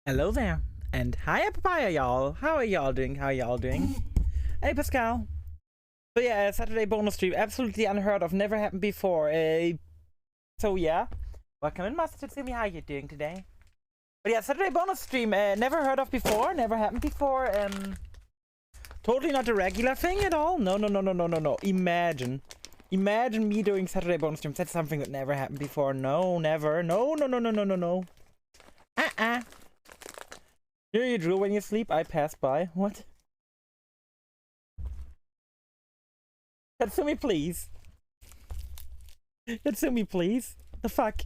Hello there, and hi Papaya y'all. How are y'all doing? Hey Pascal. So yeah, Saturday bonus stream, absolutely unheard of, never happened before. So yeah, welcome in, Master Tatsumi. How you doing today? But yeah, Saturday bonus stream, never heard of before, never happened before. Totally not a regular thing at all. No. Imagine me doing Saturday bonus streams. That's something that never happened before. No, never. No. Here you drool when you sleep. I pass by. What? Tatsumi, please. Tatsumi, please. The fuck?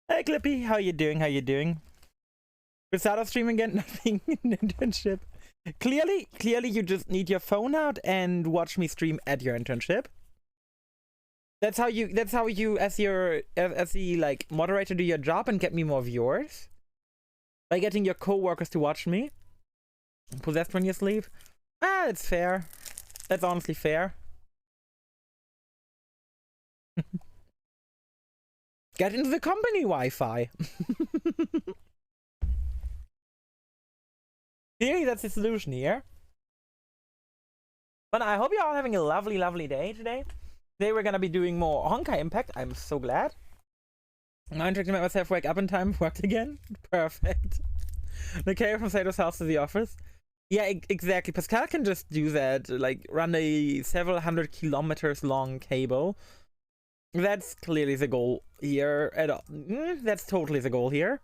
Hey, Clippy. How you doing? We start off stream again. Nothing. Internship. Clearly, you just need your phone out and watch me stream at your internship. That's how you, as the like moderator, do your job and get me more viewers. By getting your co-workers to watch me. Possessed when you sleep. Ah, it's fair. That's honestly fair. Get into the company Wi-Fi. Clearly, that's the solution here. But I hope you're all having a lovely day today. Today we're gonna be doing more Honkai Impact. I'm so glad. I'm trying to make myself wake up in time. Worked again. Perfect. The carrier from Sato's house to the office. Yeah, exactly. Pascal can just do that. Like, run a several hundred kilometers long cable. That's clearly the goal here. That's totally the goal here.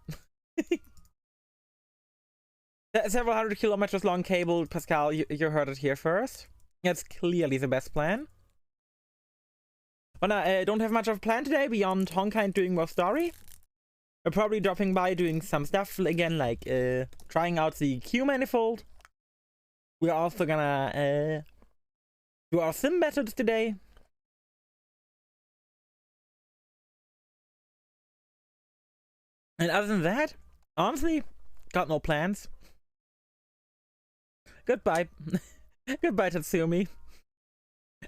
Several hundred kilometers long cable, Pascal, you heard it here first. That's clearly the best plan. But I don't have much of a plan today beyond Honkai and doing more story. We're probably dropping by doing some stuff again, like trying out the Q manifold. We're also gonna do our sim methods today. And other than that, honestly, got no plans. Goodbye. Goodbye, Tatsumi.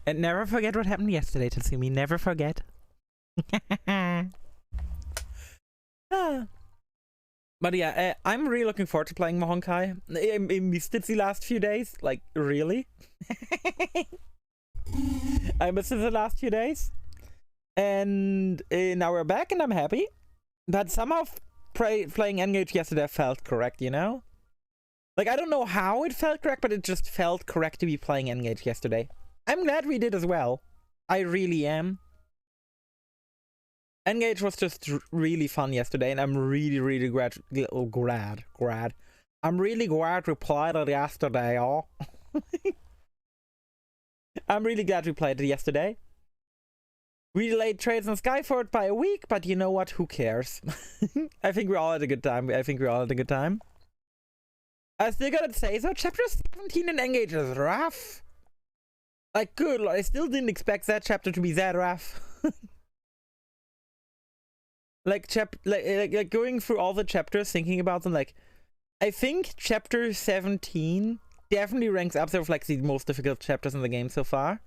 And never forget what happened yesterday, Tatsumi. Never forget. But yeah, I'm really looking forward to playing Honkai. I missed it the last few days. Like, really? I missed it the last few days. And now we're back and I'm happy. But somehow playing ENG yesterday felt correct, you know? Like, I don't know how it felt correct, but it just felt correct to be playing ENG yesterday. I'm glad we did as well. I really am. ENG was just really fun yesterday, and I'm really glad. I'm really glad we played it yesterday, y'all. I'm really glad we played it yesterday. We delayed trades on Skyford by a week, but you know what? Who cares? I think we all had a good time. I still gotta say, so chapter 17 in ENG is rough. Like, good lord, I still didn't expect that chapter to be that rough. like going through all the chapters, thinking about them, like, I think chapter 17 definitely ranks up there with like the most difficult chapters in the game so far.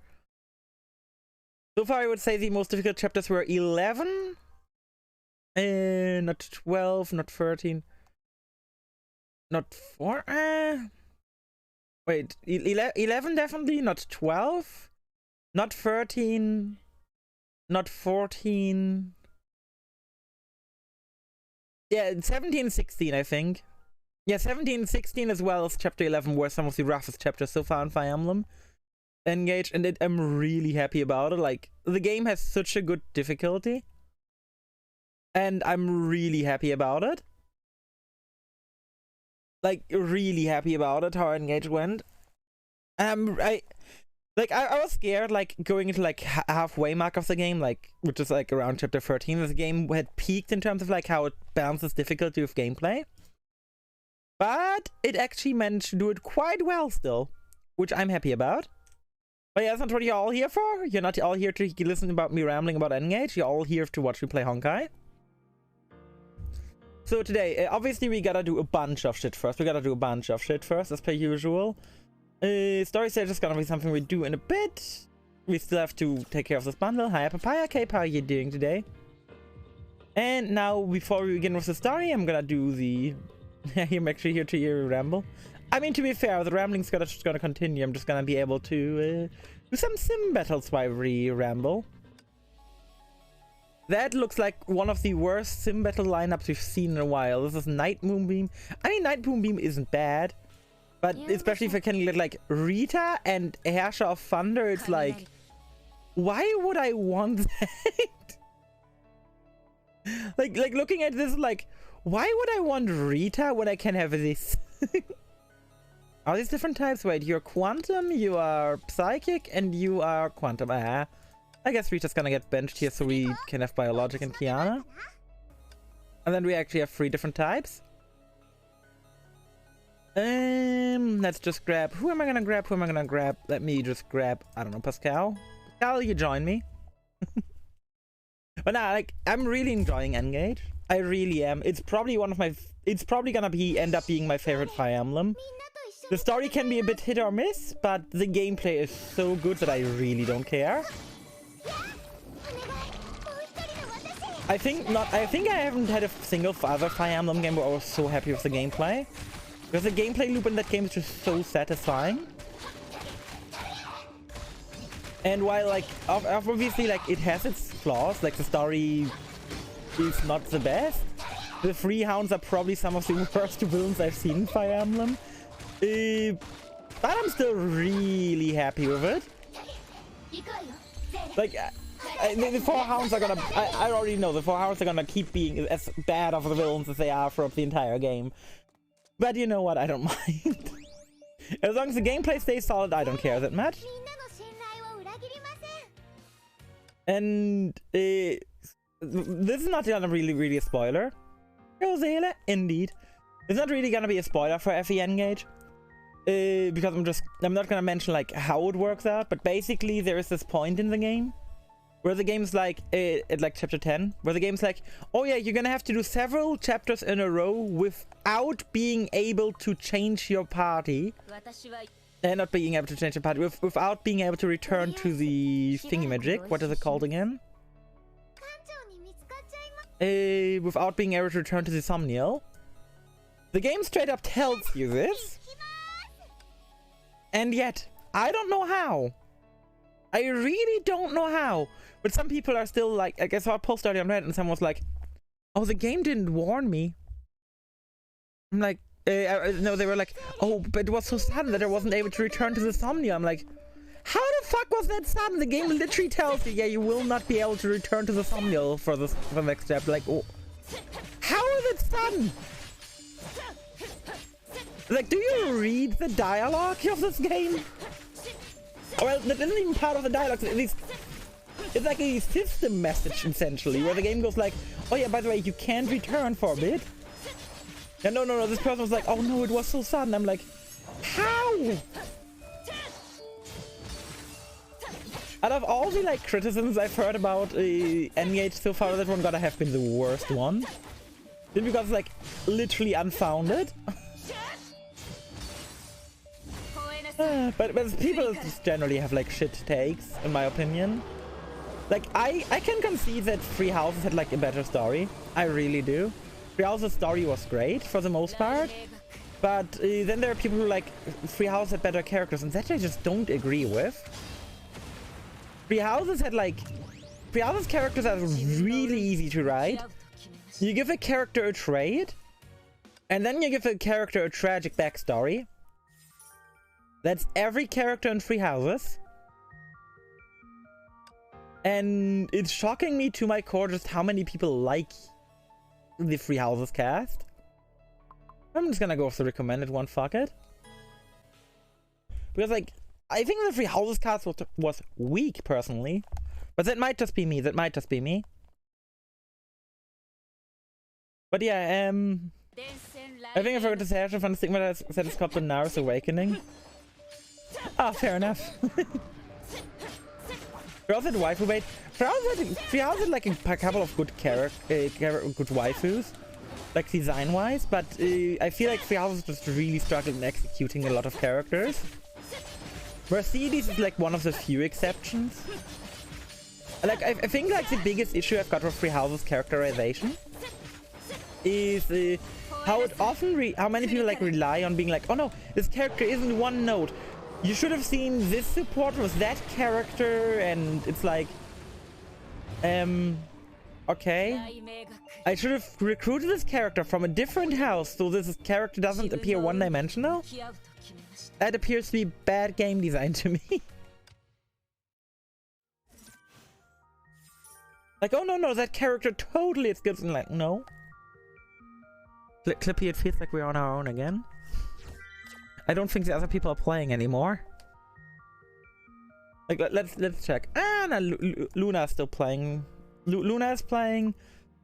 So far, I would say the most difficult chapters were 11, not 12, not 13, not 4. Wait, 11 definitely, not 12, not 13, not 14. Yeah, 17, 16, I think. Yeah, 17, 16 as well as chapter 11 were some of the roughest chapters so far in Fire Emblem Engage, and I'm really happy about it. Like, the game has such a good difficulty, and I'm really happy about it. Like, really happy about it, how Engage went. I was scared, like, going into like halfway mark of the game, like, which is like around chapter 13, the game had peaked in terms of like how it balances difficulty with gameplay. But it actually managed to do it quite well still, which I'm happy about. But yeah, that's not what you're all here for. You're not all here to listen about me rambling about ENG. You're all here to watch me play Honkai. So today, obviously we gotta do a bunch of shit first. As per usual. Story stage is gonna be something we do in a bit. We still have to take care of this bundle. Hi, Papaya Cape, how are you doing today? And now, before we begin with the story, I'm gonna do the... I'm actually here to hear ramble. I mean, to be fair, the rambling's gonna continue. I'm just gonna be able to do some sim battles while we ramble. That looks like one of the worst sim battle lineups we've seen in a while. This is Night Moonbeam. I mean, Night Moonbeam isn't bad, but especially if I can get like Rita and Herrscher of Thunder, it's like, why would I want that? like looking at this, like, why would I want Rita when I can have this? Are these different types? Wait, you're Quantum, you are Psychic, and you are Quantum. I guess Rita's gonna get benched here so we can have Biologic and Kiana. And then we actually have 3 different types. Let's just grab... Who am I gonna grab? Who am I gonna grab? Let me just grab, I don't know, Pascal. Pascal, you join me. But nah, like, I'm really enjoying Engage. I really am. It's probably one of my... It's probably gonna end up being my favorite Fire Emblem. The story can be a bit hit or miss, but the gameplay is so good that I really don't care. I think I haven't had a single other Fire Emblem game where I was so happy with the gameplay. Because the gameplay loop in that game is just so satisfying. And while, like, obviously, like, it has its flaws, like, the story is not the best. The 3 hounds are probably some of the worst villains I've seen in Fire Emblem. But I'm still really happy with it. Like, the 4 hounds are gonna... I already know the 4 hounds are gonna keep being as bad of the villains as they are throughout the entire game. But you know what? I don't mind. As long as the gameplay stays solid, I don't care that much. And this is not gonna really a spoiler. Rosela, indeed. It's not really gonna be a spoiler for FE Engage. Because I'm not gonna mention like how it works out, but basically there is this point in the game where the game's like at like chapter 10, where the game's like, oh yeah, you're gonna have to do several chapters in a row without being able to change your party. And not being able to change your party, without being able to return to the thingy-magic. What is it called again? Without being able to return to the Somniel. The game straight up tells you this. And yet, I don't know how. I really don't know how. But some people are still like, I saw a post earlier on Reddit and someone was like, oh, the game didn't warn me. I'm like, no, they were like, oh, but it was so sudden that I wasn't able to return to the Somnia. I'm like, how the fuck was that sudden? The game literally tells you, yeah, you will not be able to return to the Somniel for the next chapter. Like, oh, how is it sudden? Like, do you read the dialogue of this game? Well, that isn't even part of the dialogue. It's like a system message, essentially, where the game goes like, oh yeah, by the way, you can't return for a bit. And no, this person was like, oh no, it was so sudden. I'm like, how? Out of all the like criticisms I've heard about Engage so far, that one gotta have been the worst one. Just because like literally unfounded. But people just generally have like shit takes, in my opinion. Like I can concede that Three Houses had like a better story. I really do. Three Houses' story was great for the most part, but then there are people who like Three Houses had better characters, and that I just don't agree with. Three Houses characters are really easy to write. You give a character a trait, and then you give a character a tragic backstory. That's every character in Three Houses. And it's shocking me to my core just how many people like the Three Houses cast. I'm just gonna go with the recommended one, fuck it. Because like, I think the Three Houses cast was weak, personally. But that might just be me, But yeah, I think I forgot to say, I found a stigma that said it's called Benares Awakening. Ah, fair enough. We also had waifu bait. Three Houses had like a couple of good good waifus, like design-wise, but I feel like Three Houses just really struggled in executing a lot of characters. Mercedes is like one of the few exceptions. Like, I think like the biggest issue I've got with Free House's characterization is how many people like rely on being like, oh no, this character isn't one note. You should have seen this support was that character, and it's like, okay. I should have recruited this character from a different house so this character doesn't appear one-dimensional. That appears to be bad game design to me. Like, oh no, that character totally is good. And like, no. Clippy, it feels like we're on our own again. I don't think the other people are playing anymore. Like, let's check. Ah, no, Luna's still playing. Luna is playing.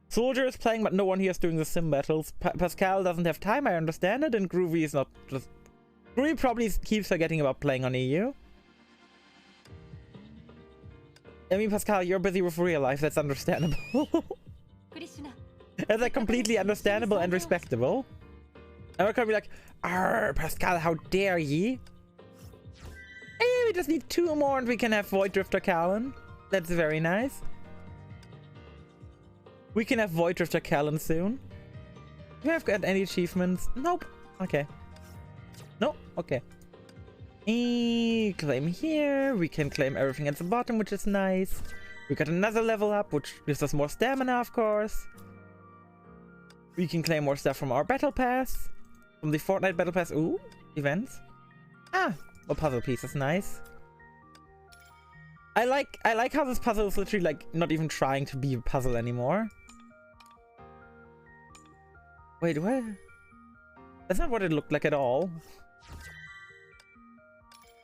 Soldier is playing, but no one here is doing the sim battles. Pascal doesn't have time, I understand it, and Groovy is not just... Groovy probably keeps forgetting about playing on EU. I mean, Pascal, you're busy with real life, that's understandable. That's like completely understandable and respectable. I'm not gonna be like, "Arr, Pascal, how dare ye?" Hey, we just need 2 more and we can have Void Drifter Callan. That's very nice. We can have Void Drifter Callan soon. Do we have got any achievements? Nope. Okay. No? Okay. Claim here. We can claim everything at the bottom, which is nice. We got another level up, which gives us more stamina, of course. We can claim more stuff from our battle pass. From the Fortnite battle pass. Ooh, events. Ah, a puzzle piece is nice. I like how this puzzle is literally like not even trying to be a puzzle anymore. Wait, what? That's not what it looked like at all.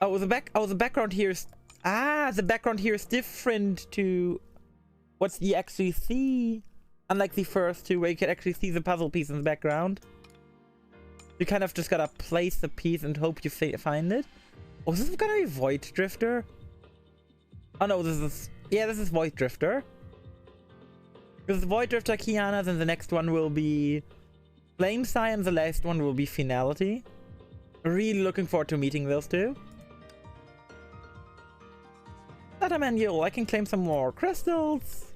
Oh, the background here is... Ah, the background here is different to what you actually see. Unlike the first two, where you can actually see the puzzle piece in the background. You kind of just gotta place the piece and hope you find it. Oh, is this gonna be Void Drifter? Oh no, this is... Yeah, this is Void Drifter. Because Void Drifter Kiana, then the next one will be Flame Science, the last one will be Finality. Really looking forward to meeting those two. Data manual, I can claim some more crystals.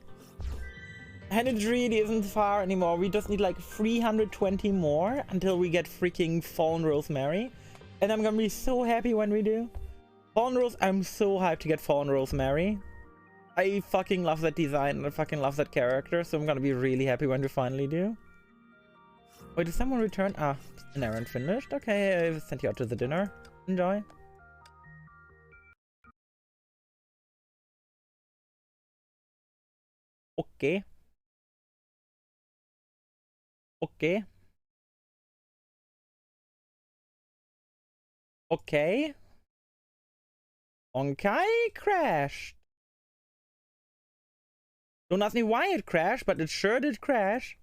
And it really isn't far anymore. We just need like 320 more until we get freaking Fallen Rosemary. And I'm gonna be so happy when we do. Fallen Rose, I'm so hyped to get Fallen Rosemary. I fucking love that design and I fucking love that character. So I'm gonna be really happy when we finally do. Wait, did someone return? Ah, an errand finished. Okay, I sent you out to the dinner. Enjoy. Okay. Okay. Okay. Honkai crashed. Don't ask me why it crashed, but it sure did crash.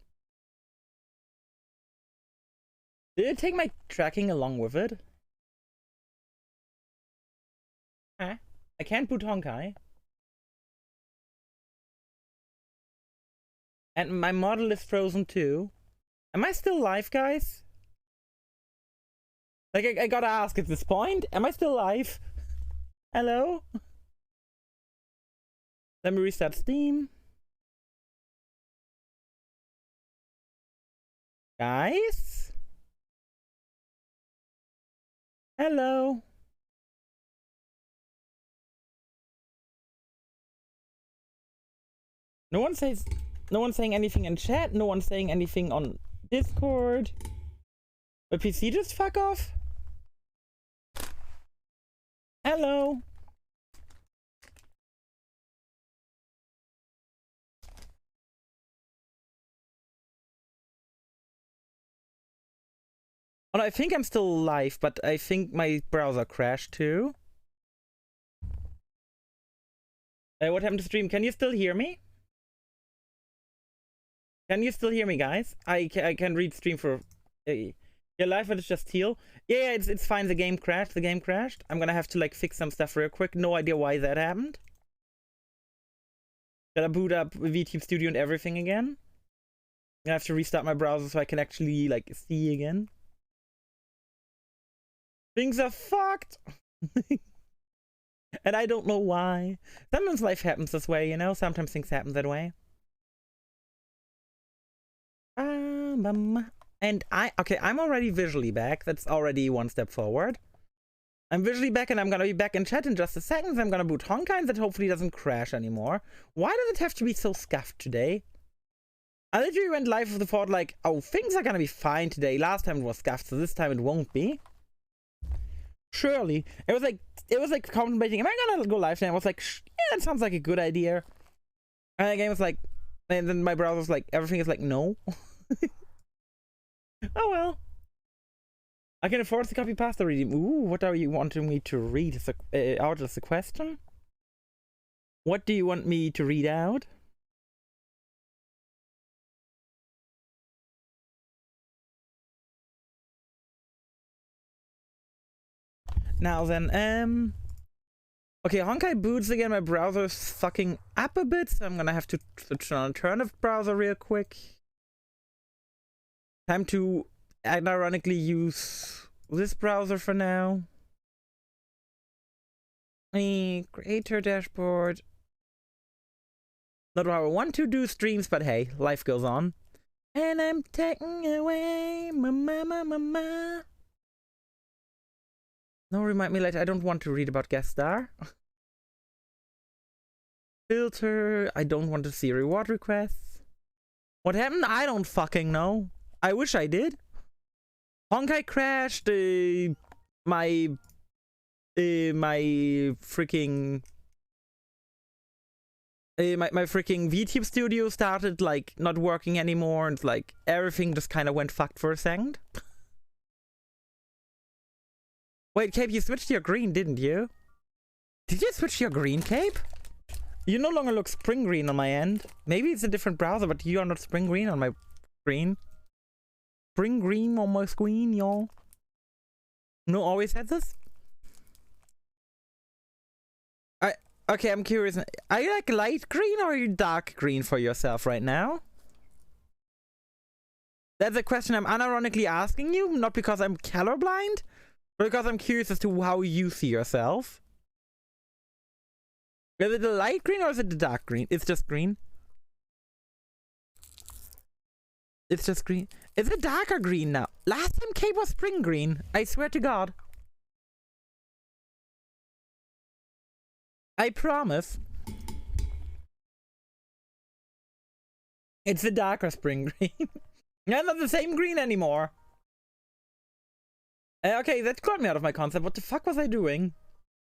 Did it take my tracking along with it? Huh? I can't boot Honkai. And my model is frozen too. Am I still live, guys? Like, I gotta ask at this point. Am I still live? Hello? Let me restart Steam. Guys? Hello? No one's saying anything in chat. No one's saying anything on Discord. But PC just fuck off? Hello? Oh no, I think I'm still live, but I think my browser crashed too. What happened to stream? Can you still hear me? Can you still hear me, guys? I can read stream for... Your live, but it's just teal. Yeah, it's fine. The game crashed. The game crashed. I'm gonna have to like fix some stuff real quick. No idea why that happened. Gotta boot up VTube Studio and everything again. I have to restart my browser so I can actually like see again. Things are fucked. And I don't know why. Sometimes life happens this way, you know? Sometimes things happen that way. And I'm already visually back. That's already one step forward. I'm visually back and I'm gonna be back in chat in just a second. I'm gonna boot Honkai and that hopefully doesn't crash anymore. Why does it have to be so scuffed today? I literally went live with the thought like, oh, things are gonna be fine today. Last time it was scuffed, so this time it won't be. Surely. It was like contemplating, am I gonna go live today? I was like, yeah, that sounds like a good idea. And the game was like, and then my browser was like, everything is like, no. Oh well. I can afford to copy pasta reading. Ooh, what are you wanting me to read? Out as a question? What do you want me to read out? Now then, okay, Honkai boots again. My browser's fucking up a bit, so I'm gonna have to switch on an alternative browser real quick. Time to ironically use this browser for now. Creator dashboard. Not how I want to do streams, but hey, life goes on. And I'm taking away my mama. No, remind me later. I don't want to read about guest star. Filter. I don't want to see reward requests. What happened? I don't fucking know. I wish I did. Honkai crashed. My freaking my freaking VTube studio started like not working anymore, and like everything just kind of went fucked for a second. Wait, Cape, you switched your green, didn't you? Did you switch your green, Cape? You no longer look spring green on my end. Maybe it's a different browser, but you are not spring green on my screen. Spring green on my screen, y'all. No, always had this? Okay, I'm curious. Are you like light green or are you dark green for yourself right now? That's a question I'm unironically asking you, not because I'm colorblind, but because I'm curious as to how you see yourself. Is it the light green or is it the dark green? It's just green. It's just green. It's a darker green now. Last time Cape was spring green. I swear to God. I promise. It's the darker spring green. Yeah, not the same green anymore. Okay, that got me out of my concept. What the fuck was I doing?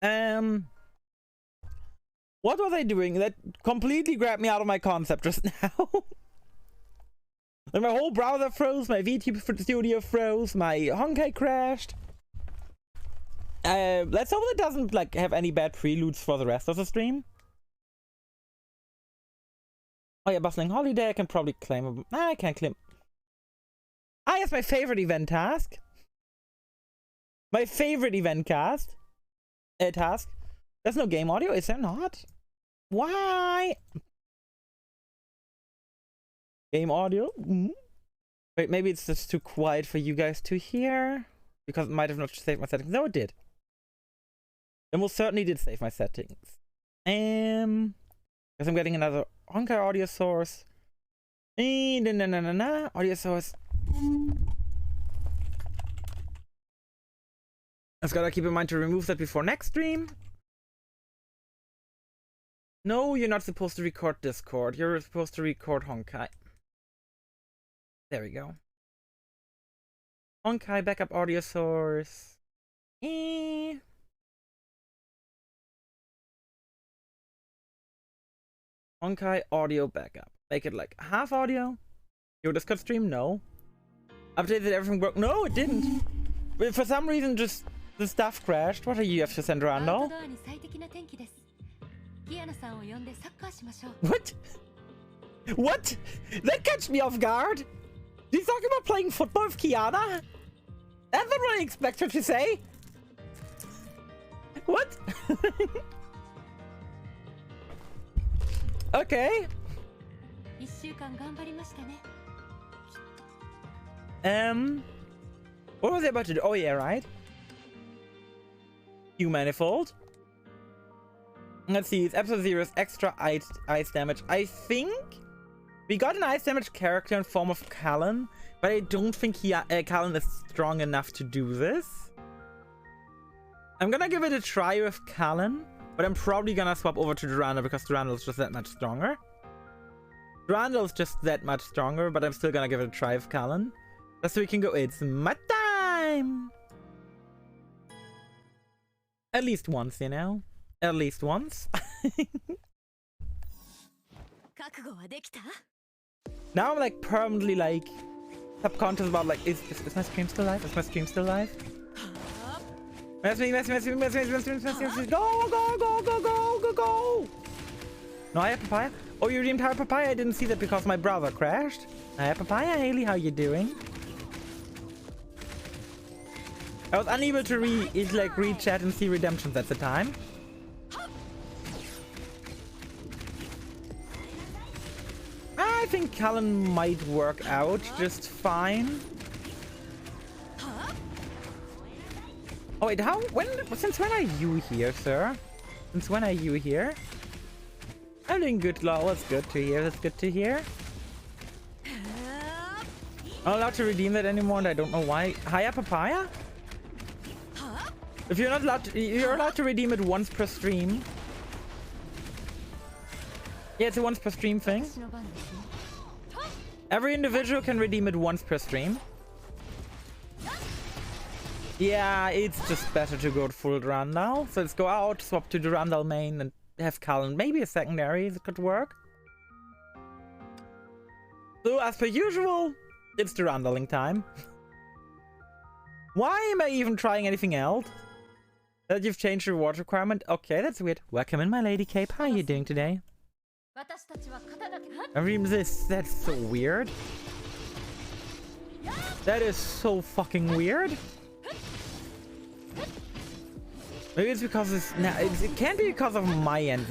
What was I doing? That completely grabbed me out of my concept just now. And my whole browser froze, my VTube studio froze, my Honkai crashed. Let's hope it doesn't like have any bad preludes for the rest of the stream. Oh yeah, bustling holiday. I can probably claim. I can't claim. Ah, it's my favorite event task. My favorite event task. There's no game audio, is there not? Why? Game audio? Wait, maybe it's just too quiet for you guys to hear. Because it might have not saved my settings. No, it did. It most certainly did save my settings. Because I'm getting another Honkai audio source. Audio source. I've got to keep in mind to remove that before next stream. No, you're not supposed to record Discord. You're supposed to record Honkai. There we go. Honkai backup audio source. Honkai audio backup. Make it like half audio. Your Discord stream? No. Updated everything worked? No, it didn't. But for some reason, just the stuff crashed. What are you have to send around now? What? What? That catch me off guard. He's talking about playing football with Kiana? That's not what I expect her to say. What? Okay. What was I about to do? Oh yeah, right. Q manifold. Let's see, it's episode 0's extra ice damage. I think we got an ice damage character in form of Callan, but I don't think Callan is strong enough to do this. I'm gonna give it a try with Callan, but I'm probably gonna swap over to Durandal because Durandal's just that much stronger. Durandal's just that much stronger, but I'm still gonna give it a try with Callan. Just so we can go, it's my time! At least once, you know? At least once. Now I'm like permanently like subconscious about like, is my stream still live? Is my stream still live? Mess me, go, go, go, go, go, go, go! No, I have papaya. Oh, you redeemed High Papaya? I didn't see that because my browser crashed. Hi Papaya, Haley, how you doing? I was unable to read chat and see redemptions at the time. I think Callan might work out just fine. Oh wait, since when are you here, sir? Since when are you here? I'm doing good, lol. That's good to hear. That's good to hear. I'm not allowed to redeem that anymore, and I don't know why. Hiya, Papaya? If you're not allowed to, you're allowed to redeem it once per stream. Yeah, it's a once per stream thing. Every individual can redeem it once per stream. Yeah, it's just better to go full Durandal. So let's go out, swap to Durandal main, and have Callan. Maybe a secondary that could work. So as per usual, it's Durandaling time. Why am I even trying anything else? That you've changed your reward requirement? Okay, that's weird. Welcome in, my lady Cape. How are you doing today? I mean, that's so weird. That is so fucking weird. Maybe it's because it can't be because of my end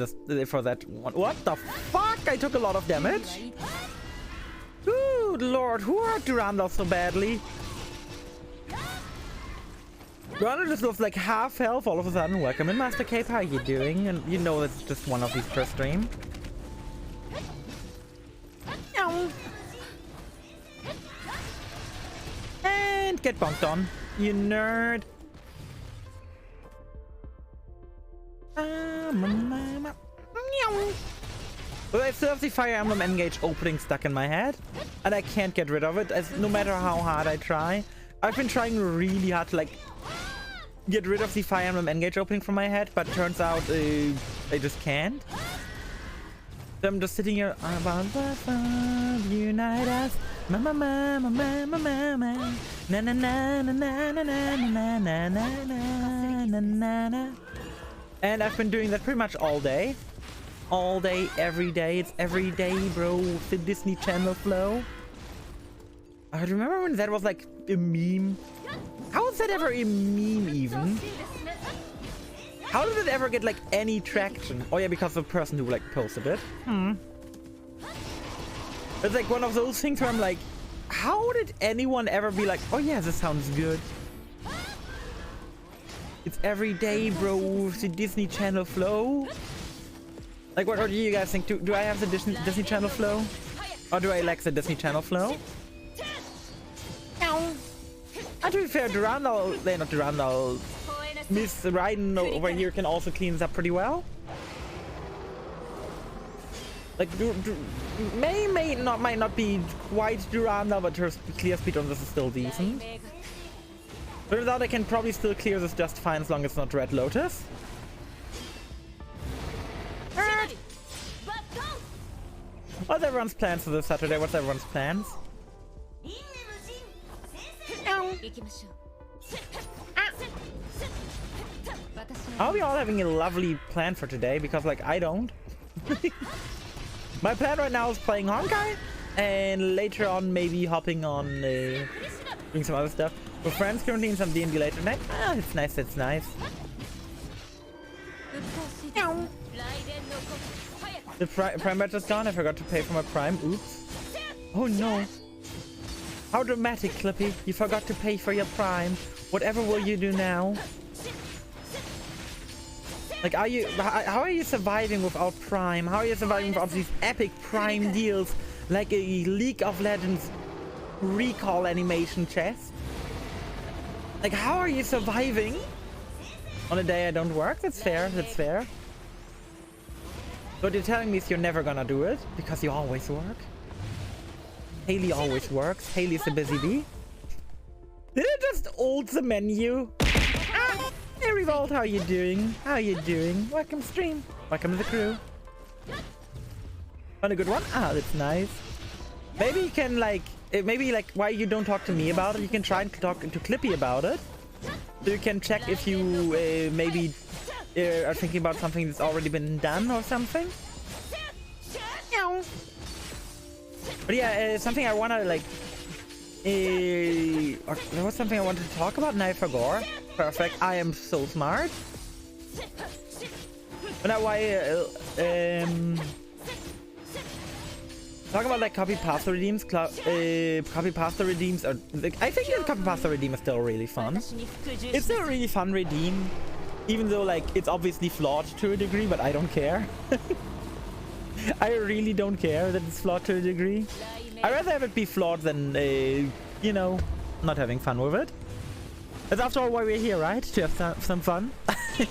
for that one. What the fuck? I took a lot of damage. Good lord, who hurt Durandal so badly? Durandal just lost like half health all of a sudden. Welcome in, Master Cape. How are you doing? And you know it's just one of these per stream. And get bonked on, you nerd. But I still have the Fire Emblem Engage opening stuck in my head, and I can't get rid of it, as no matter how hard I try. I've been trying really hard to like get rid of the Fire Emblem Engage opening from my head, but turns out I just can't. So I'm just sitting here. Unite us, mama, mama, mama, mama, na na na na na na na na na na na na na. And I've been doing that pretty much all day. All day, every day. It's every day, bro. The Disney Channel flow. I remember when that was like a meme. How is that ever a meme even? How did it ever get like any traction? Oh yeah, because of the person who like posted it. It's like one of those things where I'm like, how did anyone ever be like, oh yeah, this sounds good? It's every day, bro. The Disney Channel flow. Like, what do you guys think? Do I have the Disney Channel flow? Or do I lack the Disney Channel flow? And to be fair, not Durandal, Miss Raiden over here can also clean this up pretty well. Like, might not be quite Durandal, but her clear speed on this is still decent. Turns out I can probably still clear this just fine as long as it's not Red Lotus. What's everyone's plans for this Saturday? What's everyone's plans? Are we all having a lovely plan for today? Because like I don't. My plan right now is playing Honkai, and later on maybe hopping on doing some other stuff. We're friends currently in some D&D later tonight. Ah, it's nice, it's nice. The Prime badge is gone. I forgot to pay for my Prime. Oops. Oh no. How dramatic, Clippy. You forgot to pay for your Prime. Whatever will you do now? Like, how are you surviving without Prime? How are you surviving without these epic Prime deals like a League of Legends recall animation chest? Like, how are you surviving on a day I don't work? That's fair, that's fair. What you're telling me is you're never gonna do it because you always work. Haley always works. Haley's a busy bee. Did I just ult the menu? Ah, hey Revolt, how you doing? How you doing? Welcome stream. Welcome to the crew. Want a good one? Ah, that's nice. Maybe you can like, maybe like why you don't talk to me about it, you can try and talk to Clippy about it. So you can check if you maybe are thinking about something that's already been done or something. But yeah, something I wanna like, there was something I wanted to talk about and I forgot. Perfect, I am so smart. But now why, talk about like copy pasta redeems. Copy pasta redeems are like, I think the copy pasta redeem is still really fun. It's still a really fun redeem, even though like it's obviously flawed to a degree, but I don't care. I really don't care that it's flawed to a degree. I'd rather have it be flawed than you know, not having fun with it. That's after all why we're here, right? To have some fun. To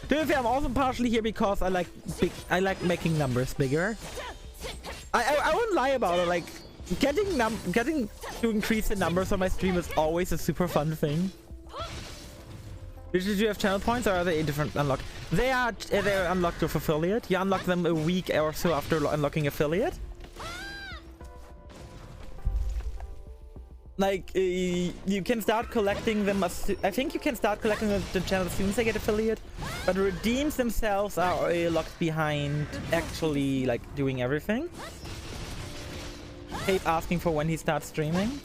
be fair, I'm also partially here because I like making numbers bigger. I won't lie about it, like getting to increase the numbers on my stream is always a super fun thing. Did you have channel points or are they a different unlock? They're unlocked with affiliate. You unlock them a week or so after unlocking affiliate. Like you can start collecting them I think you can start collecting the channel as soon as they get affiliate, but redeems themselves are locked behind actually like doing everything. Cape asking for when he starts streaming.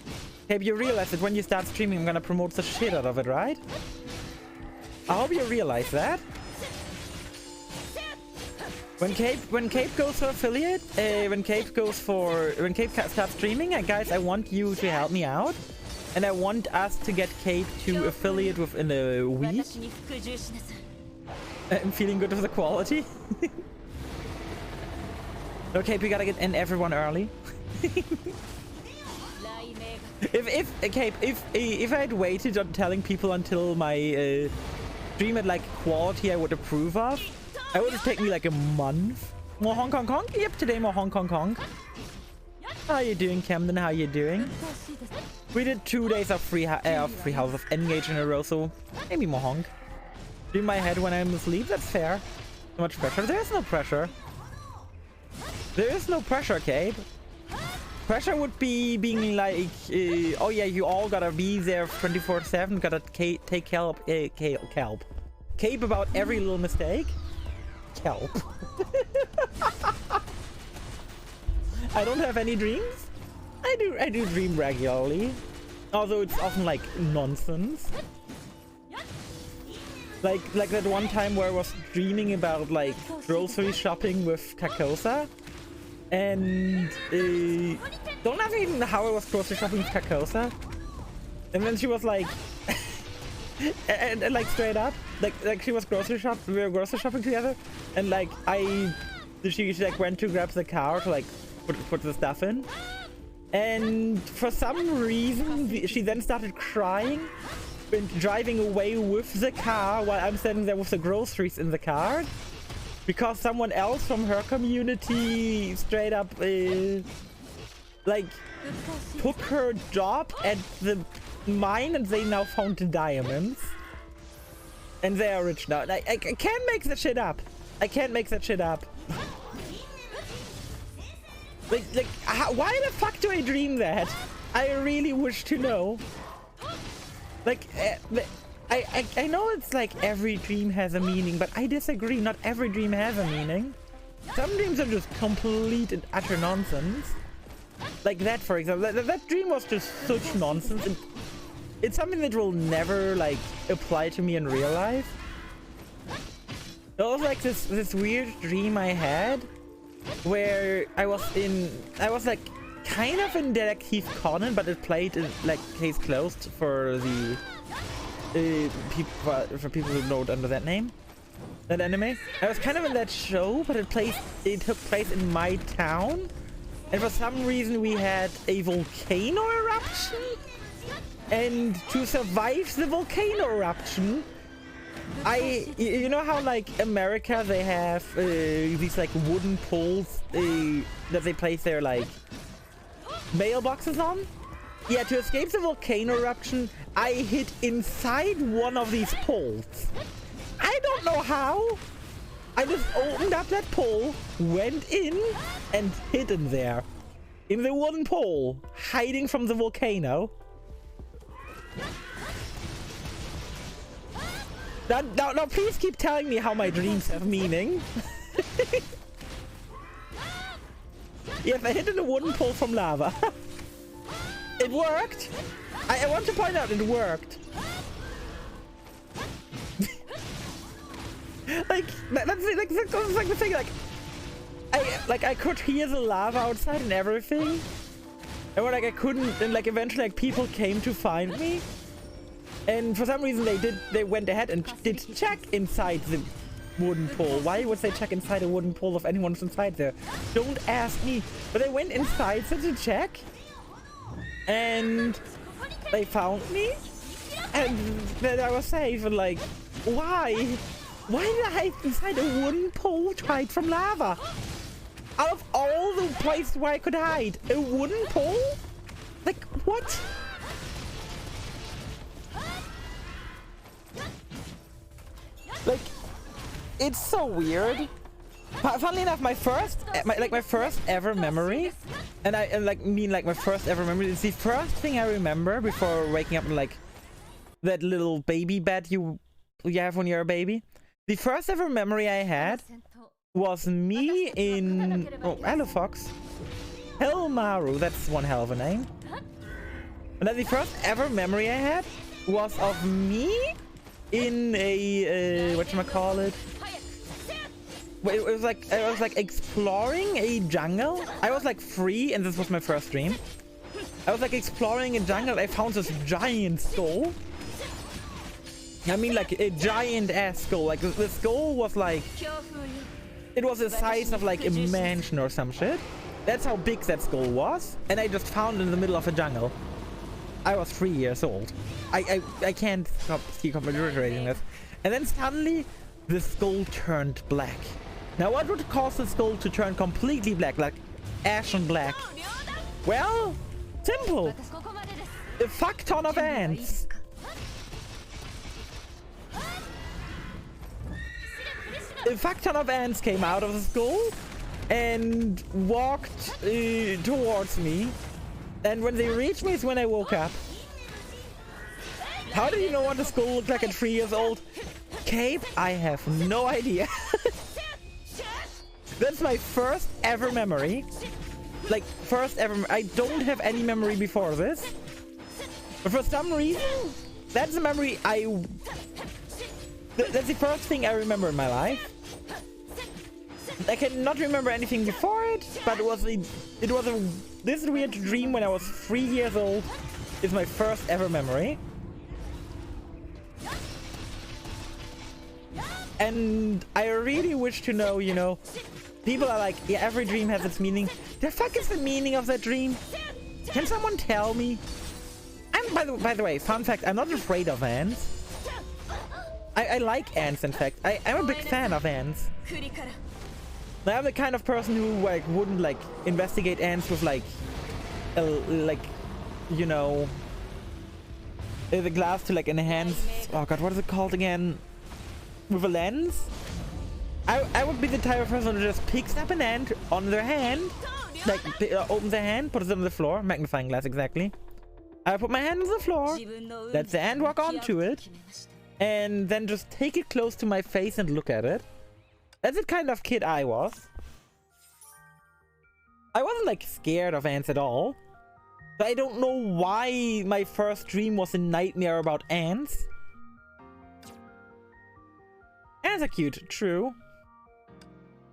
Cape, you realize that when you start streaming I'm gonna promote the shit out of it, right? I hope you realize that. When Cape goes for affiliate, when Cape starts streaming, guys, I want you to help me out, and I want us to get Cape to affiliate within a week. I'm feeling good with the quality. No, Cape, we gotta get in everyone early. if I had waited on telling people until my stream had like quality I would approve of, it would have taken me like a month. More Hong Kong Kong? Yep, today more Hong Kong Kong. How you doing, Camden? How you doing? We did 2 days of free House of ENG in a row, so maybe more Hong. Do my head when I'm asleep? That's fair. So much pressure. There's no pressure. There is no pressure, Cape. Pressure would be being like, oh yeah, you all gotta be there 24/7, gotta take help, Cape about every little mistake. Help. I don't have any dreams. I do dream regularly, although it's often like nonsense. Like that one time where I was dreaming about like grocery shopping with Carcosa, and don't ask me how I was grocery shopping with Carcosa, and then she was like. And like straight up, like she was we were grocery shopping together, and like she like went to grab the car to like put the stuff in, and for some reason she then started crying and driving away with the car while I'm standing there with the groceries in the car, because someone else from her community straight up like took her job at the mine and they now found the diamonds and they are rich now. I can't make that shit up. I can't make that shit up. Why the fuck do I dream that? I really wish to know. Like I know it's like every dream has a meaning, but I disagree. Not every dream has a meaning. Some dreams are just complete and utter nonsense. Like that, for example. That dream was just such nonsense. It's something that will never like apply to me in real life. There was like this weird dream I had where I was like kind of in Detective Conan, but it played in like Case Closed for the people who know it under that name. That anime. I was kind of in that show, but it took place in my town. And for some reason we had a volcano eruption. And to survive the volcano eruption, you know how like America, they have these like wooden poles that they place their like mailboxes on? Yeah, to escape the volcano eruption, I hid inside one of these poles. I don't know how. I just opened up that pole, went in, and hid in there. In the wooden pole, hiding from the volcano. Now, please keep telling me how my dreams have meaning. Yes, I hid in a wooden pole from lava. It worked. I want to point out it worked. Like that's like the thing. I could hear the lava outside and everything, and when like I couldn't, and like eventually like people came to find me, and for some reason they went ahead and did check inside the wooden pole. Why would they check inside a wooden pole if anyone's inside there? Don't ask me. But they went inside to check, and they found me, and then I was safe. And like, why? Why did I hide inside a wooden pole to hide from lava? Out of all the places where I could hide, a wooden pole? Like, what? Like, it's so weird. Funnily enough, my first ever memory, and I mean my first ever memory, is the first thing I remember before waking up in like that little baby bed you have when you're a baby. The first ever memory I had was me in... Oh, hello, Fox. Helmaru, that's one hell of a name. And then the first ever memory I had was of me in a... whatchamacallit? It was like... I was like exploring a jungle. I was like 3 and this was my first dream. I was like exploring a jungle. I found this giant skull. I mean like a giant ass skull. Like the skull was like, it was the size of like a mansion or some shit. That's how big that skull was. And I just found it in the middle of a jungle. I was 3 years old. I can't keep reiterating this. And then suddenly the skull turned black. Now what would cause the skull to turn completely black, like ashen black? Well, simple. A fuck ton of ants. A fuck ton of ants came out of the skull and walked towards me. And when they reached me is when I woke up. How do you know what the skull looked like at 3 years old? Cape, I have no idea. That's my first ever memory. Like, first ever. I don't have any memory before this. But for some reason, that's a memory that's the first thing I remember in my life. I cannot remember anything before it, but this weird dream when I was 3 years old is my first ever memory. And I really wish to know, you know, people are like, yeah, every dream has its meaning. The fuck is the meaning of that dream? Can someone tell me? By the way, fun fact, I'm not afraid of ants. I like ants, in fact. I'm a big fan of ants. I'm the kind of person who like wouldn't like investigate ants with like you know, the glass to like enhance. Oh god, what is it called again? With a lens. I would be the type of person who just picks up an ant on their hand, like opens their hand, puts it on the floor, magnifying glass exactly. I put my hand on the floor, let the ant walk onto it, and then just take it close to my face and look at it. That's the kind of kid I was. I wasn't like scared of ants at all. But I don't know why my first dream was a nightmare about ants. Ants are cute, true.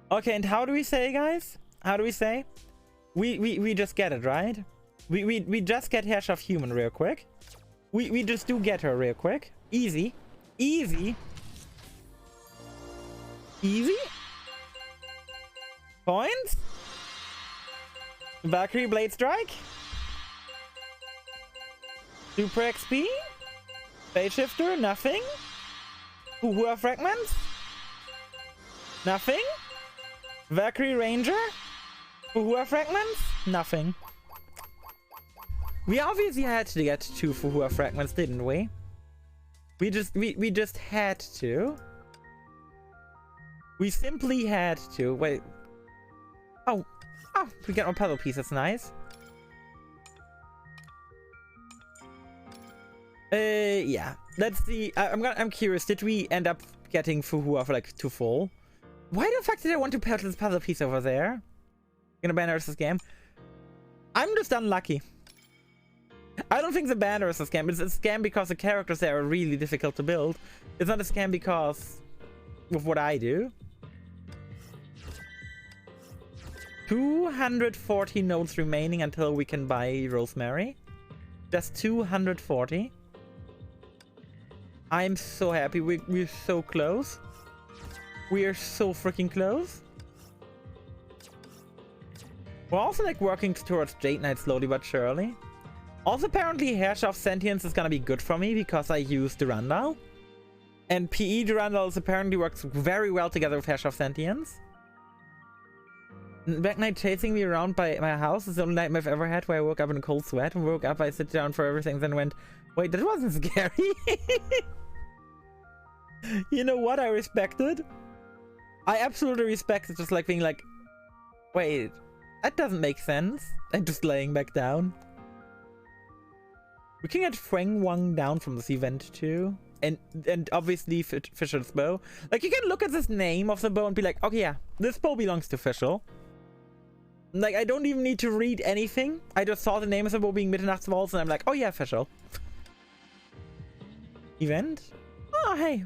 Okay, and how do we say, guys? How do we say? We just get it, right? We just get Hash of Human real quick. We just do get her real quick. Easy. Easy. Easy. Points. Valkyrie Blade Strike. Super XP. Phase Shifter. Nothing. Uhua Fragments. Nothing. Valkyrie Ranger. Fuhua Fragments. Nothing. We obviously had to get 2 Fuhua Fragments, didn't we? We just had to. We simply had to. Wait. Oh, we got one puzzle piece. That's nice. Yeah. Let's see. I'm curious. Did we end up getting Fuhua for like 2 full? Why the fuck did I want to put this puzzle piece over there? Gonna ban this game. I'm just unlucky. I don't think the banner is a scam. It's a scam because the characters there are really difficult to build. It's not a scam because of what I do. 240 nodes remaining until we can buy Rosemary. Just 240. I'm so happy. We're so close. We are so freaking close. We're also like working towards Jade Knight slowly but surely. Also apparently Herrscher of Sentience is gonna be good for me because I use Durandal. And PE Durandals apparently works very well together with Herrscher of Sentience. Black Knight chasing me around by my house is the only nightmare I've ever had where I woke up in a cold sweat and woke up, I sit down for everything, then went, wait, that wasn't scary. You know what I respected? I absolutely respected just like being like, wait, that doesn't make sense. And just laying back down. We can get Feng Wang down from this event too. And obviously Fischl's bow. Like you can look at this name of the bow and be like, okay, yeah, this bow belongs to Fischl. Like I don't even need to read anything. I just saw the name of the bow being Mitternachtswaltz and I'm like, oh yeah, Fischl. Event? Oh, hey.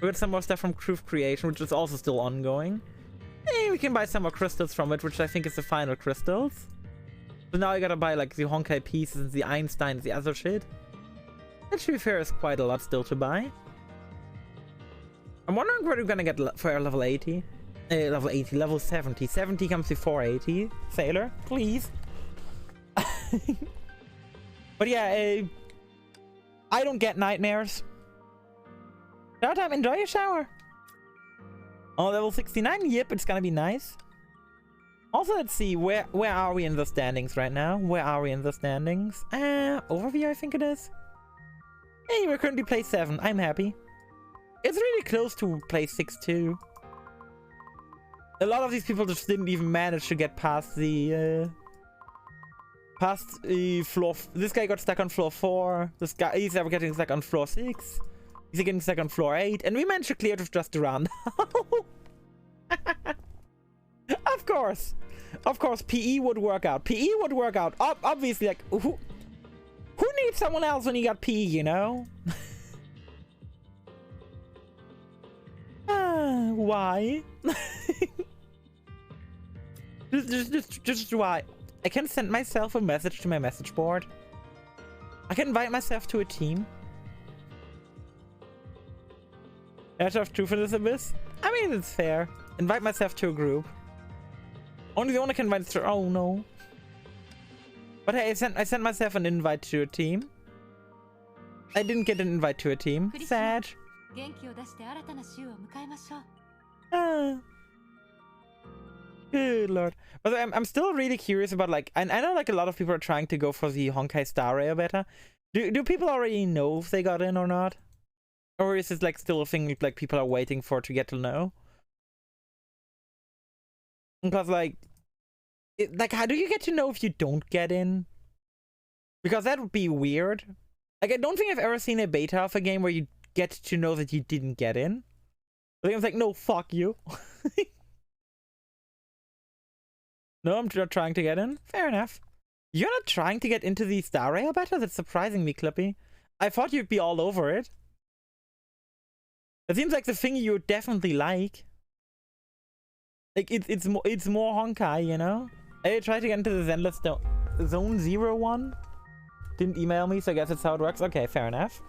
We got some more stuff from Truth Creation, which is also still ongoing. Hey, we can buy some more crystals from it, which I think is the final crystals. So now I gotta buy like the Honkai pieces and the Einstein and the other shit. That, to be fair, is quite a lot still to buy. I'm wondering where we're gonna get for level 80. Level 80, level 70. 70 comes before 80. Sailor, please. But yeah, I don't get nightmares. Shower time, enjoy your shower. Oh, level 69? Yep, it's gonna be nice. Also, let's see, where are we in the standings right now? Where are we in the standings? Overview, I think it is. Hey, we're currently place 7. I'm happy. It's really close to place 6 too. A lot of these people just didn't even manage to get past the floor. This guy got stuck on floor 4. This guy, he's ever getting stuck on floor 6. He's getting stuck on floor 8, and we managed to clear it with just a round. Of course, PE would work out. PE would work out. Obviously, like, who needs someone else when you got PE, you know? Why? just why? I can send myself a message to my message board. I can invite myself to a team. Edge of Truth in this abyss? I mean, it's fair. Invite myself to a group. Only the owner can invite through. Oh no. But hey, I sent myself an invite to a team. I didn't get an invite to a team. Sad. Good lord. But I'm still really curious about like, I know like a lot of people are trying to go for the Honkai Star Rail beta. Do people already know if they got in or not? Or is this like still a thing like people are waiting for to get to know? Because like how do you get to know if you don't get in? Because that would be weird. Like I don't think I've ever seen a beta of a game where you get to know that you didn't get in. The game's like, no, fuck you. No, I'm not trying to get in. Fair enough. You're not trying to get into the Star Rail beta? That's surprising me, Clippy. I thought you'd be all over it. It seems like the thing you would definitely like. Like it's more Honkai, you know? I tried to get into the Zenless Zone 01. Didn't email me, so I guess that's how it works. Okay, fair enough.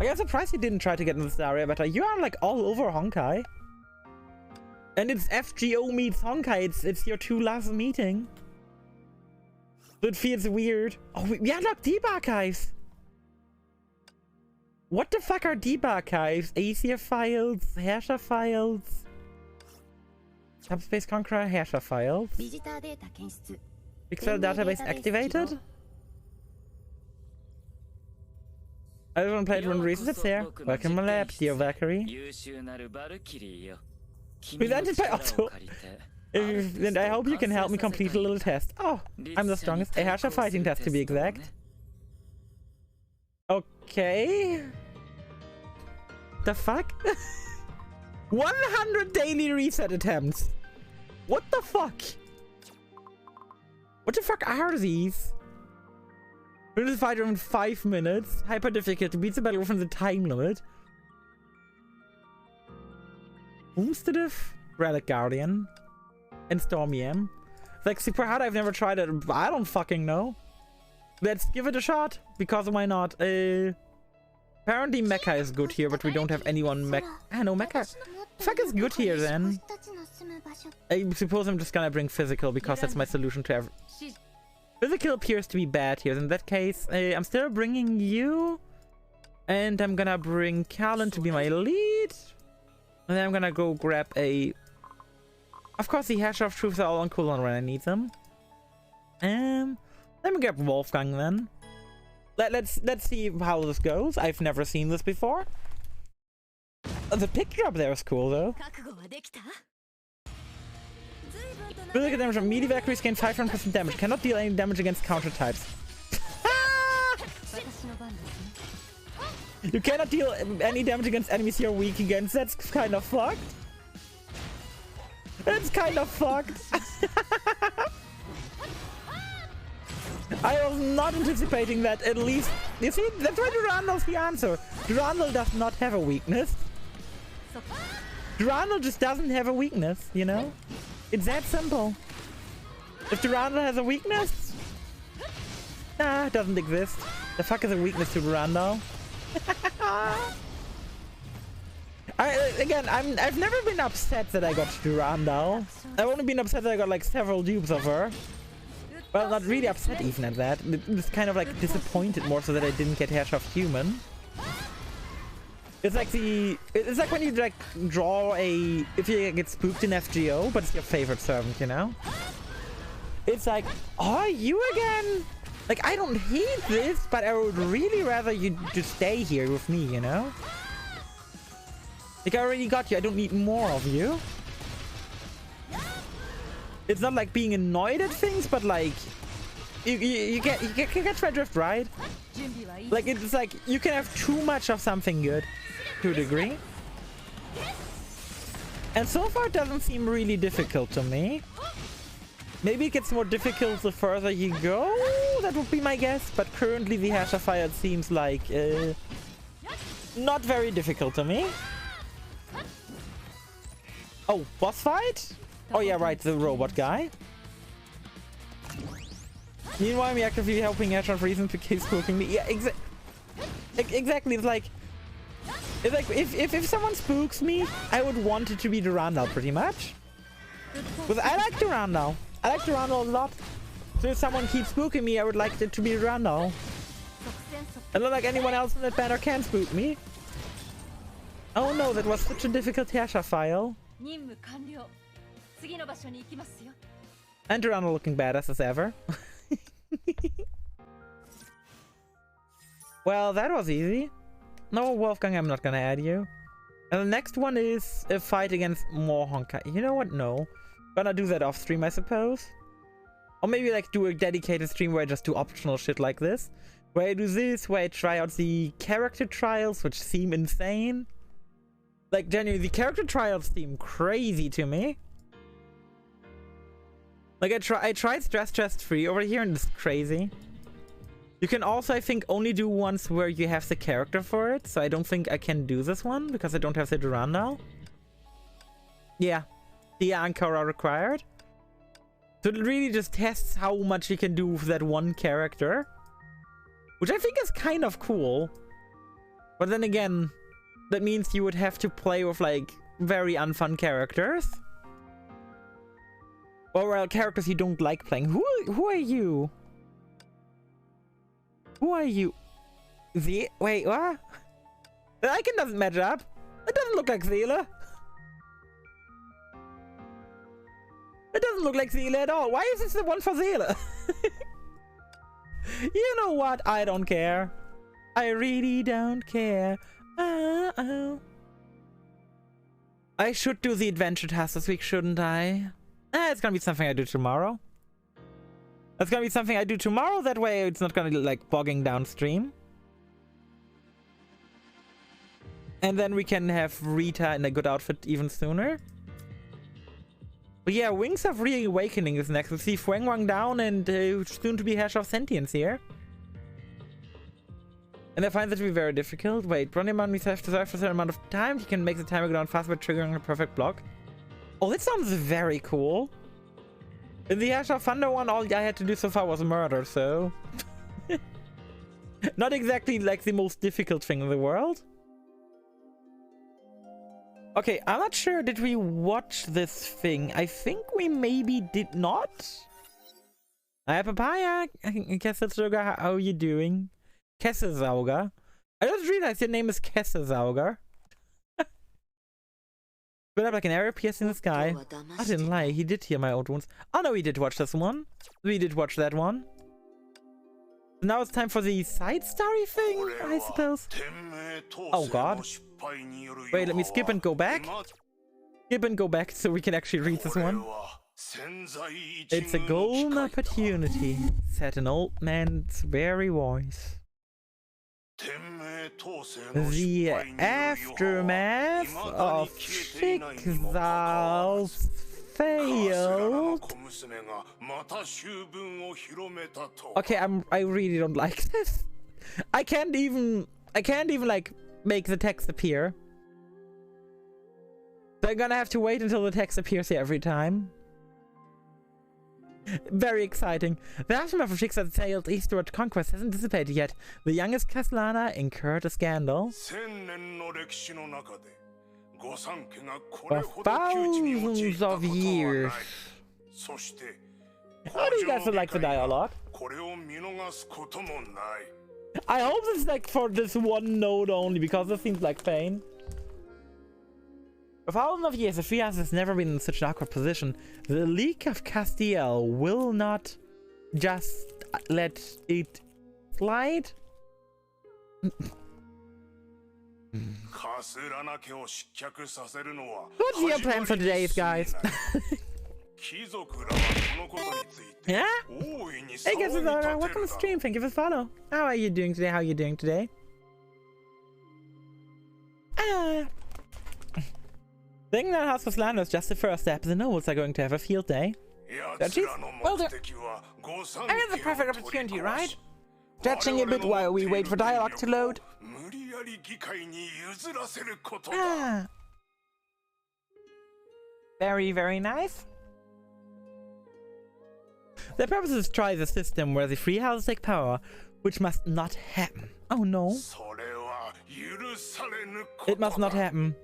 Like, I'm surprised you didn't try to get in this area, but you are like all over Honkai. And it's FGO meets Honkai. It's your two last meeting. So it feels weird. Oh, we unlocked deep archives. What the fuck are deep archives? Aesir files, Herrscher files, Subspace Conqueror, Herrscher files. Pixel database activated. I don't play it when reasons it's there. Welcome my lab, dear Valkyrie. Presented by Otto. And I hope you can help me complete a little test. Oh, I'm the strongest. A Herrscher fighting test to be exact. Okay. The fuck? 100 daily reset attempts. What the fuck? What the fuck are these? Win the fighter in 5 minutes. Hyper difficult. Beats the battle within the time limit. Boosted Relic Guardian. And Storm EM. It's like super hard. I've never tried it. I don't fucking know. Let's give it a shot. Because why not? Apparently Mecha is good here, but we don't have anyone Mecha. Ah, no, Mecha. Fuck is good here then. I suppose I'm just gonna bring physical because that's my solution to every. Physical appears to be bad here. In that case, I'm still bringing you. And I'm gonna bring Callan to be my lead. And then I'm gonna go grab a... Of course, the Herrscher of Truths are all on cooldown when I need them. Let me grab Wolfgang then. Let's see how this goes. I've never seen this before. The picture up there is cool though. Physical damage on melee Valkyries gain 500% damage. Cannot deal any damage against counter types. You cannot deal any damage against enemies you're weak against. That's kind of fucked. That's kind of fucked. I was not anticipating that, at least. You see, that's why Durandal's the answer. Durandal does not have a weakness. Durandal just doesn't have a weakness, you know? It's that simple. If Durandal has a weakness... Nah, it doesn't exist. The fuck is a weakness to Durandal? I've never been upset that I got Durandal. I've only been upset that I got like several dupes of her. Well, not really upset even at that. Just kind of like disappointed more so that I didn't get Herrscher of Human. It's like it's like when you like draw a, if you get spooked in FGO, but it's your favorite servant, you know? It's like, oh, you again? Like, I don't hate this, but I would really rather you just stay here with me, you know? Like, I already got you, I don't need more of you. It's not like being annoyed at things, but like, you get my drift, right? Like, it's like, you can have too much of something good, to a degree. And so far it doesn't seem really difficult to me. Maybe it gets more difficult the further you go, that would be my guess. But currently the Herrscher Fire seems like not very difficult to me. Oh, boss fight? Oh yeah, right, the robot guy. Meanwhile, I'm actively helping Herrscher for reasons to keep spooking me. Yeah, exactly. It's like if someone spooks me, I would want it to be Durandal pretty much. Because I like Durandal. I like Durandal a lot. So if someone keeps spooking me, I would like it to be Durandal. And not like anyone else in that banner can spook me. Oh no, that was such a difficult Herrscher file. And Durandal looking badass as ever. Well, that was easy. No, Wolfgang, I'm not gonna add you. And the next one is a fight against more Honkai. You know what? No. Gonna do that off stream, I suppose. Or maybe like do a dedicated stream where I just do optional shit like this. Where I do this, where I try out the character trials, which seem insane. Like, genuinely, the character trials seem crazy to me. Like, I tried Stress Test 3 over here, and it's crazy. You can also, I think, only do ones where you have the character for it. So I don't think I can do this one, because I don't have the Durandal. Yeah. The anchor are required. So it really just tests how much you can do with that one character. Which I think is kind of cool. But then again, that means you would have to play with like very unfun characters. Or well, characters you don't like playing. Who are you? Who are you? Wait, what? The icon doesn't match up. It doesn't look like Seele. It doesn't look like Seele at all. Why is this the one for Seele? You know what? I don't care. I really don't care. I should do the adventure task this week, shouldn't I? It's gonna be something I do tomorrow. It's gonna be something I do tomorrow. That way it's not gonna be like bogging downstream. And then we can have Rita in a good outfit even sooner. But yeah, Wings of Reawakening is next. We see Fuang Wang down and soon to be Hash of Sentience here. And I find that to be very difficult. Wait, Bronny Man needs to have to survive for a certain amount of time. He can make the timer go down faster by triggering a perfect block. Oh, that sounds very cool. In the Hash of Thunder one, all I had to do so far was murder, so... Not exactly like the most difficult thing in the world. Okay, I'm not sure. Did we watch this thing? I think we maybe did not. Hi, Papaya. Kesselsauger, how are you doing? Kesselsauger. I just realized your name is Kesselsauger. But up like an arrow appears in the sky. I didn't lie. He did hear my old wounds. Oh no, we did watch this one. We did watch that one. Now it's time for the side story thing, I suppose. Oh god. Wait, let me skip and go back. Skip and go back so we can actually read this one. It's a golden opportunity, said an old man's weary voice. The aftermath of Schicksal's failed. Okay, I really don't like this. I can't even like make the text appear. So I'm gonna have to wait until the text appears here every time. Very exciting. The aftermath of Schicksal's failed eastward conquest hasn't dissipated yet. The youngest Castellana incurred a scandal. For thousands of years. How do you guys like the dialogue? I hope this is like for this one node only, because this seems like pain. For thousands of years, the Treehouse has never been in such an awkward position. The League of Castiel will not just let it slide. What's your plan for today, guys? Yeah? Hey guys, welcome to the stream. Thank you for the follow. How are you doing today? How are you doing today? Thinking that House of Slander is just the first step. The nobles are going to have a field day. Well, I have the perfect opportunity, right? Stretching a bit while we wait for dialogue to load. Very, very nice. The purpose is to try the system where the free houses take power, which must not happen. Oh no. It must not happen.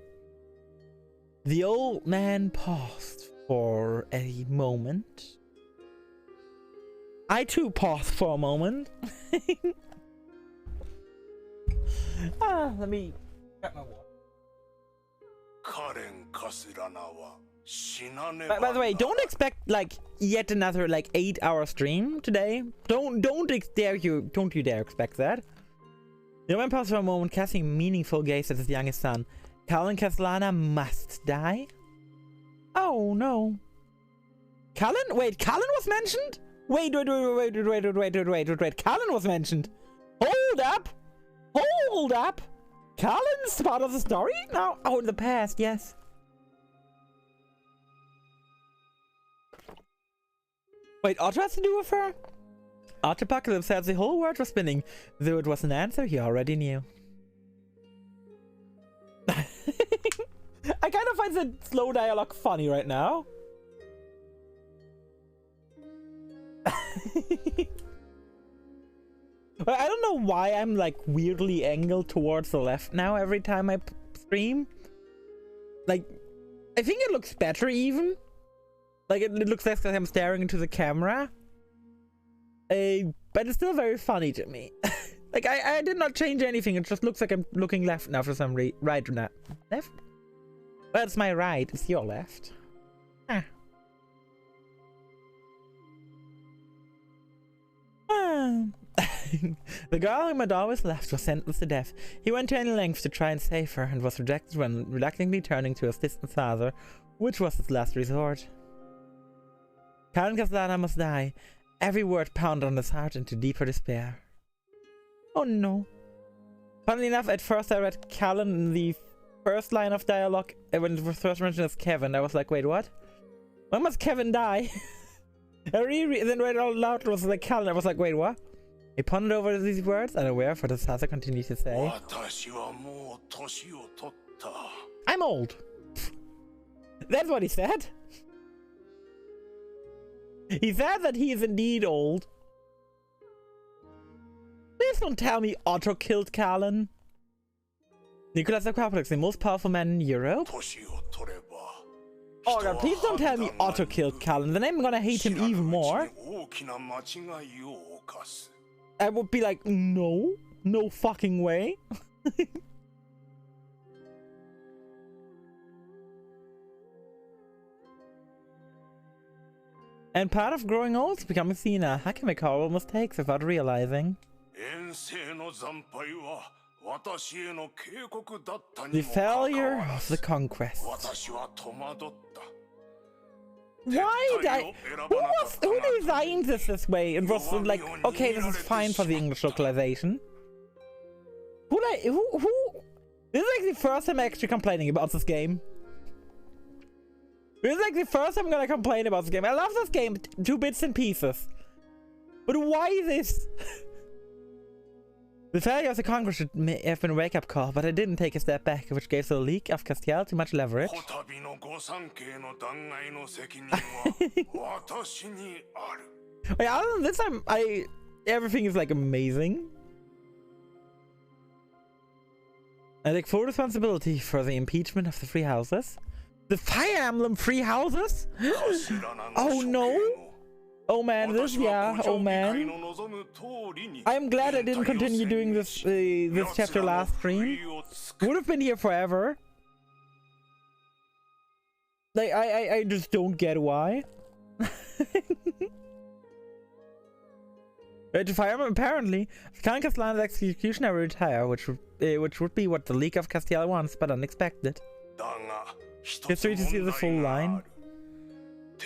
The old man paused for a moment. I too paused for a moment. Let me get my water. By the way, don't expect like yet another like 8-hour stream today. Don't you dare expect that. The old man paused for a moment, casting a meaningful gaze at his youngest son. Cullen Castellana must die? Oh no. Cullen? Wait, Cullen was mentioned? Wait. Cullen was mentioned. Hold up. Hold up. Cullen's part of the story? No. Oh, in the past, yes. Wait, Otto has to do with her? Autopocalypse said the whole world was spinning. Though it was an answer he already knew. I kind of find the slow dialogue funny right now. But I don't know why I'm like weirdly angled towards the left now every time I stream. Like, I think it looks better even. Like, it looks less like I'm staring into the camera. But it's still very funny to me. Like, I did not change anything. It just looks like I'm looking left now for some reason. Right or not? Left? Well, it's my right. It's your left. Ah. The girl whom had always left was sentenced to death. He went to any lengths to try and save her, and was rejected when reluctantly turning to his distant father, which was his last resort. Callan Castellana must die. Every word pounded on his heart into deeper despair. Oh no. Funnily enough, at first I read Callan in the first line of dialogue, when it was first mentioned as Kevin. I was like, wait, what? When must Kevin die? I then read it out loud, it was like Callan. I was like, wait, what? He pondered over these words, unaware of what his father continued to say. I'm old. That's what he said. He said that he is indeed old. Please don't tell me Otto killed Callan. Nicholas Aquapolis, the most powerful man in Europe. Oh god, please don't tell me Otto killed Callan, then I'm gonna hate him even more. I would be like, no. No fucking way. And part of growing old is becoming senile. I can make horrible mistakes without realizing. The failure of the conquest. Why did I... Who designed this way? It was like, okay, this is fine for the English localization. Who... This is like the first time I'm actually complaining about this game. This is like the first time I'm gonna complain about this game. I love this game to bits and pieces. But why this? The failure of the Congress should have been a wake-up call, but I didn't take a step back, which gave the League of Castile too much leverage. Wait, other than this, everything is like amazing. I take full responsibility for the impeachment of the Three Houses. The Fire Emblem Three Houses? Oh no! Oh man, this, yeah, oh man. I'm glad I didn't continue doing this this chapter last stream. Would have been here forever. Like, I just don't get why. To Fire Emblem, apparently, Callan Castellana's executioner will retire, which would be what the League of Castile wants, but unexpected. History to see the full line.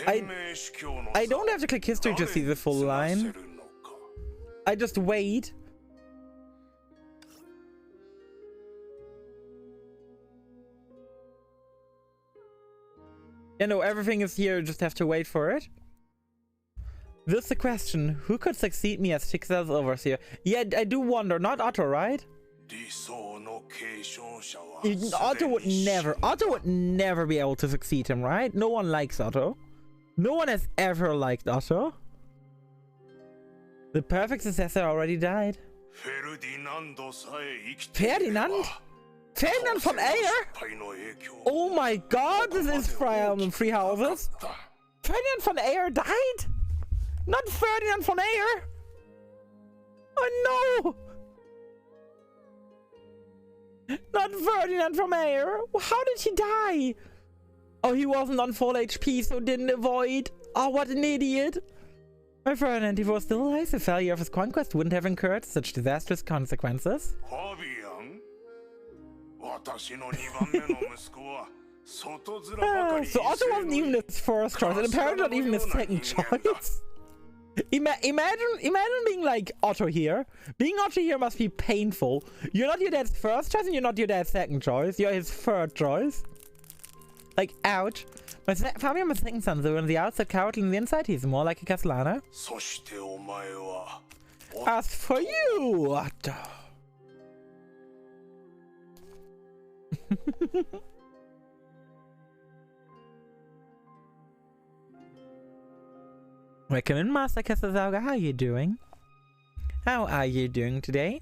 I don't have to click history to see the full line. I just wait. You know, everything is here, just have to wait for it. This is the question. Who could succeed me as Sixel's overseer? Yeah, I do wonder. Not Otto, right? Otto would never be able to succeed him, right? No one likes Otto. No one has ever liked Otto. The perfect successor already died. Ferdinand? Ferdinand von Ayer? Oh my god, this is Three Houses. Ferdinand von Ayer died? Not Ferdinand von Ayer! Oh no! Not Ferdinand von Ayer! How did he die? Oh, he wasn't on full HP, so didn't avoid. Oh, what an idiot. My Ferdinand, if he was still alive, the failure of his conquest wouldn't have incurred such disastrous consequences. So Otto wasn't even his first choice, and apparently not even his second choice. Imagine being like Otto here. Being Otto here must be painful. You're not your dad's first choice, and you're not your dad's second choice. You're his third choice. Like, ouch. My family and my second son, though, on the outside, cowardly on the inside, he's more like a Castellana. As for you, Otto. Welcome in, Master Castellauga. How are you doing? How are you doing today?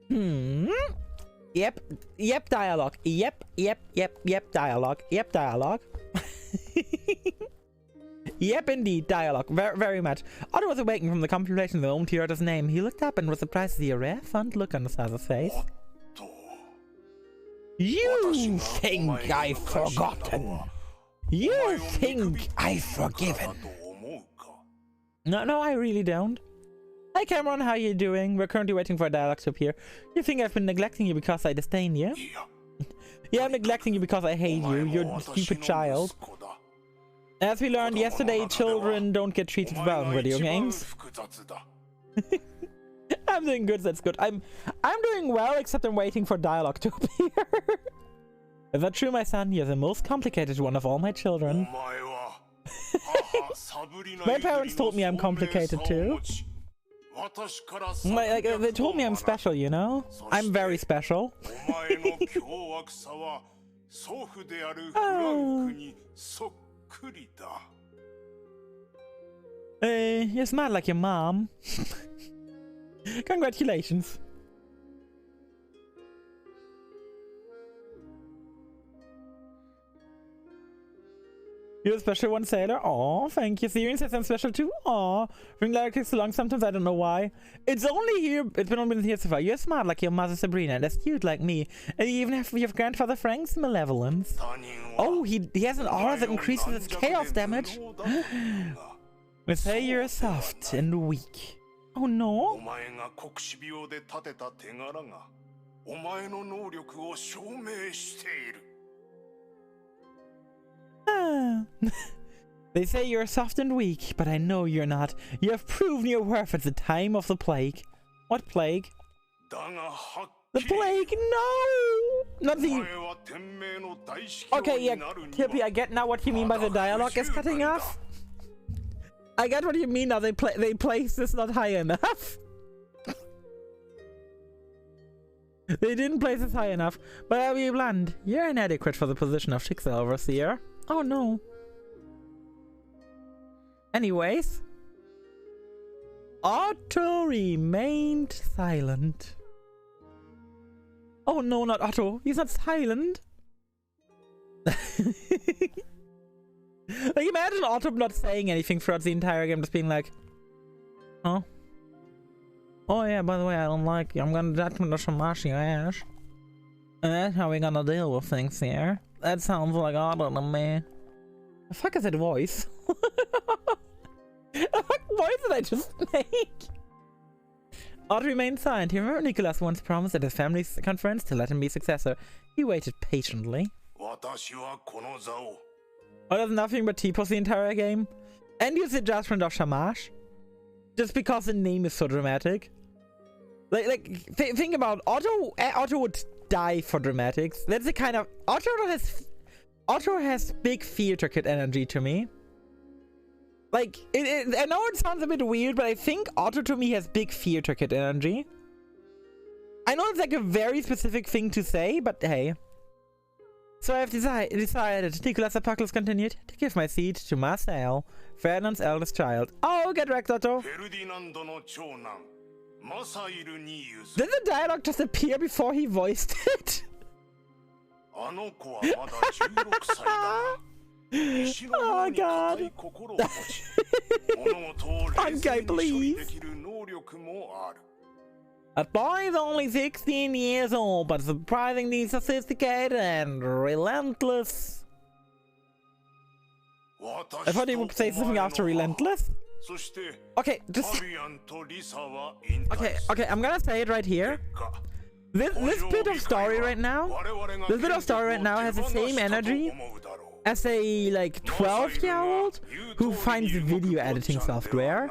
Yep, dialogue. Yep, dialogue. Yep, dialogue. Yep, indeed, dialogue. Very much. Otto was awakened from the contemplation of the moment he heard his name. He looked up and was surprised to see a rare, fond look on his father's face. You think I've forgotten? You think I've forgiven? No, I really don't. Hi Cameron, how are you doing? We're currently waiting for a dialogue to appear. You think I've been neglecting you because I disdain you? Yeah, I'm neglecting you because I hate you. You're a stupid child. As we learned yesterday, children don't get treated well in video games. I'm doing good, that's good. I'm doing well, except I'm waiting for dialogue to appear. Is that true, my son? You're the most complicated one of all my children. My parents told me I'm complicated too. They told me I'm special, you know? I'm very special. Oh. You're smart like your mom. Congratulations. You're a special one, Sailor. Aw, thank you. Syrian says I'm special too. Aw. Ring like takes so long sometimes, I don't know why. It's been only here so far. You're smart like your mother Sabrina, and astute like me. And you even have your grandfather Frank's malevolence. Oh, he has an aura that increases his chaos damage. We say you're soft and weak. Oh no. They say you're soft and weak, but I know you're not. You have proven your worth at the time of the plague. What plague? The plague? No! Not the... Okay, yeah, Tippy, I get now what you mean by the dialogue is cutting off. I get what you mean now. They place this not high enough. They didn't place this high enough. But I'll be blunt. You're inadequate for the position of Schicksal Overseer. Oh no. Anyways, Otto remained silent. Oh no, not Otto. He's not silent. Like, imagine Otto not saying anything throughout the entire game, just being like, huh? Oh yeah, by the way, I don't like you. I'm gonna judgment of smash your ass. And that's how we're gonna deal with things here. That sounds like Otto to me. The fuck is that voice? The fuck voice did I just make? Otto remained silent. He remembered Nicholas once promised at his family's conference to let him be successor. He waited patiently. Oh, there's nothing but T-pose the entire game. And use the judgment of Shamash. Just because the name is so dramatic. Think about Otto. Otto would die for dramatics. That's the kind of... Otto has big theater kid energy to me. Like, I know it sounds a bit weird, but I think Otto to me has big theater kid energy. I know it's like a very specific thing to say, but hey. So I've decided, Nicholas Apocalypse continued, to give my seat to Marcel, Ferdinand's eldest child. Oh, get wrecked, Otto. Did the dialogue just appear before he voiced it? Oh god. Okay, please. That boy is only 16 years old, but surprisingly sophisticated and relentless. I thought he would say something after relentless. Okay, just... Okay, I'm gonna say it right here. This bit of story right now, has the same energy as a, like, 12-year-old who finds video editing software.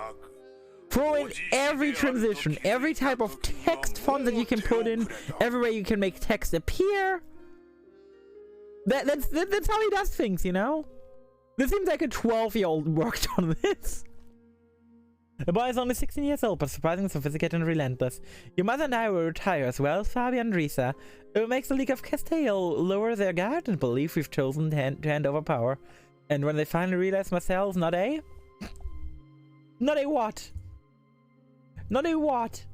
Throw in every transition, every type of text font that you can put in, every way you can make text appear. That's how he does things, you know? This seems like a 12-year-old worked on this. The boy is only 16 years old, but surprisingly sophisticated and relentless. Your mother and I will retire as well, Fabi and Risa. It makes the League of Castile lower their guard and believe we've chosen to hand over power. And when they finally realize Marcel's not a... Not a what? Not a what?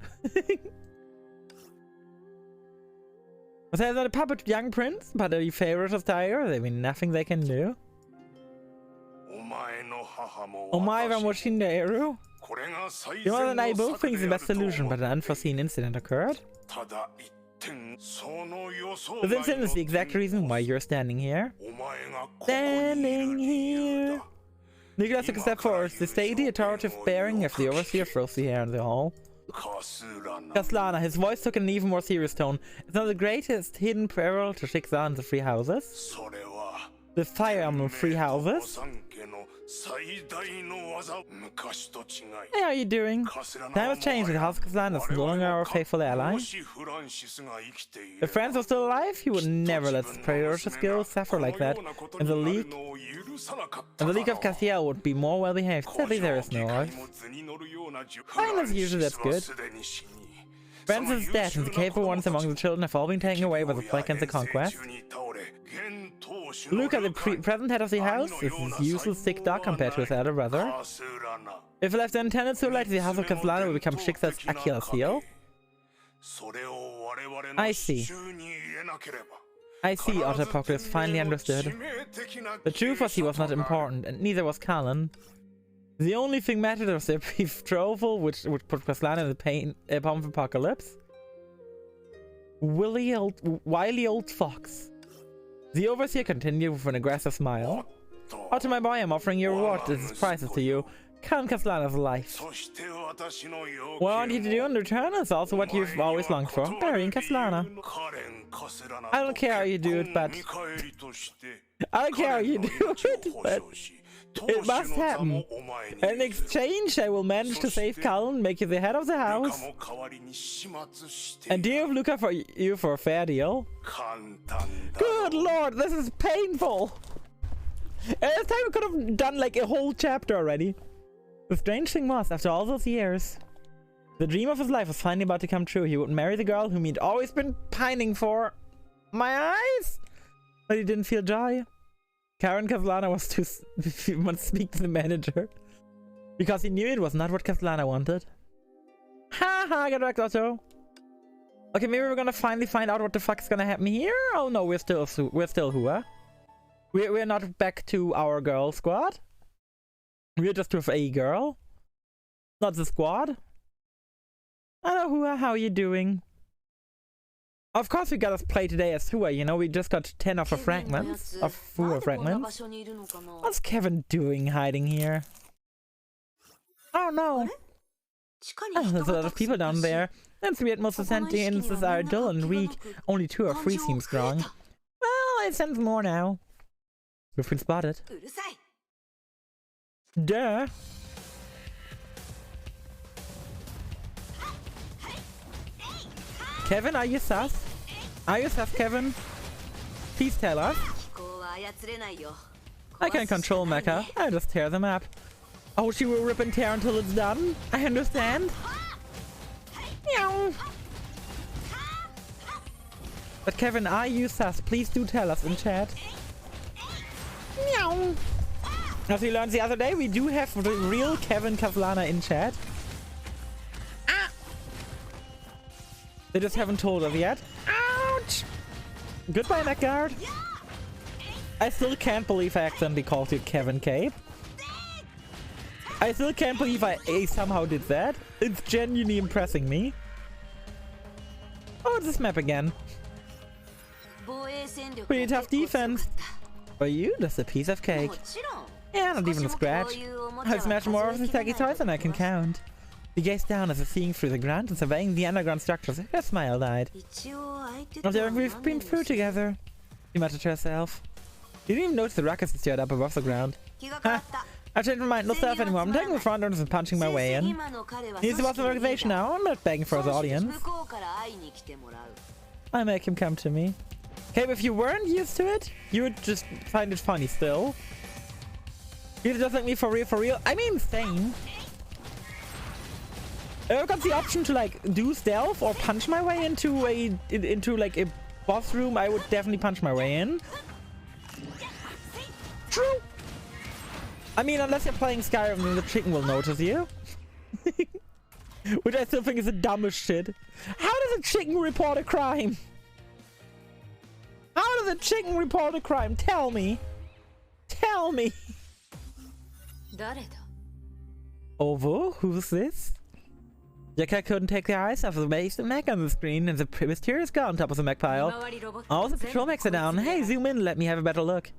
Marcel's not a puppet young prince, but a favorite of Tiger. There mean nothing they can do. Omae wa Moshinderu? Your mother and I both think it's the best solution, but an unforeseen incident occurred. This incident is the exact reason why you're standing here. Standing here. Nicholas took a step forward. The stately, authoritative bearing of the overseer froze the air in the hall. Caslana, his voice took an even more serious tone. It's not the greatest hidden peril to Shiksa and the Free Houses. The Fire Emblem Free Houses. Hey, how are you doing? Time has changed and the House of Caslana is no longer our faithful ally. If friends were still alive, he would never let his precious skills suffer like that. And the League of Castile would be more well behaved. Sadly, there is no earth. Fine as usual, that's good. Francis is dead, and the capable ones among the children have all been taken away by the plague and the conquest. Luca, the present head of the house, is his usual sick dog compared to his elder brother. If left untended so late, the House of Caslana will become Shiksa's Achilles heel. I see. I see, Otter Apocalypse finally understood. The truth was he was not important, and neither was Kallen. The only thing mattered was their betrothal, which would put Caslana in the palm of Apocalypse. Wily old fox. The overseer continued with an aggressive smile. Otter, my boy, I'm offering you a reward as prizes to you. Count Caslana's life. What I want you to do in return is also what you've always longed for, burying Caslana. I don't care how you do it, but... I don't care how you do it, but... It must happen. In exchange, I will manage to save Kallen, make you the head of the house, and deal with Luca for you for a fair deal. Good lord, this is painful. And this time we could have done like a whole chapter already. The strange thing was, after all those years, the dream of his life was finally about to come true. He would marry the girl whom he'd always been pining for. My eyes! But he didn't feel joy. Karen Caslana was too much to speak to the manager because he knew it was not what Caslana wanted. Ha ha, get wrecked, Otto. Okay, maybe we're gonna finally find out what the fuck is gonna happen here. Oh no, we're still Hua. We're not back to our girl squad. We're just with a girl, not the squad. Hello, Hua. How are you doing? Of course we got to play today as Hua, you know, we just got 10 of her fragments, of Hua fragments. What's Kevin doing hiding here? Oh no! Oh, there's a lot of people down there. That's weird, most of the sentences are dull and weak. Only 2 or 3 seem strong. Well, I sense more now. We've been spotted. Duh! Kevin, are you sus? Are you sus, Kevin? Please tell us. I can't control Mecha. I just tear them up. Oh, she will rip and tear until it's done? I understand. Meow. But Kevin, are you sus? Please do tell us in chat. Meow. As we learned the other day, we do have the real Kevin Caslana in chat. They just haven't told us yet. Ouch! Goodbye, neckguard. I still can't believe I accidentally called you Kevin Cape. I still can't believe I somehow did that. It's genuinely impressing me. Oh, it's this map again. Pretty tough defense. For you, that's a piece of cake. Yeah, not even a scratch. I've smashed more of the tacky toys than I can count. He gazed down as if seeing through the ground and surveying the underground structures. Her smile died. We've been through together, she muttered to herself. You didn't even notice the ruckus that stirred up above the ground. Ha! I've changed my mind, no stuff anymore. I'm taking the front doors and punching my way in. He's the boss of the organization now. I'm not begging for his audience. I make him come to me. Okay, but if you weren't used to it, you would just find it funny still. You're just like me for real, for real. I mean, same. I've got the option to like do stealth or punch my way into like a boss room. I would definitely punch my way in. True. I mean, unless you're playing Skyrim, then the chicken will notice you. Which I still think is the dumbest shit. How does a chicken report a crime? How does a chicken report a crime? Tell me. Tell me. Ovo, who's this? Jekka couldn't take their eyes off the base of mech on the screen and the mysterious guy on top of the mech pile. All the patrol mechs are down. Hey, zoom in, let me have a better look.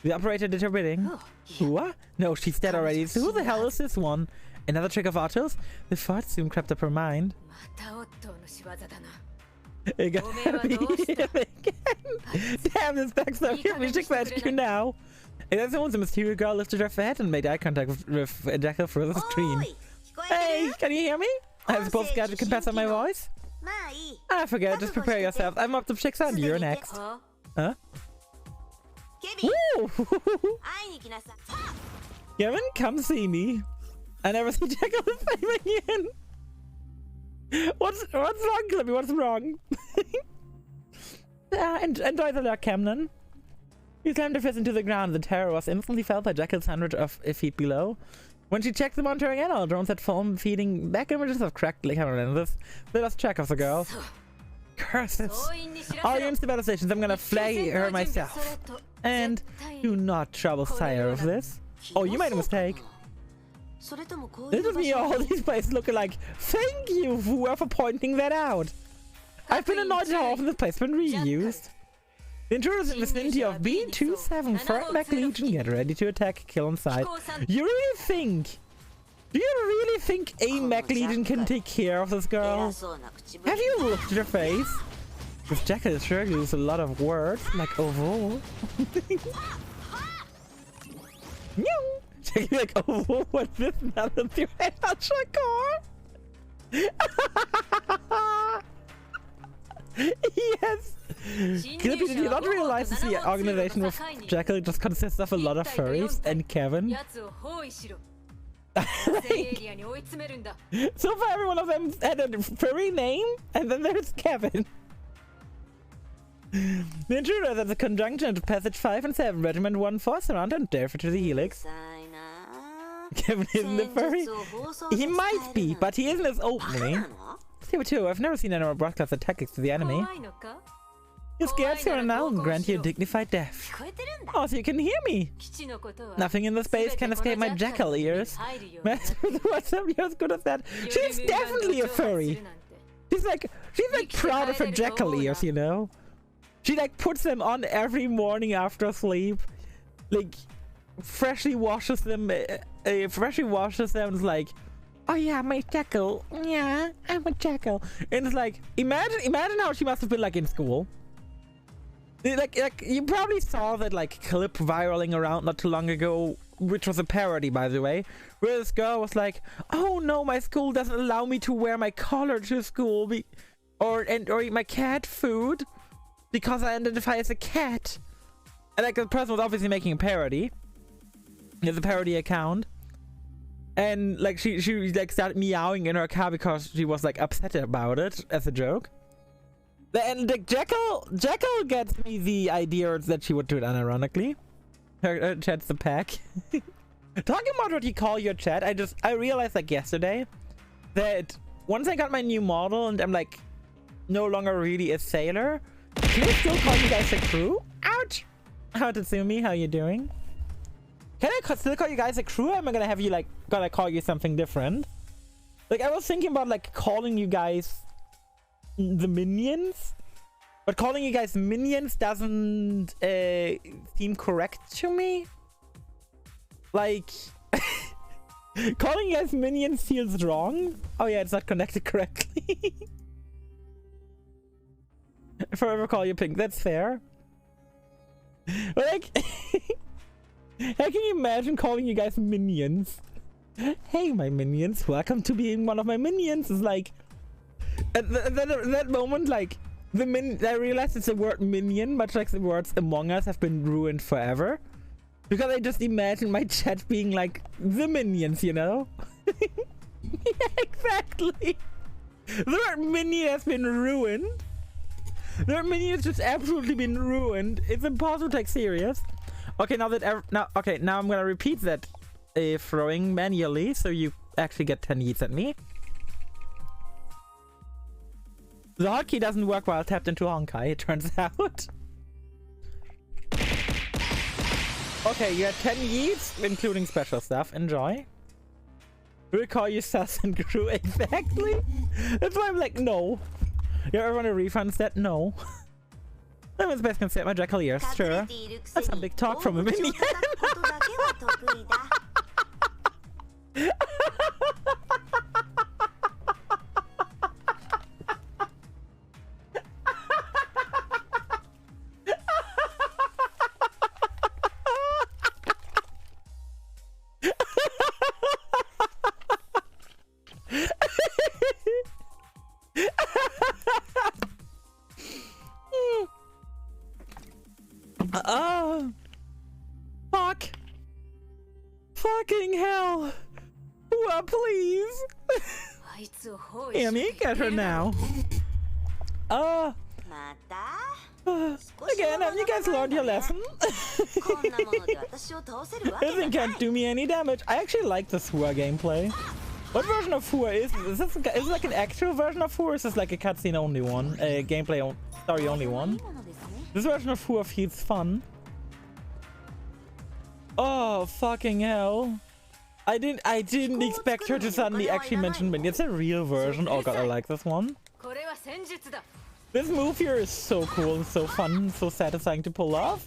The operator did her bidding. What? No, she's dead already. So who the hell is this one? Another trick of Otto's? The thought soon crept up her mind. It got me again. Damn, this back's so cute. We should match you now. And then someone's a mysterious girl lifted her head and made eye contact with Jekka through the screen. Hey, can you hear me? I suppose Gadget can pass on my voice? I forget, just prepare yourself. I'm up to 600, you're next. Huh? Woo! Kevin, come see me. I never see Jekka the same again. What's wrong, Clippy? What's wrong? Enjoy the luck, Camden. He slammed her fist into the ground. The terror was instantly felt by Jekyll's hundreds of feet below. When she checked the monitor again, all drones had fallen, feeding back images of cracked camera lenses. They lost track of the girl. Curses! All units to battle stations. I'm gonna flay her myself. And do not trouble Sire of this. Oh, you made a mistake. This is me. All these places looking like. Thank you, Vua, for pointing that out. I've been annoyed at how often this place has been reused. The intruders in the vicinity of B27 Third Mech Legion get ready to attack, kill on sight. You really think? Do you really think a Mech Legion can take care of this girl? Have you looked at her face? This jacket sure uses a lot of words, like ovo. Check like ovo, what's this? Nothing to Yes! Clippy, did you not realize that the organization with Jekyll just consists of a lot of furries and Kevin? So far every one of them had a furry name, and then there's Kevin. The intruders at the conjunction of Passage 5 and 7, Regiment 1 force around and dare to the helix. Kevin isn't a furry? He might be, but he isn't as openly. Saber 2, I've never seen anyone broadcast the tactics to the enemy. You're scared, Sarah, now and grant you a dignified death. Oh, so you can hear me. Nothing in the space can escape my jackal ears. What's up? You're as good as that. She's definitely a furry. She's like proud of her jackal ears, you know? She like puts them on every morning after sleep. Like, freshly washes them and is like, oh yeah, my jackal. Yeah, I'm a jackal. And it's like, imagine how she must have been like in school. Like you probably saw that like clip viraling around not too long ago, which was a parody, by the way, where this girl was like, oh no, my school doesn't allow me to wear my collar to school or eat my cat food because I identify as a cat. And like the person was obviously making a parody. It's a parody account. And like she like started meowing in her car because she was like upset about it as a joke. And like Jekyll gets me the idea that she would do it unironically. Her chat's the pack. Talking about what you call your chat, I realized like yesterday that once I got my new model and I'm like no longer really a sailor, can I still call you guys a crew? Ouch! How to sue me? How you doing? Can I still call you guys a crew, or am I gonna have you like gonna call you something different? Like I was thinking about like calling you guys the minions, but calling you guys minions doesn't seem correct to me. Like calling you guys minions feels wrong. Oh yeah, it's not connected correctly. If I ever call you pink, that's fair. But like how can you imagine calling you guys minions? Hey my minions, welcome to being one of my minions. It's like at that moment, like I realized it's the word minion, much like the words Among Us have been ruined forever, because I just imagine my chat being like the minions, you know. Exactly. Their minion has been ruined. Their minion has just absolutely been ruined. It's impossible to take serious. Okay, now I'm gonna repeat that throwing manually, so you actually get 10 yeets at me. The hotkey doesn't work while tapped into Honkai, it turns out. Okay, you had 10 yeets, including special stuff. Enjoy. We'll call you sus and crew. Exactly. That's why I'm like, no. You ever want a refund set? No. That was best consider my jackal ears. Sure. That's some big talk from a minion. Oh, fuck. Fucking hell. Well, please. Hear me, get her now. Again, have you guys learned your lesson? This thing can't do me any damage. I actually like the Fua gameplay. What version of Fua is this? Is it like an actual version of Fua, or is this like a cutscene only one? A gameplay story only one? This version of Fua feels fun. Oh, fucking hell. I didn't expect her to suddenly actually mention me. It's a real version. Oh god, I like this one. This move here is so cool, so fun, so satisfying to pull off.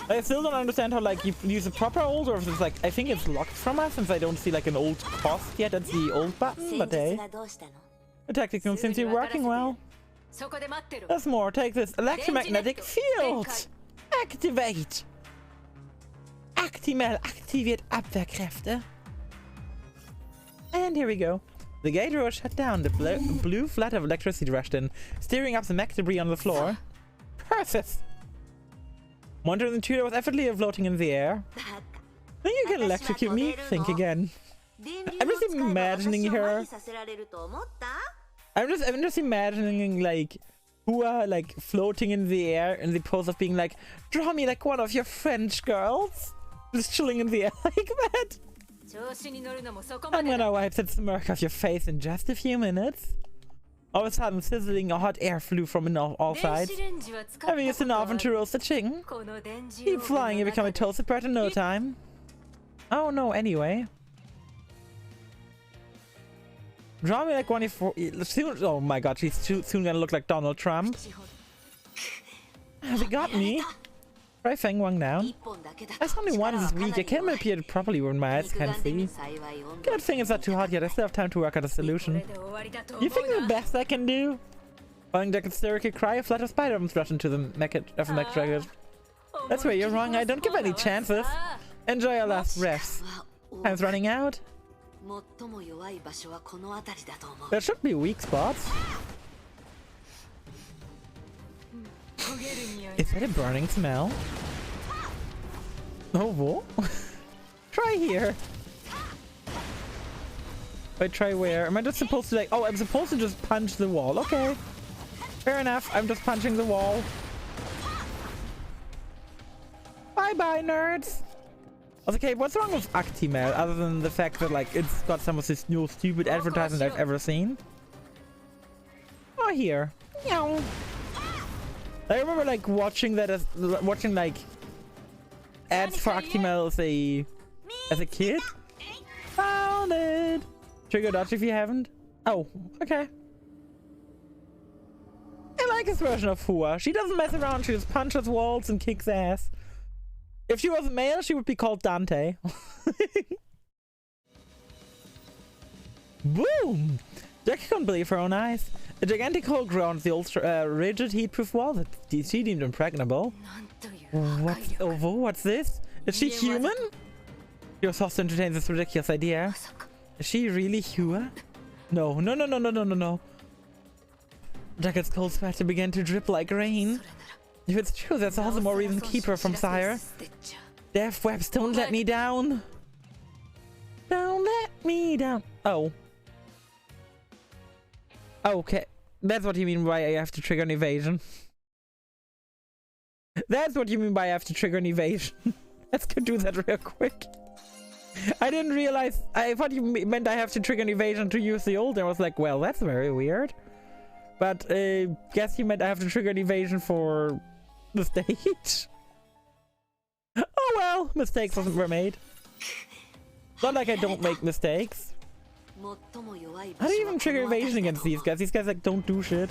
I still don't understand how like you use a proper ult, or if it's like, I think it's locked from us since I don't see like an ult cost yet. That's the ult button, but hey. The tactic seems to be working well. There's more. Take this electromagnetic field. Activate. Actimel aktiviert Abwehrkräfte. And here we go. The gate door shut down. The blue flood of electricity rushed in, stirring up the mech debris on the floor. Perfect. Monster in the tutor was effortlessly floating in the air. Think you can electrocute me? Think again. I'm just imagining her. I'm just imagining like Hua like floating in the air in the pose of being like, draw me like one of your French girls. Just chilling in the air like that. I'm gonna wipe that smirk off your face in just a few minutes. All of a sudden, sizzling hot air flew from all sides. Having used an oven to roast a chicken. Keep flying, you become a toasted bread in no time. Oh no, anyway. Draw me like one of soon. Oh my god, she's soon gonna look like Donald Trump. Has he got me? Try Feng Wang down. That's only one this week. I can't appear properly when my eyes can't see. Good thing it's not too hot yet. I still have time to work out a solution. You think the best I can do? Following the hysterical cry, a flood of spider-bombs rushed into the mech dragon. That's where you're wrong. I don't give any chances. Enjoy your last breaths. Time's running out. There should be weak spots. Is that a burning smell? Oh, what? Try here. Wait, try where? Am I just supposed to like... Oh, I'm supposed to just punch the wall. Okay. Fair enough. I'm just punching the wall. Bye-bye, nerds. Okay, what's wrong with Actimel other than the fact that like it's got some of this new stupid advertisement I've ever seen? Oh, here. Meow. I remember like watching that as like ads for Actimel as a kid. Found it. Trigger dodge if you haven't. Oh, okay. I like this version of Fua. She doesn't mess around. She just punches walls and kicks ass. If she was a male, she would be called Dante. Boom! Jackie couldn't believe her own eyes. A gigantic hole ground the old rigid heat-proof wall that she deemed impregnable. What's this? Is she human? She was forced to entertain this ridiculous idea. Is she really Hua? No. Jacket's cold sweat began to drip like rain. If it's true, that's all the more reason to keep her from Sire. Death webs don't let me down. me down. Oh. Okay. That's what you mean by I have to trigger an evasion. That's what you mean by I have to trigger an evasion. Let's go do that real quick. I didn't realize. I thought you meant I have to trigger an evasion to use the old. And I was like, well, that's very weird. But guess you meant I have to trigger an evasion for the stage. Oh well, mistakes were made. Not like I don't make mistakes. How do you even trigger evasion against these guys? These guys like don't do shit.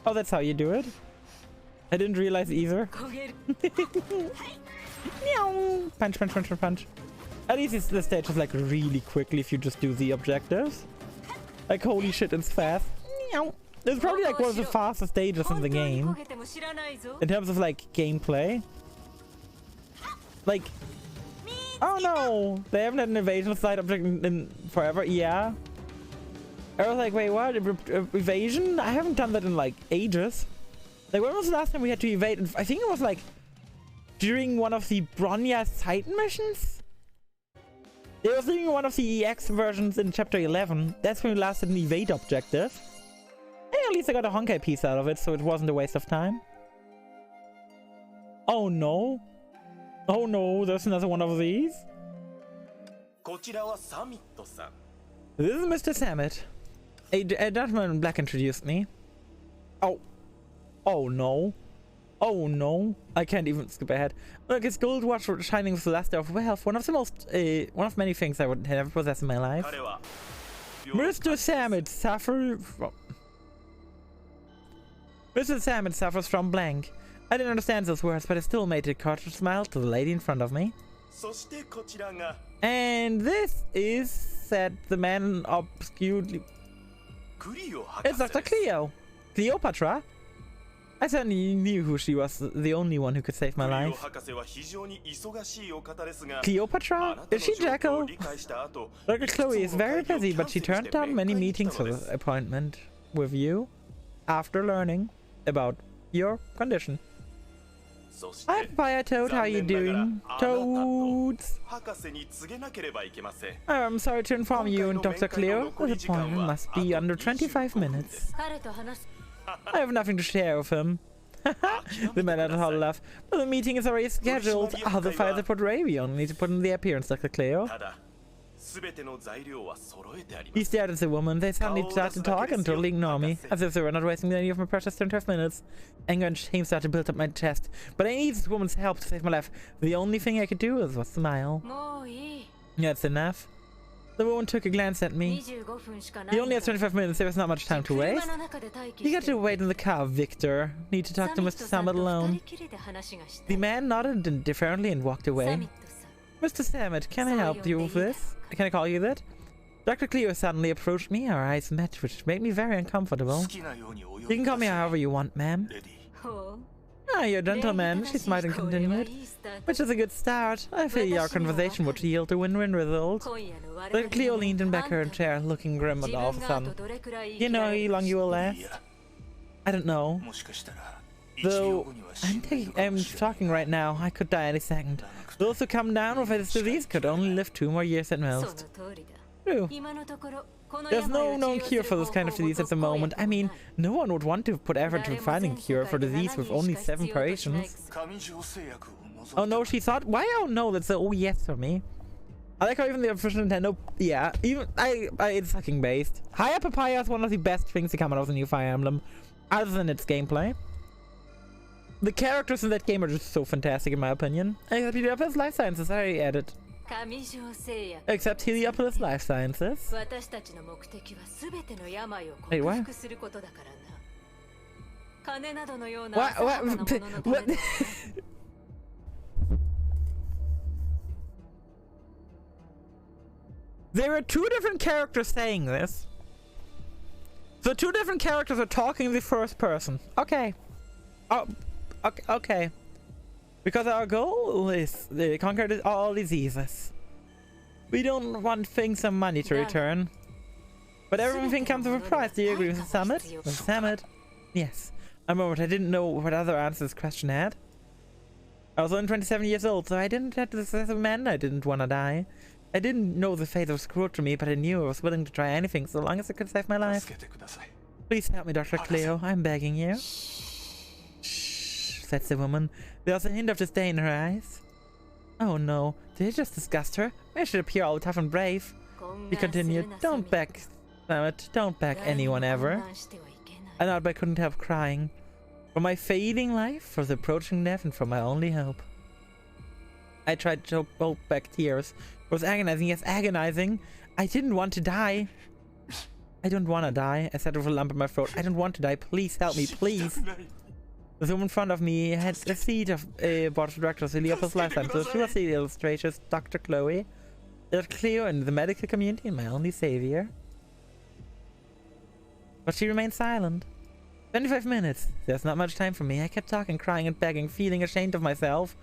Oh, that's how you do it. I didn't realize either. Punch, punch, punch, punch, punch. At least the stage is like really quickly if you just do the objectives. Like holy shit, it's fast. It's probably like one of the fastest stages in the game. In terms of like gameplay. Like, oh no, they haven't had an evasion side object in forever. Yeah. I was like, wait, what? Evasion? I haven't done that in like ages. Like, when was the last time we had to evade? I think it was like during one of the Bronya Titan missions. It was during one of the EX versions in chapter 11. That's when we last did an evade objective. Hey, at least I got a Honkai piece out of it, so it wasn't a waste of time. Oh no. Oh no, there's another one of these. This is Mr. Samet. A gentleman in black introduced me. Oh. Oh no. Oh no. I can't even skip ahead. Look, it's gold watch shining with the luster of wealth. One of the most, one of many things I would never possess in my life. Mr. Samet suffers from... Mr. Samet suffers from blank. I didn't understand those words, but I still made a cautious smile to the lady in front of me. And this is said the man obscurely... It's Dr. Cleo. Cleopatra? I certainly knew who she was, the only one who could save my life. Cleopatra? Is she Jekyll? Dr. Chloe is very busy, but she turned down many meetings for the appointment with you after learning about your condition. Hi, Papaya Toad, how you doing? Toads! I'm sorry to inform you and Dr. Cleo, the appointment must be under 25 minutes. I have nothing to share with him. The man had a hard laugh. But the meeting is already scheduled. Other files are put away. We only need to put in the appearance, Dr. Cleo. He stared at the woman. They suddenly started to talk and totally ignore me, as if they were not wasting any of my precious 25 minutes. Anger and shame started to build up my chest, but I needed this woman's help to save my life. The only thing I could do was smile. That's enough. The woman took a glance at me. You only have 25 minutes, there was not much time to waste. You got to wait in the car, Victor. Need to talk to Mr. Samet alone. The man nodded indifferently and walked away. Mr. Samet, can I help you with this? Can I call you that? Dr. Cleo suddenly approached me. Our eyes met, which made me very uncomfortable. You can call me however you want, ma'am. Ah, you're a gentleman, she smiled and continued. Which is a good start. I feel our conversation would yield a win-win result. Dr. Cleo leaned in back her chair, looking grim and all of a sudden. You know how long you will last? I don't know. Though, I'm talking right now, I could die any second. Those who come down with this disease could only live 2 more years at most. True. There's no known cure for this kind of disease at the moment. I mean, no one would want to put effort into finding a cure for disease with only 7 patients. Oh no, she thought? Why oh no? That's a oh yes for me. I like how even the official Nintendo, yeah, even it's fucking based. Higher Papaya is one of the best things to come out of the new Fire Emblem, other than its gameplay. The characters in that game are just so fantastic in my opinion. Except Heliopolis Life Sciences, I added. Except Heliopolis Life Sciences. Wait, what? What? There are 2 different characters saying this. So 2 different characters are talking in the first person. Okay. Oh, okay. Because our goal is to conquer all diseases. We don't want things and money to return. But everything comes with a price. Do you agree with Samet? With Samet? Yes. A moment, I didn't know what other answer this question had. I was only 27 years old, so I didn't have to success a man. I didn't want to die. I didn't know the fate was cruel to me, but I knew I was willing to try anything so long as it could save my life. Please help me, Dr. Cleo. I'm begging you. Shh, said the woman. There was a hint of disdain in her eyes. Oh no, did it just disgust her? I should appear all tough and brave. He continued. Don't beg, Sammet. Don't beg anyone ever. I thought I couldn't help crying. For my fading life, for the approaching death, and for my only hope. I tried to hold back tears. It was agonizing, yes, agonizing. I didn't want to die. I don't want to die, I said with a lump in my throat. I don't want to die. Please help me, please. The woman in front of me had the seat of board of directors in Leopold's lifetime, so she was the illustratress, Dr. Chloe. Dr. Cleo in the medical community and my only savior. But she remained silent. 25 minutes. There's not much time for me. I kept talking, crying and begging, feeling ashamed of myself.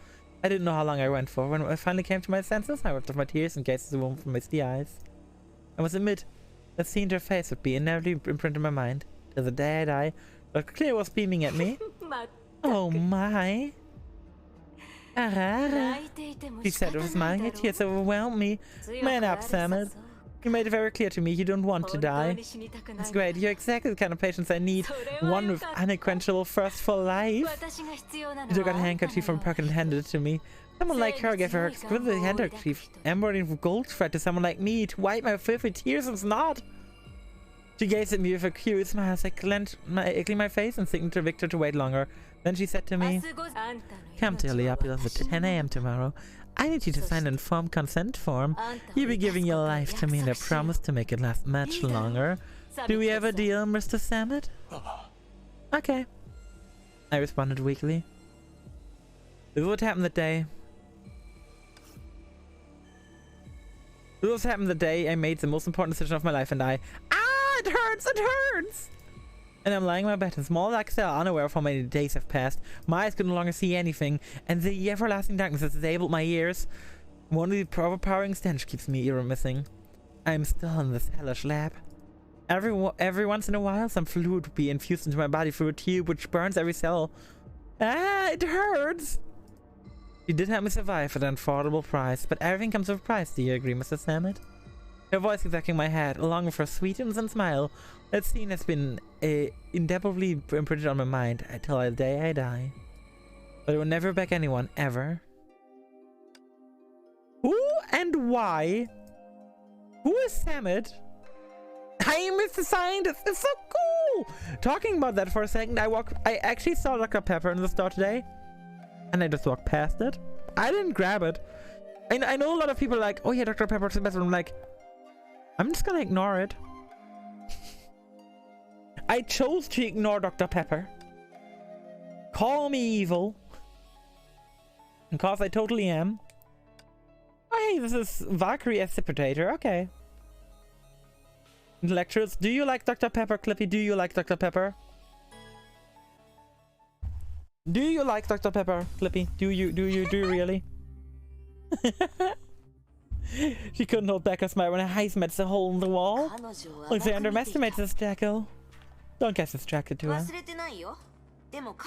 I didn't know how long I went for. When I finally came to my senses, I wiped off my tears and gazed at the woman with misty eyes. I must admit, the scene to her face would be inevitably imprinted in my mind. Till the day I die, Dr. Cleo was beaming at me. Oh my. Arara. She said with a smile. Her tears overwhelmed me. Man up, Sammet. You made it very clear to me you don't want to die. It's great. You're exactly the kind of patience I need. One with unquenchable thirst for life. She took out a handkerchief from her pocket and handed it to me. Someone like her gave her exquisite handkerchief, embroidered with gold thread, to someone like me to wipe my filthy tears and snot. She gazed at me with a curious smile as I cleaned my face and signaled to Victor to wait longer. Then she said to me, "Come to Leopold at 10 AM tomorrow. I need you to sign an informed consent form. You'll be giving your life to me and I promise to make it last much longer. Do we have a deal, Mr. Sammet?" Okay. I responded weakly. This is what happened that day. This was happened the day I made the most important decision of my life, and it hurts, it hurts! And I'm lying in my bed in small dark cell, unaware of how many days have passed. My eyes could no longer see anything, and the everlasting darkness has disabled my ears. Only the overpowering stench keeps me ear missing. I am still in this hellish lab. Every once in a while, some fluid will be infused into my body through a tube which burns every cell. It hurts! You did help me survive at an affordable price, but everything comes with a price, do you agree, Mr. Sammet? Her voice keeps echoing my head, along with her sweet innocent smile. That scene has been indelibly imprinted on my mind until the day I die. But I will never beg anyone, ever. Who and why? Who is Sammet? I am Mr. Scientist! It's so cool! Talking about that for a second, I actually saw Dr. Pepper in the store today. And I just walked past it. I didn't grab it. I know a lot of people are like, oh yeah, Dr. Pepper's the best. I'm like, I'm just gonna ignore it. I chose to ignore Dr. Pepper. Call me evil. Because I totally am. Oh hey, this is Valkyrie Acipitator. Okay. Lectures. Do you like Dr. Pepper, Clippy? Do you like Dr. Pepper? Do you like Dr. Pepper, Clippy? Do you really? She couldn't hold back a smile when her eyes met the hole in the wall. Looks like I underestimated this jackal. Don't get distracted to her.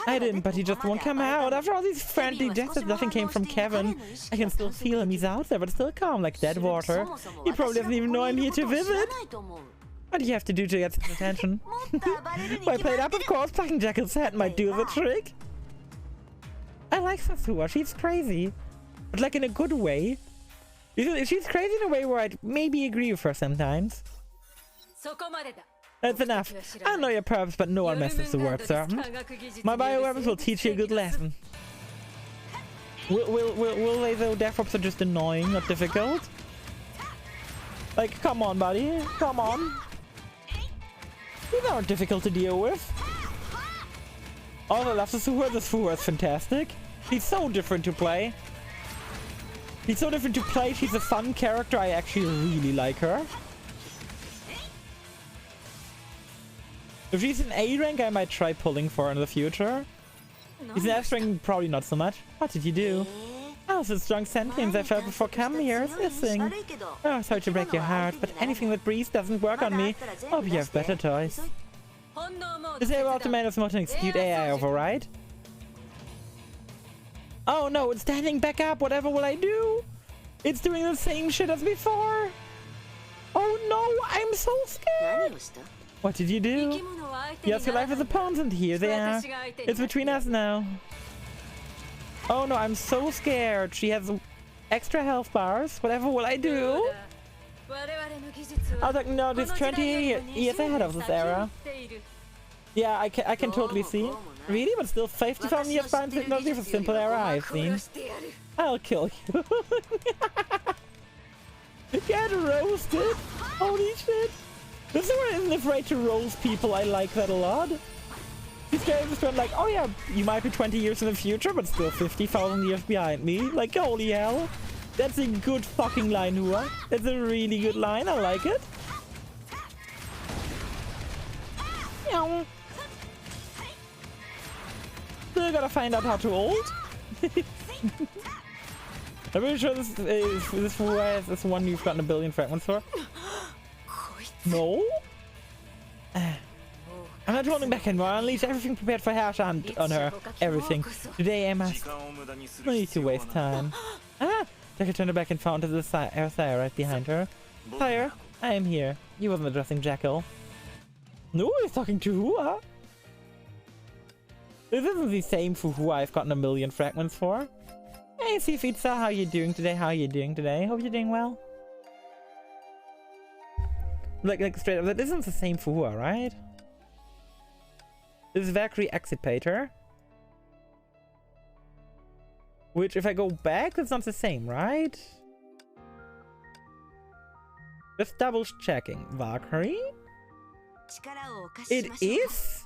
I didn't, but he just won't come out. After all these friendly gestures, nothing came from Kevin. I can still feel him. He's out there, but still calm like dead water. He probably doesn't even know I'm here to visit. What do you have to do to get his attention? Why play it up? Of course, plucking Jackal's head might do the trick. I like Sasua. She's crazy, but like in a good way. She's crazy in a way where I'd maybe agree with her sometimes. That's enough. I know your purpose, but no one messes the word servant. My bioweapons will teach you a good lesson. Will they though? Death ops are just annoying, not difficult. Like, come on, buddy. Come on. These aren't difficult to deal with. Also, I love Sasua. This Sasua is fantastic. She's so different to play. She's so different to play. She's a fun character. I actually really like her. If she's an A rank, I might try pulling for her in the future. He's an S rank, probably not so much. What did you do? Oh, the strong sentiments I felt before coming here is missing. Oh, sorry to break your heart, but anything that breathes doesn't work on me. Hope you have better toys. Disable automatic mode and execute AI override. Oh no, it's standing back up. Whatever will I do? It's doing the same shit as before. Oh no, I'm so scared. What did you do? Yes, your life is a pawns, and here they are. It's between us now. Oh no, I'm so scared. She has extra health bars. Whatever will I do? I was like, no, this 20 years ahead of this era. Yeah, I can totally see. Really? But still 50,000 years behind technology for simple error I've seen. I'll kill you. Get roasted! Holy shit! This is one isn't afraid to roast people. I like that a lot. These guys just went like, oh yeah, you might be 20 years in the future, but still 50,000 years behind me. Like, holy hell. That's a good fucking line, Hua. That's a really good line. I like it. Meow. Still gotta find out how to ult. I'm pretty sure this Hua is the one you've gotten 1 billion fragments for. No? I'm not holding back anymore. I'll unleash everything prepared for Herrscher on her. Everything. Today I must. No need to waste time. Ah! Jackie turned her back and found the Sire right behind her. Sire, I am here. You wasn't addressing Jackal. No, he's talking to Hua. This isn't the same for Hua I've gotten 1 million fragments for. Hey, Sifitsa, how you doing today? How are you doing today? Hope you're doing well. Like straight up, that isn't the same for Hua, right? This is Valkyrie Excipator. Which, if I go back, that's not the same, right? Just double checking. Valkyrie? It is?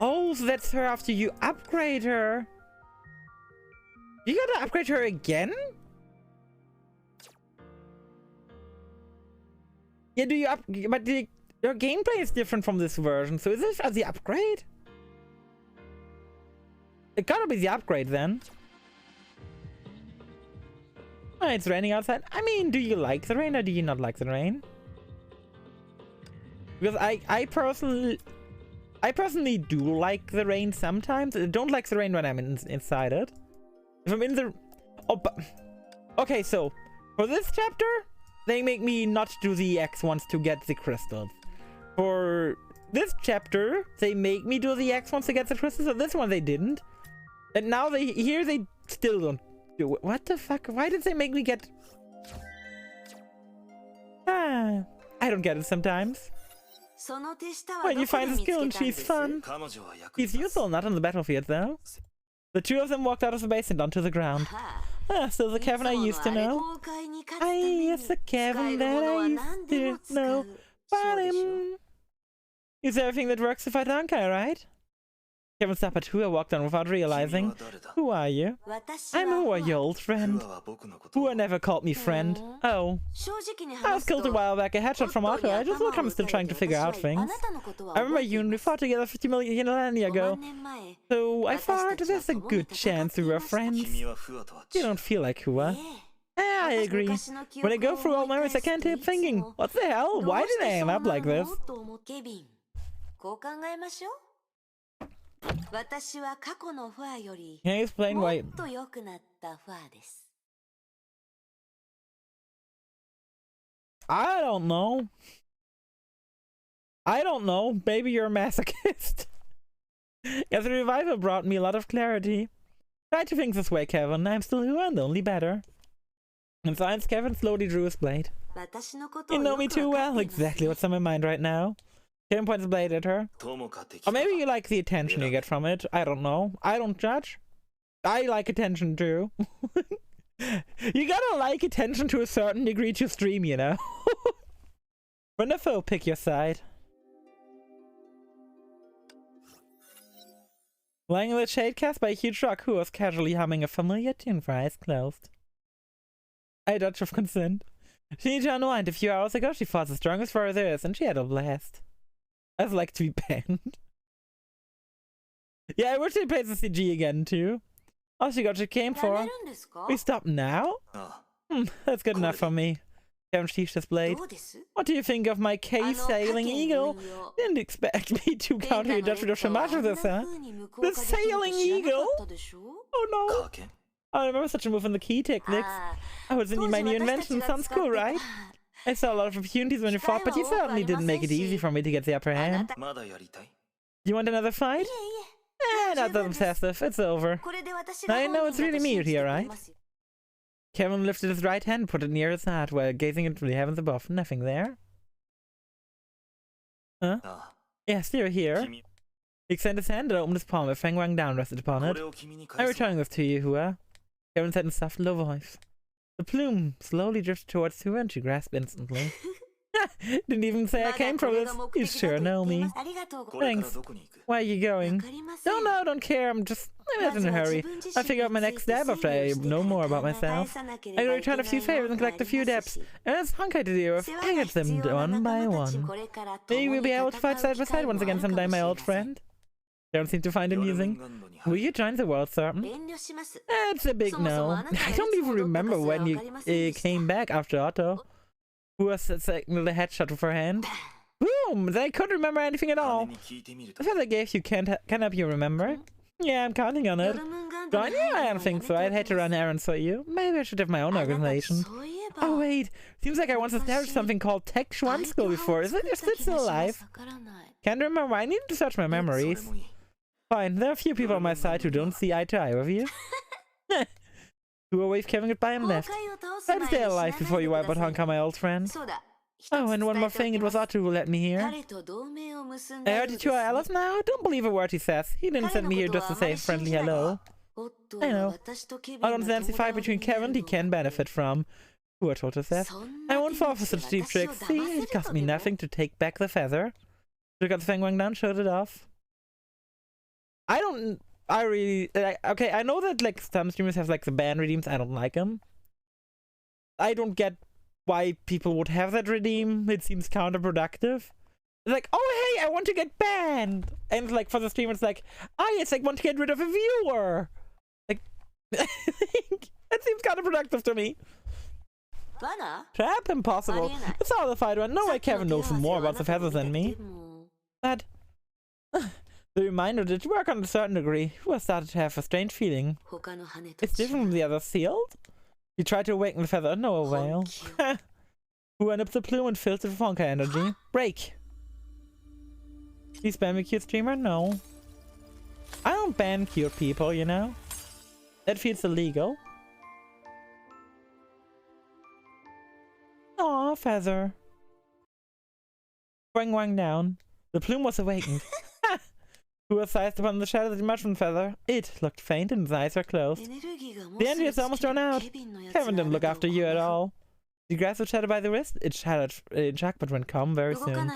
Oh, so that's her after you upgrade her. You gotta upgrade her again? Yeah, do you but your gameplay is different from this version, so is this as the upgrade? It gotta be the upgrade then. Oh, it's raining outside. I mean, do you like the rain or do you not like the rain? Because I personally do like the rain sometimes. I don't like the rain when I'm inside it. If I'm in the... Oh, but... Okay, so for this chapter, they make me not do the X ones to get the crystals. For this chapter, they make me do the X ones to get the crystals. So this one they didn't. And now they still don't do it. What the fuck? Why did they make me get... I don't get it sometimes. When you find a skill and she's fun. She's useful, not on the battlefield though. The two of them walked out of the base and onto the ground. Ah, still the Kevin I used to know. Yes, the Kevin that I used to know. But him. Use everything that works to fight Ankai, right? Kevin stopped at Hua, walked on without realizing. Who are you? I'm Hua, your old friend. Hua never called me friend. Oh. I was killed a while back, a headshot from Arthur. I just look I'm still trying to figure out things. I remember you and we fought together 50 million millennia ago. So I thought there's a good chance we were friends. You don't feel like Hua. Yeah, I agree. When I go through all memories, I can't help thinking, what the hell? Why did I end up like this? Can you explain why? I don't know. I don't know. Maybe you're a masochist. Yes, the revival brought me a lot of clarity. Try to think this way, Kevin. I'm still Hua and only better. In science, Kevin slowly drew his blade. You know me too well. Exactly what's on my mind right now. Kevin points the blade at her. Or maybe you like the attention you get from it. I don't know. I don't judge. I like attention too. You gotta like attention to a certain degree to stream, you know? Wonderful, pick your side. Lying in the shade cast by a huge rock who was casually humming a familiar tune with her eyes closed. I dodged with consent. She needed to unwind. A few hours ago, she fought the strongest warrior there is, and she had a blast. I'd like to be banned. Yeah, I wish they played the CG again, too. Oh, she got what she came for. We stop now? That's good enough for me. Kevin sheathed his blade. What do you think of my cave-sailing eagle? Didn't expect me to counter your judgment of so much of this, huh? The sailing eagle? Oh no. Oh, I remember such a move in the key techniques. Oh, it's a my new invention. Sounds cool, right? I saw a lot of opportunities when you fought, but you certainly didn't make it easy for me to get the upper hand. You want another fight? Not that obsessive. It's over. Now you know it's really me here, right? Kevin lifted his right hand and put it near his heart while gazing into the heavens above. Nothing there. Huh? Yes, you're here. He extended his hand and opened his palm. A Feng Wang down rested upon it. I'm returning this to you, Hua. Kevin said in a soft, low voice. The plume slowly drifted towards Hua and she grasped instantly. Didn't even say I came from this. You sure know me. Thanks. Where are you going? Don't care. I'm not in a hurry. I'll figure out my next step after I know more about myself. I gotta return a few favors and collect a few debts. And it's Honkai to deal with. I get them one by one. Maybe we'll be able to fight side by side once again someday, my old friend. Don't seem to find amusing. Will you join the World Serpent? It's a big no. I don't even remember when you came back after Otto. Who was taking the headshot with her hand? Boom! They couldn't remember anything at all. The feather gave you can't help you remember. Yeah, I'm counting on it. Join you? I don't think so. I'd hate to run errands for you. Maybe I should have my own organization. Oh wait, seems like I once established something called Tech Schwan School before. Is it still alive? Can't remember. I need to search my memories. Fine, there are a few people on my side who don't see eye to eye with you. Who waved Kevin goodbye and left. Try to stay alive before you wipe out Honka, my old friend. Oh, and one more thing, it was Otto who let me here. I heard you two are allies now? Don't believe a word he says. He didn't send me here just to say a friendly hello. I know. I don't sense the fight between Kevin he can benefit from. Who told her that? I won't fall for such cheap tricks. See, it cost me nothing to take back the feather. Took out the Feng Wang down, showed it off. Okay, I know that like some streamers have like the ban redeems. I don't like them. I don't get why people would have that redeem. It seems counterproductive. It's like, oh hey, I want to get banned, and like for the streamer, it's like, it's like want to get rid of a viewer. Like, that seems counterproductive to me. Trap? Impossible. It's all the fight one. No way Kevin knows more about the feathers than me. But the reminder did work on a certain degree. Who started to have a strange feeling. It's different from the other sealed? He tried to awaken the feather, no avail. Who went up the plume and filled it with Honkai energy. Break! Please ban me, cute streamer? No. I don't ban cute people, you know? That feels illegal. Aw, feather. Wang Wang down. The plume was awakened. Who was sized upon the shadow of the mushroom feather? It looked faint and his eyes were closed. The energy is almost run out. Kevin didn't look after you at all. You grasped the shadow by the wrist? It shattered in shock but went calm very soon.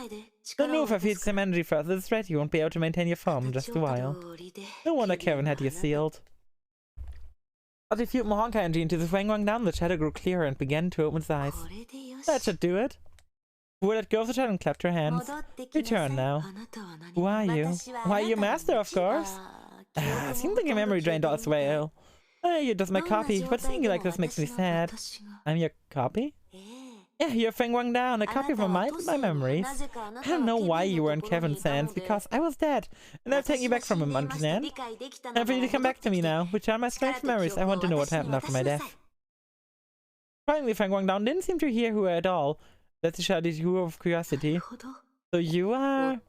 Don't move, I feel some energy further. This threat you won't be able to maintain your form just a while. No wonder Kevin had you sealed. As he fueled more Honkai energy into the Feng Wang down, the shadow grew clearer and began to open its eyes. That should do it. Who let go of the shadow and clapped her hands. Return now. Who are you? Why, you master, of course. Seems like your memory drained all its way ill. You're just my copy, but seeing you like this makes me sad. I'm your copy? Yeah, you're Feng Wang down, a copy of my memories. I don't know why you were in Kevin's hands, because I was dead, and I've taken you back from him, understand? Time for you to come back to me now. Return my strange memories. I want to know what happened after my death. Finally, Feng Wang down didn't seem to hear Hua at all. That's the shadow Hua of curiosity. So you are...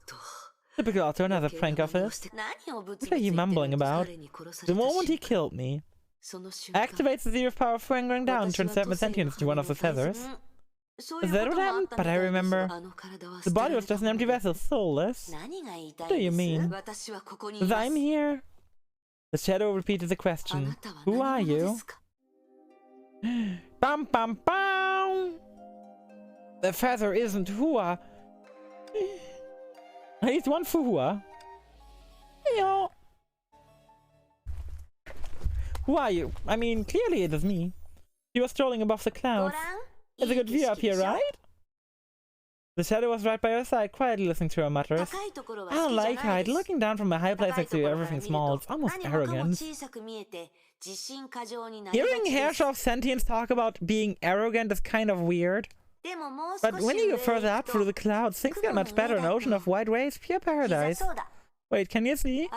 Typical Otto, another prank office. What are you mumbling about? The moment he killed me. Activates the zero power of Feng Wang down and turns 7 sentience into one of the feathers. Is that what happened? But I remember. The body was just an empty vessel, soulless. What do you mean? That I'm here? The shadow repeated the question. Who are you? Bam bam bam! The feather isn't Hua. He's one for Hua. Yeah. Who are you? I mean, clearly it is me. You were strolling above the clouds. It's a good view up here, right? The shadow was right by her side, quietly listening to her mutters. I don't like height. Looking down from a high place next to everything small, it's almost arrogant. Hearing Herrscher of Sentience talk about being arrogant is kind of weird. But when you go further up through the clouds, things get much better. An ocean of white waves, pure paradise. Wait, can you see?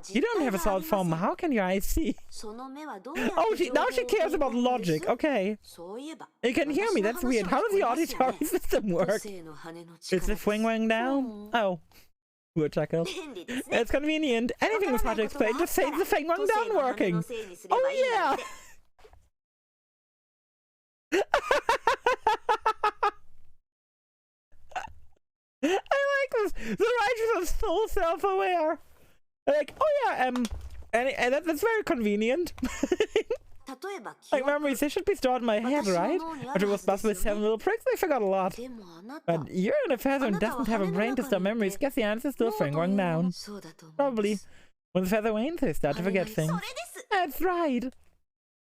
You don't have a solid form. How can your eyes see? Oh, now she cares about logic. Okay. You can hear me. That's weird. How does the auditory system work? It's the swing wang down? Oh. Poor chuckle. It's convenient. Anything was hard to explain. Just say the thing wang down working. Oh, yeah. I like this. The writers are so self-aware. Like, oh yeah, and that's very convenient. Like memories, they should be stored in my head, right? But it was busted with 7 little pricks. I forgot a lot. But you're in a feather and doesn't have a brain to store memories. Guess the answer's still fingering down. Probably. When the feather wanes, they start to forget things. That's right.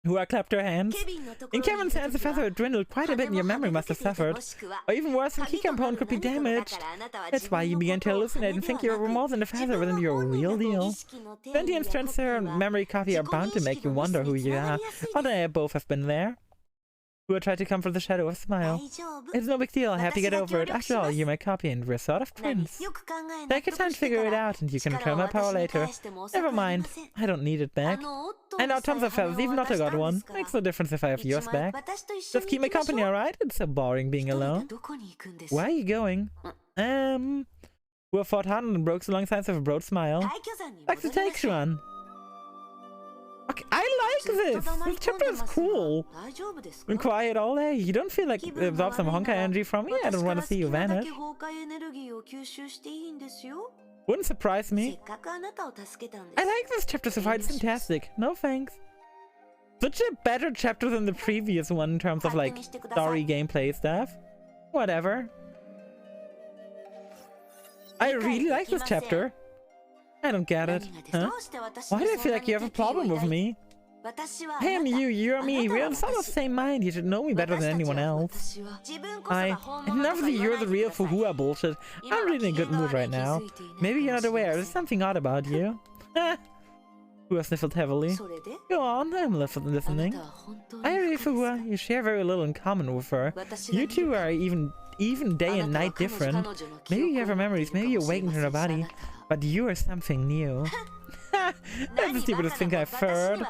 Hua clapped her hands. In Kevin's hands, the feather had dwindled quite a bit and your memory must have suffered. Or even worse, the key component could be damaged. That's why you began to hallucinate and think you were more than a feather within your real deal. Sentience, transfer, and memory copy are bound to make you wonder who you are. Although both have been there. Hua tried to comfort the shadow with a smile. It's no big deal, I have to get over it. After all, you're my copy and we're sort of twins. Take your time to figure it out and you can return my power later. Never mind, I don't need it back. I know tons of feathers, even Otto got one. Makes no difference if I have yours back. Just keep me company, alright? It's so boring being alone. Where are you going? Hua fought hard and broke the long signs of a broad smile. Back to Taishuan. Okay, I like this! This chapter is cool. Been quiet all day. You don't feel like absorb some Honkai energy from me? I don't want to see you vanish. Wouldn't surprise me. I like this chapter so far, it's fantastic. No thanks. Such a better chapter than the previous one in terms of like story gameplay stuff. Whatever. I really like this chapter. I don't get it. Huh? Why do I feel like you have a problem with me? I am you, you're me. We're on the same mind. You should know me better than anyone else. Enough of the you're the real Fuhua bullshit. I'm really in a good mood right now. Maybe you're not aware. There's something odd about you. Fuhua sniffled heavily. Go on, I'm listening. I agree, Fuhua. You share very little in common with her. You two are even day and night different. Maybe you have her memories. Maybe you awakened her body. But you are something new. That's the stupidest thing I've heard.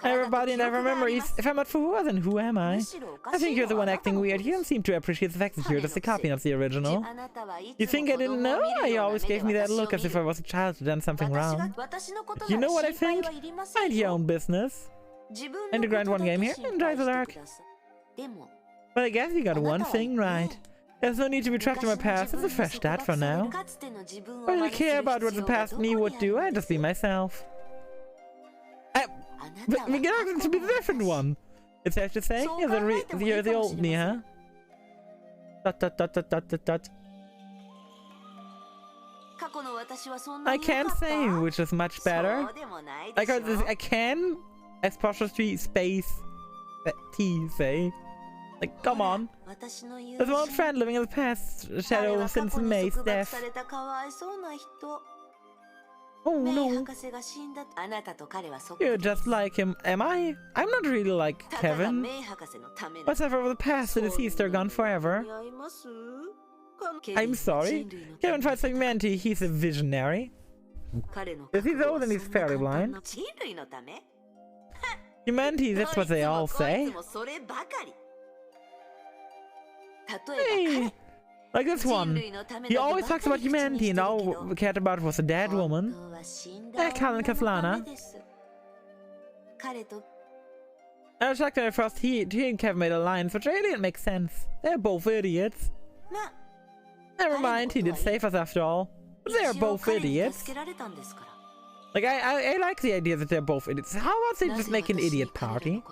Everybody and every memories. If I'm not Fuhua, then who am I? I think you're the one acting weird. You don't seem to appreciate the fact that you're just a copy, not the original. You think I didn't know? You always gave me that look as if I was a child who'd done something wrong. You know what I think? Mind your own business. And to grind one game here, enjoy the lark. But I guess you got one thing right. There's no need to be trapped in my past. It's a fresh start for now. I don't care about what the past me would do. I'd just be myself. But we get to be the different one. It's safe to say you're the old me, huh? I can't say which is much better. I got this. I can apostrophe space T say. Like, come on. There's an old friend living in the past shadow since May's death. Oh no. You're just like him. Am I? I'm not really like Kevin. Whatever of the past, the deceased are gone forever. I'm sorry. Kevin fights like humanity. He's a visionary. Is he though? Then he's fairly blind. Humanity, that's what they all say. Hey, like this one. He always talks about humanity and all we cared about was a dead woman. Kal and Kaslana. I was shocked at first he and Kevin made alliance, which really didn't make sense. They're both idiots. Never mind, he did save us after all. But they're both idiots. Like, I like the idea that they're both idiots. How about they just make an idiot party?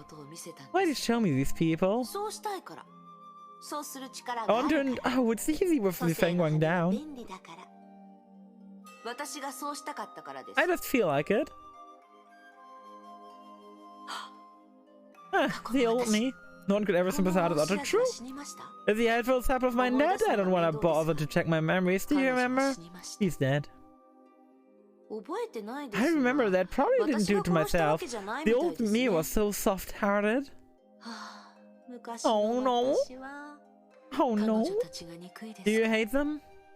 Why did you show me these people? Oh, it's easy with the thing going down. I just feel like it. The old me. No one could ever sympathize with utter truth. Is the headful sample of mine dead? I don't want to bother to check my memories. Do you remember? He's dead. I remember that. Probably didn't do it to myself. The old me was so soft-hearted. Oh no. Oh no. Do you hate them?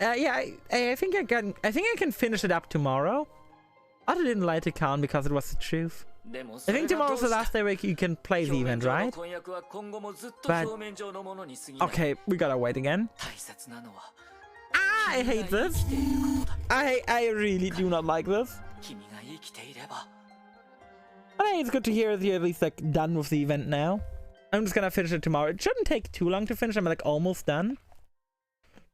Yeah, I think I can finish it up tomorrow. I didn't light a count because it was the truth. I think tomorrow's the last day where you can play the event, right? But okay, we gotta wait again. I hate this. I really do not like this. But I think it's good to hear that you're at least like done with the event now. I'm just gonna finish it tomorrow. It shouldn't take too long to finish. I'm like almost done.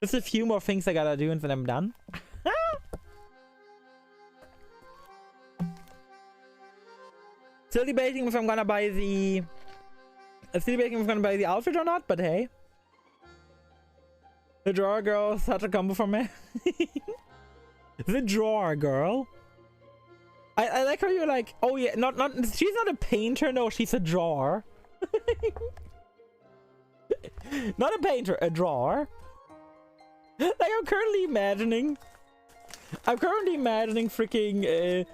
Just a few more things I gotta do and then I'm done. Still debating if I'm gonna buy the outfit or not, but hey. The drawer girl, such a combo for me. The drawer girl. I like how you're like, oh yeah, she's not a painter, no, she's a drawer. Not a painter, a drawer. Like I'm currently imagining freaking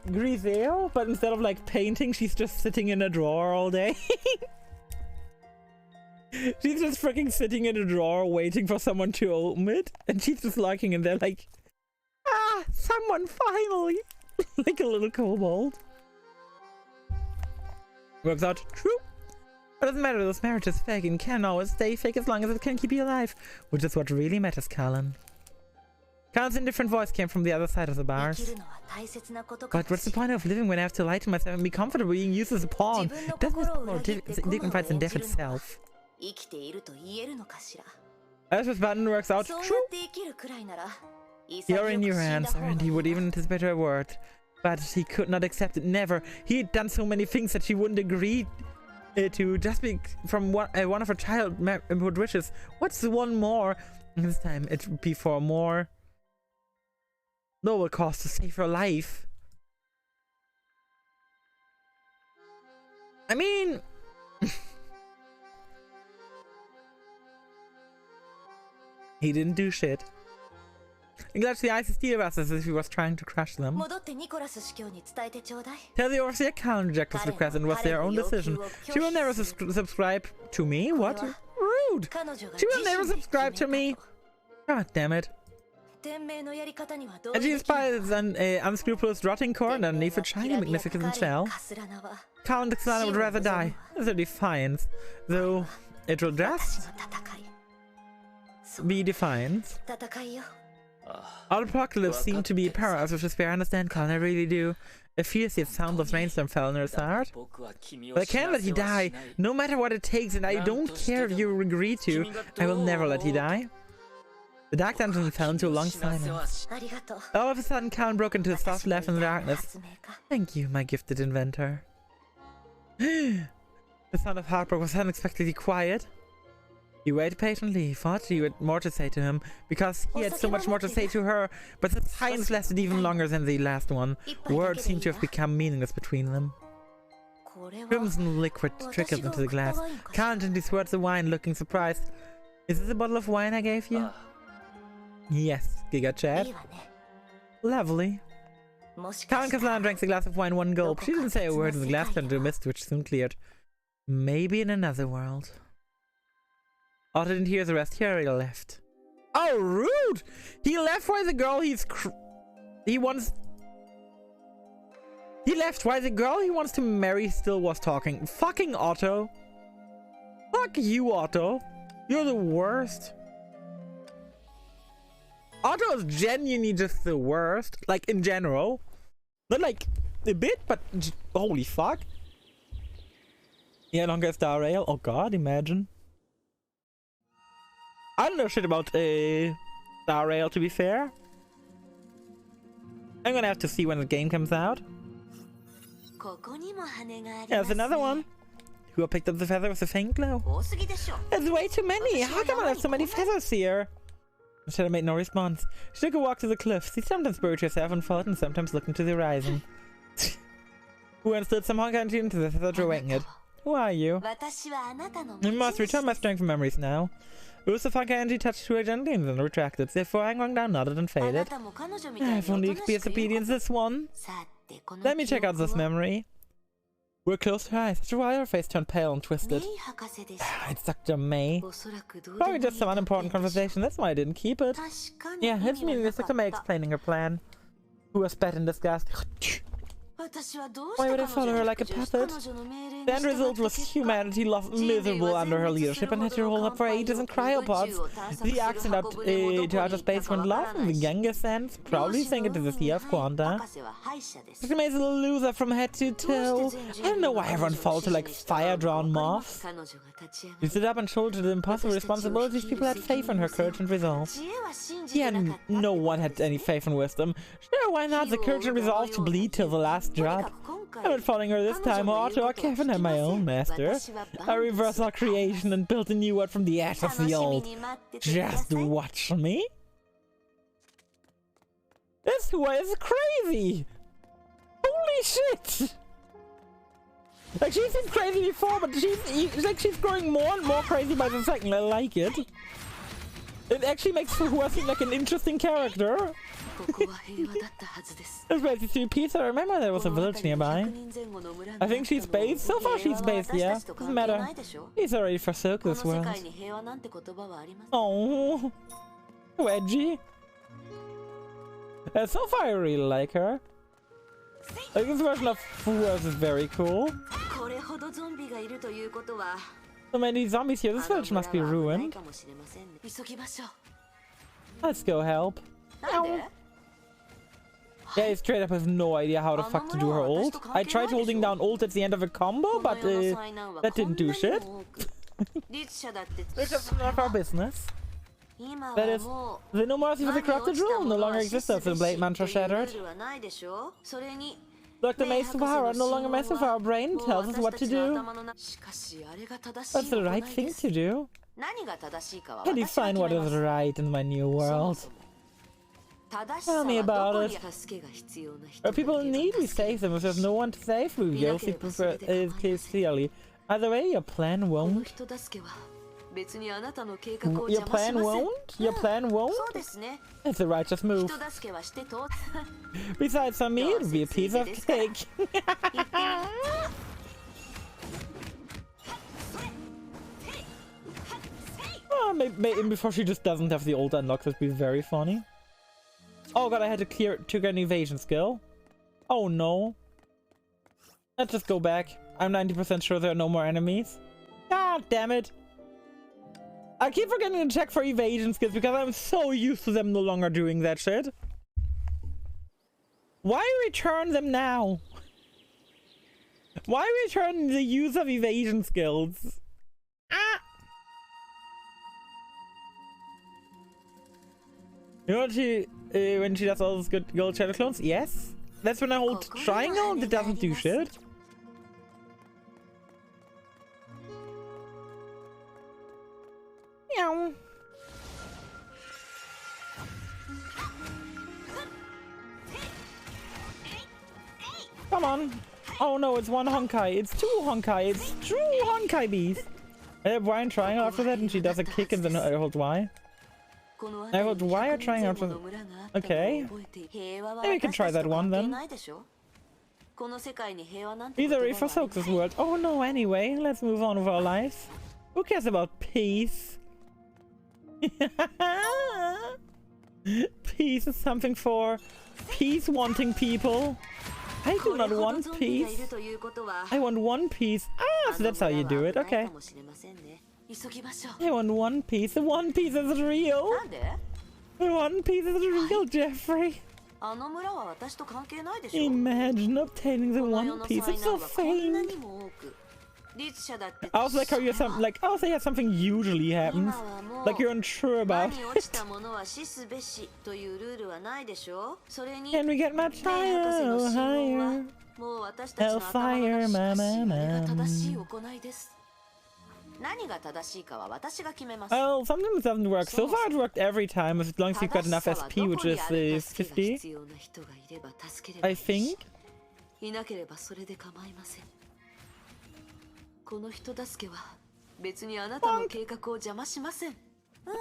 Griseo, but instead of like painting, she's just sitting in a drawer all day. She's just freaking sitting in a drawer waiting for someone to open it, and she's just lurking in there like, ah, someone finally. Like a little kobold. Works out true. It doesn't matter, this marriage is fake and can always stay fake as long as it can keep you alive, which is what really matters, Callan. Callan's indifferent voice came from the other side of the bars. But what's the point of living when I have to lie to myself and be comfortable being used as a pawn? Doesn't this more dignified than death itself? As this button works out true. You're in your hands, and he would even anticipate her word. But he could not accept it, never. He had done so many things that she wouldn't agree to just be from one of her childhood wishes. What's the one more? This time it would be for a more noble cause to save her life. I mean, he didn't do shit. He glad the ice steel vessels as if he was trying to crush them. Tell the overseer Callan rejected this request and it was their own decision. She will never subscribe to me? What? Rude! She will never subscribe to me! God damn it. And she inspires an unscrupulous rotting core and underneath a shiny magnificent shell. Count Xlana would rather die. It's a defiance. Though it will just be defiance. Our apocalypse seemed to be paralyzed with despair. I understand, Colin, I really do. A fierce yet soundless rainstorm fell in her heart. But I can't let you die, no matter what it takes, and I don't care if you agree to. I will never let you die. The dark dungeon fell into a long silence. All of a sudden, Colin broke into a soft laugh in the darkness. Thank you, my gifted inventor. The sound of heartbreak was unexpectedly quiet. He waited patiently. He thought she had more to say to him, because he had so much more to say to her, but the silence lasted even longer than the last one. Words seemed to have become meaningless between them. Crimson liquid trickled into the glass. Callan gently swirled the wine, looking surprised. Is this a bottle of wine I gave you? Yes, Giga Chad. Lovely. Callan Xlana drank the glass of wine one gulp. She didn't say a word, and the glass turned into a mist which soon cleared. Maybe in another world. Otto didn't hear the rest. He already left. Oh, rude! He left while the girl he left while the girl he wants to marry still was talking. Fucking Otto. Fuck you, Otto. You're the worst. Otto is genuinely just the worst. Like, in general. Not like a bit, but holy fuck. Yeah, longer Star Rail. Oh god, imagine. I don't know shit about Star Rail, to be fair. I'm gonna have to see when the game comes out. There's another one. Who picked up the feather with the faint glow? There's way too many. How come I have so many feathers here? Shadow made no response. She took a walk to the cliffs. She sometimes buried herself and fought, and sometimes looked into the horizon. Who understood somehow got into the feather to awaken it. Who are you? You must return my strength from memories now. Usafanka energy touched to her gently and then retracted. Therefore, hung down, nodded, and faded. I've only experienced obedience this one. Let me check out this memory. We're close to her eyes. After a while, her face turned pale and twisted. It's Dr. May. Probably just some unimportant conversation. That's why I didn't keep it. Yeah, it's meaningless. Dr. May explaining her plan. Who was spat in disgust. Why would I follow her like a puppet? The end result was humanity lost miserable under her leadership and had to roll up for ages in cryopods. The accident out to outer space went lost in the younger sense. Proudly saying it to the Sea of Quanta. Dr. May's a loser from head to toe. I don't know why everyone falls to like fire-drawn moths. She stood up and shouldered the impossible responsibilities. People had faith in her courage and resolve. No one had any faith and wisdom. Sure, why not? The courage and resolve to bleed till the last drop. I'm not following her this time. Otto or Kevin am my own master. I reversed our creation and built a new one from the ash of the old. Just watch me. This way is crazy. Holy shit. Like, she seemed crazy before, but she's growing more and more crazy by the second. I like it. It actually makes Fuhua seem like an interesting character. It's ready to peace. I remember there was a village nearby. I think she's based. So far she's based, yeah. Doesn't matter. He's already forsook this world. Oh, edgy. So far I really like her. Like, this version of Fuhua is very cool. So many zombies here. This village must be ruined. Let's go help. Ow. Yeah, he straight up has no idea how the fuck to do her ult. I tried holding down ult at the end of a combo, but that didn't do shit. It's just none of our business. That is, the no mercy for the corrupted rule no longer exists after the Blade Mantra shattered. Dr. May's power no longer messes with our brain, tells us what to do. What's the right thing to do? I define what is right in my new world. Tell me about it. Are people in need? We save them. If there's no one to save, we will see clearly. Either way, your plan won't. Your plan won't? Your plan won't? It's a righteous move. Besides, for me, it'll be a piece of cake. Oh, maybe before she just doesn't have the ult unlocked, that'd be very funny. Oh god, I had to trigger an evasion skill. Oh no. Let's just go back. I'm 90% sure there are no more enemies. God damn it. I keep forgetting to check for evasion skills because I'm so used to them no longer doing that shit. Why return them now? Why return the use of evasion skills? Ah! You know when she does all those good gold shadow clones? Yes. That's when I hold triangle and it doesn't do shit. Meow. Come on. Oh no, it's one Honkai. It's two Honkai. It's true Honkai bees. I have Y and triangle after that and she does a kick and then I hold Y. I hold Y or triangle after that. Okay. Maybe we can try that one then. These are for Soak's world. Oh no, anyway, let's move on with our lives. Who cares about peace? Peace is something for peace-wanting people. I do not want peace. I want one piece. Ah, so that's how you do it. Okay. I want one piece. The one piece is real. The one piece is real, Jeffrey. Imagine obtaining the one piece. It's so famed. I also like how you're I also have something usually happens. Like you're unsure about it. Can we get much higher? Oh, higher. Hellfire, Well, sometimes it doesn't work. So far it worked every time, as long as you've got enough SP, which is 50. I think. I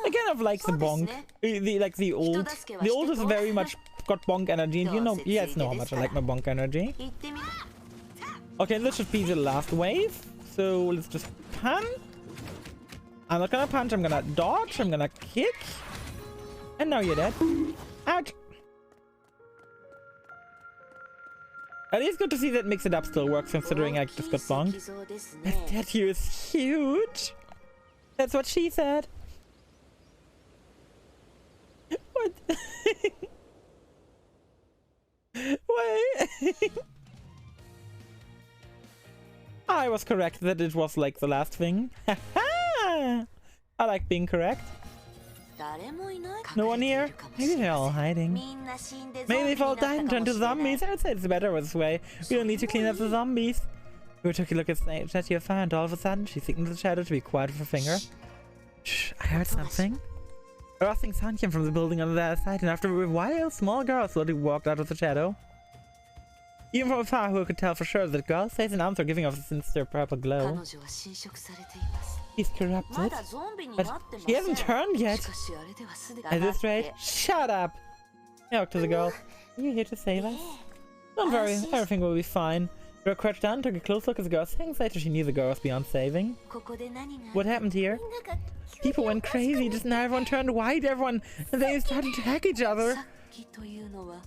kind of like the bonk. The old. The old is very much got bonk energy, and you guys know how much I like my bonk energy. Okay, this should be the last wave. So let's just punch. I'm not gonna punch, I'm gonna dodge, I'm gonna kick. And now you're dead. Ouch. At least good to see that Mix It Up still works, considering I just got bonked. That statue is huge. That's what she said. What? Wait. I was correct that it was like the last thing. I like being correct. No one here? Maybe they're all hiding. Maybe they've all died and turned to zombies. I would say it's better this way. We don't need to clean up the zombies. We took a look at the statue of fire, and all of a sudden she signaled the shadow to be quiet with her finger. Shh, I heard something. A rustling sound came from the building on the other side, and after a while, a small girl slowly walked out of the shadow. Even from afar, who could tell for sure that girl's face and arms are giving off a sinister purple glow. He's corrupted, but he hasn't turned yet. At this rate, shut up! I talked to the girl. Are you here to save us? Don't worry, everything will be fine. The girl crouched down, took a close look at the girl's things. Later, she knew the girl was beyond saving. What happened here? People went crazy. Just now, everyone turned white. And they started to hack each other.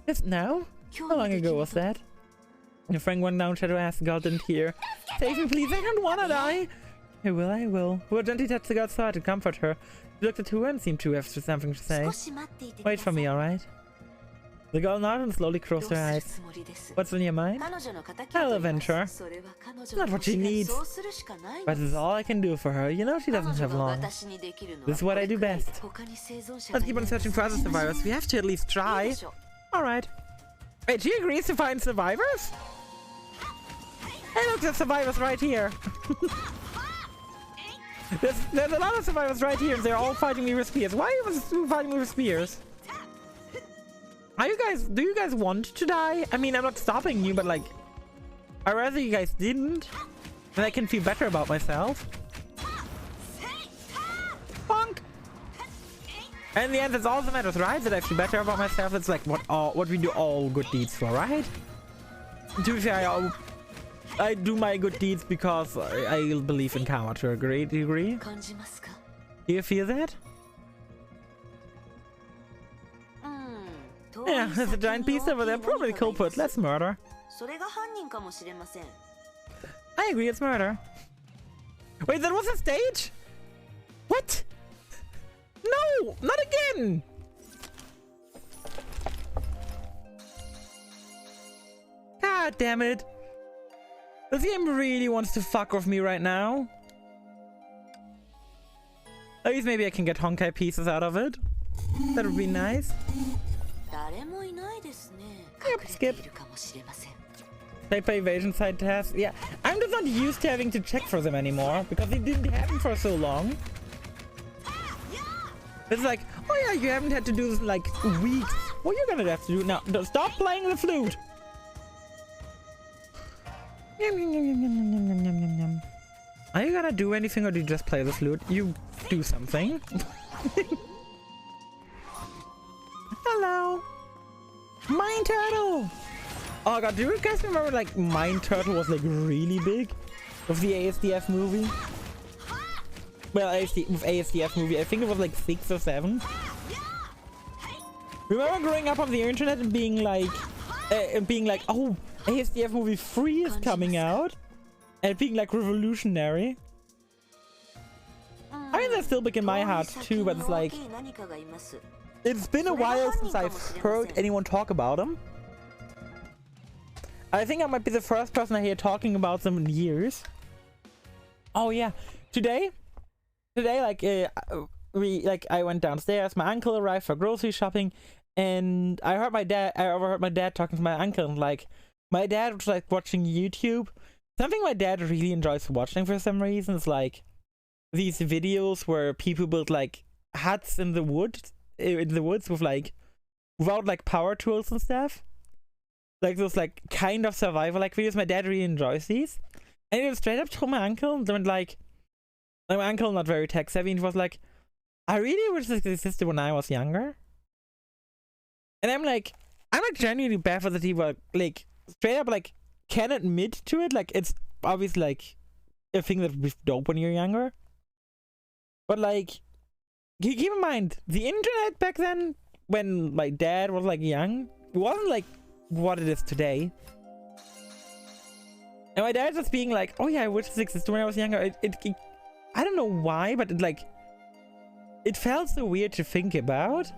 Just now? How long ago was that? Your friend went down, Shadow asked. The girl didn't hear. Save me, please. I don't wanna die. I will. Who gently touched the girl's side to comfort her. She looked at her and seemed to have something to say. Wait for me, alright? The girl nodded and slowly closed her eyes. What's on your mind? I'll avenge her. It's not what she needs, but it's all I can do for her. You know she doesn't have long. This is what I do best. Let's keep on searching for other survivors. We have to at least try. Alright. Wait, she agrees to find survivors? Hey look, there's survivors right here. There's a lot of survivors right here. They're all fighting me with spears. Why are you fighting me with spears? Do you guys want to die? I mean, I'm not stopping you, but like, I'd rather you guys didn't. Then I can feel better about myself. Bonk! And in the end, that's all that matters, right? That I feel better about myself. It's like what we do all good deeds for, right? To be fair, I do my good deeds because I believe in karma to a great degree. Do you feel that? Yeah, there's a giant beast over there, probably culprit. Let's murder. I agree, it's murder. Wait, that was a stage? What? No, not again! God damn it. This game really wants to fuck with me right now. At least maybe I can get Honkai pieces out of it. That would be nice. Yep, skip. Paper evasion side tasks. Yeah, I'm just not used to having to check for them anymore because they didn't happen for so long. It's like, oh yeah, you haven't had to do this in like weeks. What you're gonna have to do now? Stop playing the flute. Are you gonna do anything or do you just play the flute? You do something. Hello. Mine Turtle! Oh god, do you guys remember like Mine Turtle was like really big? With the ASDF movie? Well, with ASDF movie, I think it was like 6 or 7. Remember growing up on the internet and being like, oh, ASDF movie 3 is coming out? And being like revolutionary? I mean, they're still big in my heart too, but it's like, it's been a while since I've heard anyone talk about them. I think I might be the first person I hear talking about them in years. Oh yeah, today, I went downstairs. My uncle arrived for grocery shopping, and I overheard my dad talking to my uncle. And like, my dad was like watching YouTube. Something my dad really enjoys watching for some reason is like these videos where people build like huts in the woods with like without like power tools and stuff, like those like kind of survival like videos. My dad really enjoys these, and he straight up told my uncle, and then like my uncle not very tech savvy, and he was like, I really wish this existed when I was younger. And I'm like genuinely baffled that he was like straight up like can admit to it. Like, it's obviously like a thing that was dope when you're younger. But like, keep in mind, the internet back then, when my dad was like young, it wasn't like what it is today. And my dad just being like, oh yeah, I wish this existed when I was younger. I don't know why, but it felt so weird to think about.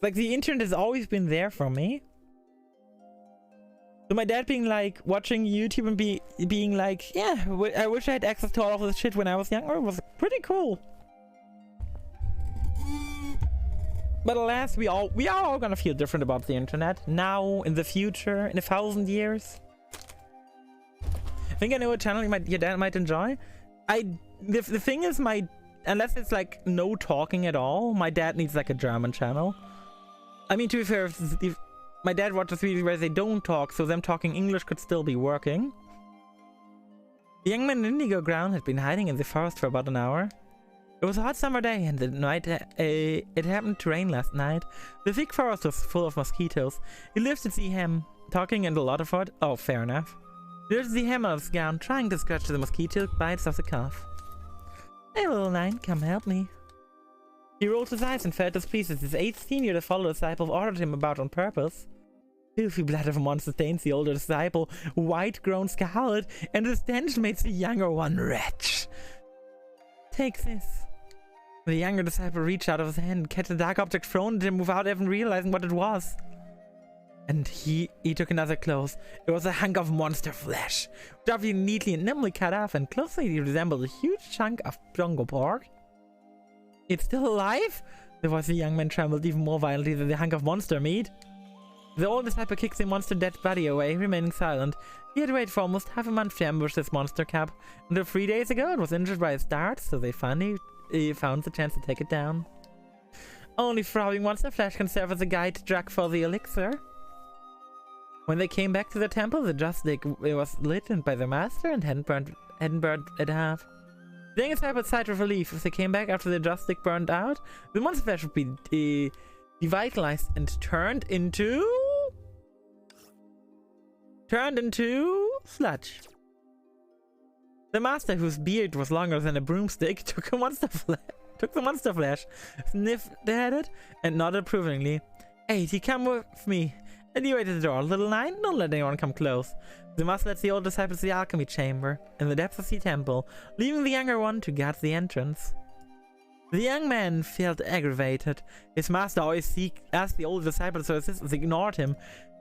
Like, the internet has always been there for me. So my dad being like, watching YouTube and being like, yeah, I wish I had access to all of this shit when I was younger, was pretty cool. But alas, we are all gonna feel different about the internet. Now, in the future, in 1,000 years. I think I know a channel your dad might enjoy. The thing is, unless it's like no talking at all, my dad needs like a German channel. I mean, to be fair, if my dad watches videos where they don't talk, so them talking English could still be working. The young man in Indigo Ground had been hiding in the forest for about an hour. It was a hot summer day, and the night it happened to rain last night. The thick forest was full of mosquitoes. He lived to see him talking and a lot of it. Oh, fair enough. He lived to see him on his gown, trying to scratch the mosquito bites off the cuff. Hey, little nine, come help me. He rolled his eyes and felt displeased as his 8th senior fellow disciple ordered him about on purpose. Filthy blood of a monster stains the older disciple, white grown scarlet, and the stench makes the younger one wretch. Take this. The younger disciple reached out of his hand and catch a dark object thrown at him without even realizing what it was. And he took another close. It was a hunk of monster flesh, doubly neatly and nimbly cut off, and closely resembled a huge chunk of bongo pork. It's still alive? The voice of the young man trembled even more violently than the hunk of monster meat. The old disciple kicked the monster dead body away, remaining silent. He had waited for almost half a month to ambush this monster cub. Until 3 days ago, it was injured by its dart, so they finally found the chance to take it down. Only throbbing monster flesh can serve as a guide drug for the elixir. When they came back to the temple, the joss stick was lit by the master and hadn't burned at half. The young disciple sighed with relief. If they came back after the joss stick burned out, the monster flesh would be devitalized and turned into sludge. The master, whose beard was longer than a broomstick, took the monster flesh, sniffed at it, and nodded approvingly. Hey, you come with me. And he waited at the door. Little nine, don't let anyone come close. The master led the old disciple to the alchemy chamber, in the depths of the temple, leaving the younger one to guard the entrance. The young man felt aggravated. His master always asked the older disciple, so his assistants ignored him.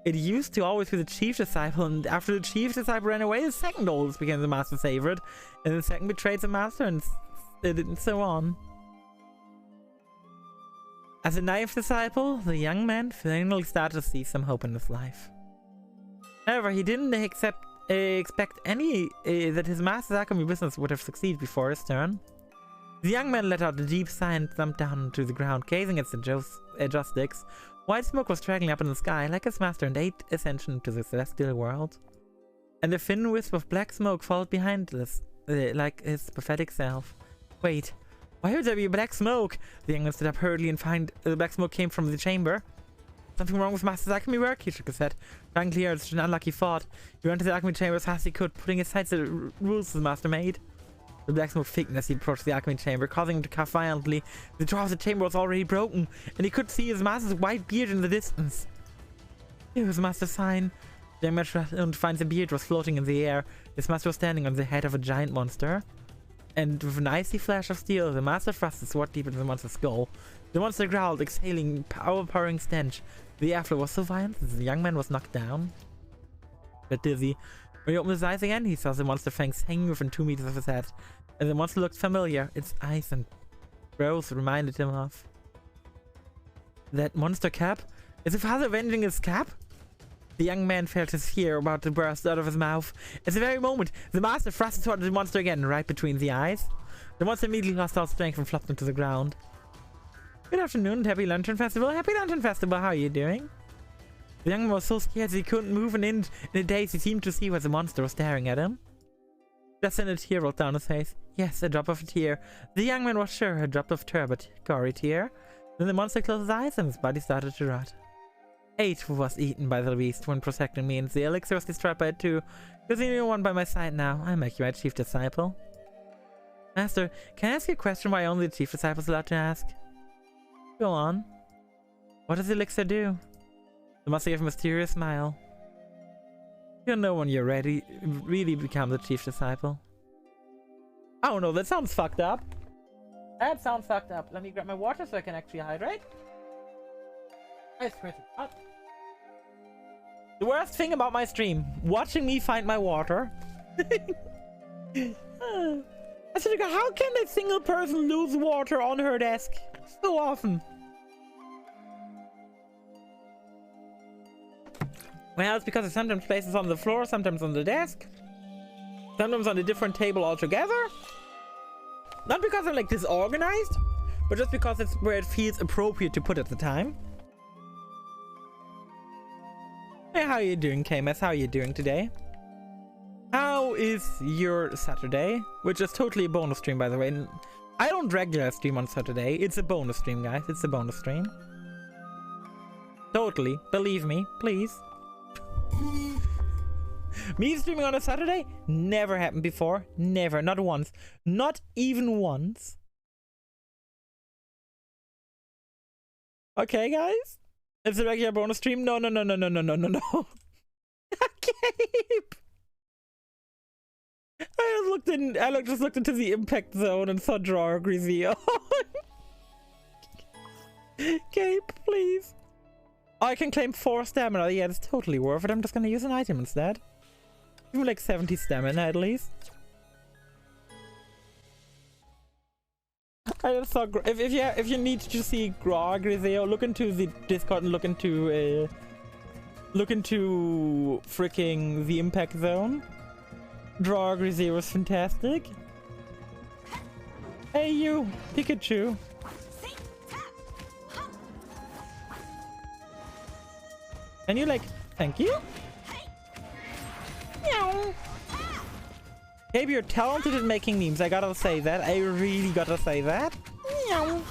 It used to always be the chief disciple, and after the chief disciple ran away, the second oldest became the master's favorite, and the second betrayed the master, and so on. As a 9th disciple, the young man finally started to see some hope in his life. However, he didn't expect that his master's alchemy business would have succeeded before his turn. The young man let out a deep sigh and thumped down onto the ground, gazing at the joss sticks. White smoke was straggling up in the sky, like his master and ate ascension to the celestial world. And a thin wisp of black smoke followed behind this, like his prophetic self. Wait, why would there be black smoke? The young man stood up hurriedly and found the black smoke came from the chamber. Something wrong with Master's alchemy work? He shook his head. Trying to clear such an unlucky thought. He went to the alchemy chamber as fast as he could, putting aside the rules the master made. The black smoke thickened as he approached the alchemy chamber, causing him to cough violently. The door of the chamber was already broken, and he could see his master's white beard in the distance. It was Master's sign. The young man shot and finds the beard was floating in the air. His master was standing on the head of a giant monster. And with an icy flash of steel, the master thrust his sword deep into the monster's skull. The monster growled, exhaling overpowering stench. The airflow was so violent that the young man was knocked down. But dizzy. When he opened his eyes again, he saw the monster fangs hanging within 2 meters of his head. And the monster looked familiar. Its eyes and brows reminded him of that monster cap. Is the father avenging his cap? The young man felt his fear about to burst out of his mouth. At the very moment, the master thrust his sword at the monster again, right between the eyes. The monster immediately lost all strength and flopped into the ground. Good afternoon, Happy Lantern Festival. Happy Lantern Festival, how are you doing? The young man was so scared that he couldn't move an inch. In a daze, he seemed to see where the monster was staring at him. Just then a tear rolled down his face. Yes, a drop of a tear. The young man was sure a drop of turbid, gory tear. Then the monster closed his eyes and his body started to rot. 8 who was eaten by the beast when protecting me, and the elixir was destroyed by it too. There's only one by my side now. I make you my chief disciple. Master, can I ask you a question why only the chief disciple is allowed to ask? Go on. What does the elixir do? The master gave a mysterious smile. You'll know when you're ready, really become the chief disciple. Oh no, that sounds fucked up. That sounds fucked up. Let me grab my water so I can actually hydrate. I swear to God. The worst thing about my stream, watching me find my water. I said, how can a single person lose water on her desk so often? Well, it's because it sometimes places on the floor, sometimes on the desk, sometimes on a different table altogether. Not because I'm like disorganized, but just because it's where it feels appropriate to put at the time. Hey, how are you doing, KMS? How are you doing today? How is your Saturday? Which is totally a bonus stream, by the way. I don't regular stream on Saturday. It's a bonus stream, guys. It's a bonus stream. Totally. Believe me, please. Me streaming on a Saturday? Never happened before. Never. Not once. Not even once. Okay, guys? It's a regular bonus stream? No. Gabe! I just looked into the impact zone and saw Draw Grizio. Gabe, please. Oh, I can claim 4 stamina. Yeah, it's totally worth it. I'm just gonna use an item instead. Give me like 70 stamina at least. I just saw. If you need to see Grog Grizio, look into the Discord and look into freaking the impact zone. Draw Grizio is fantastic. Hey you, Pikachu. And you like, thank you? Meow. Gabe, you're talented at making memes. I gotta say that. I really gotta say that. Meow.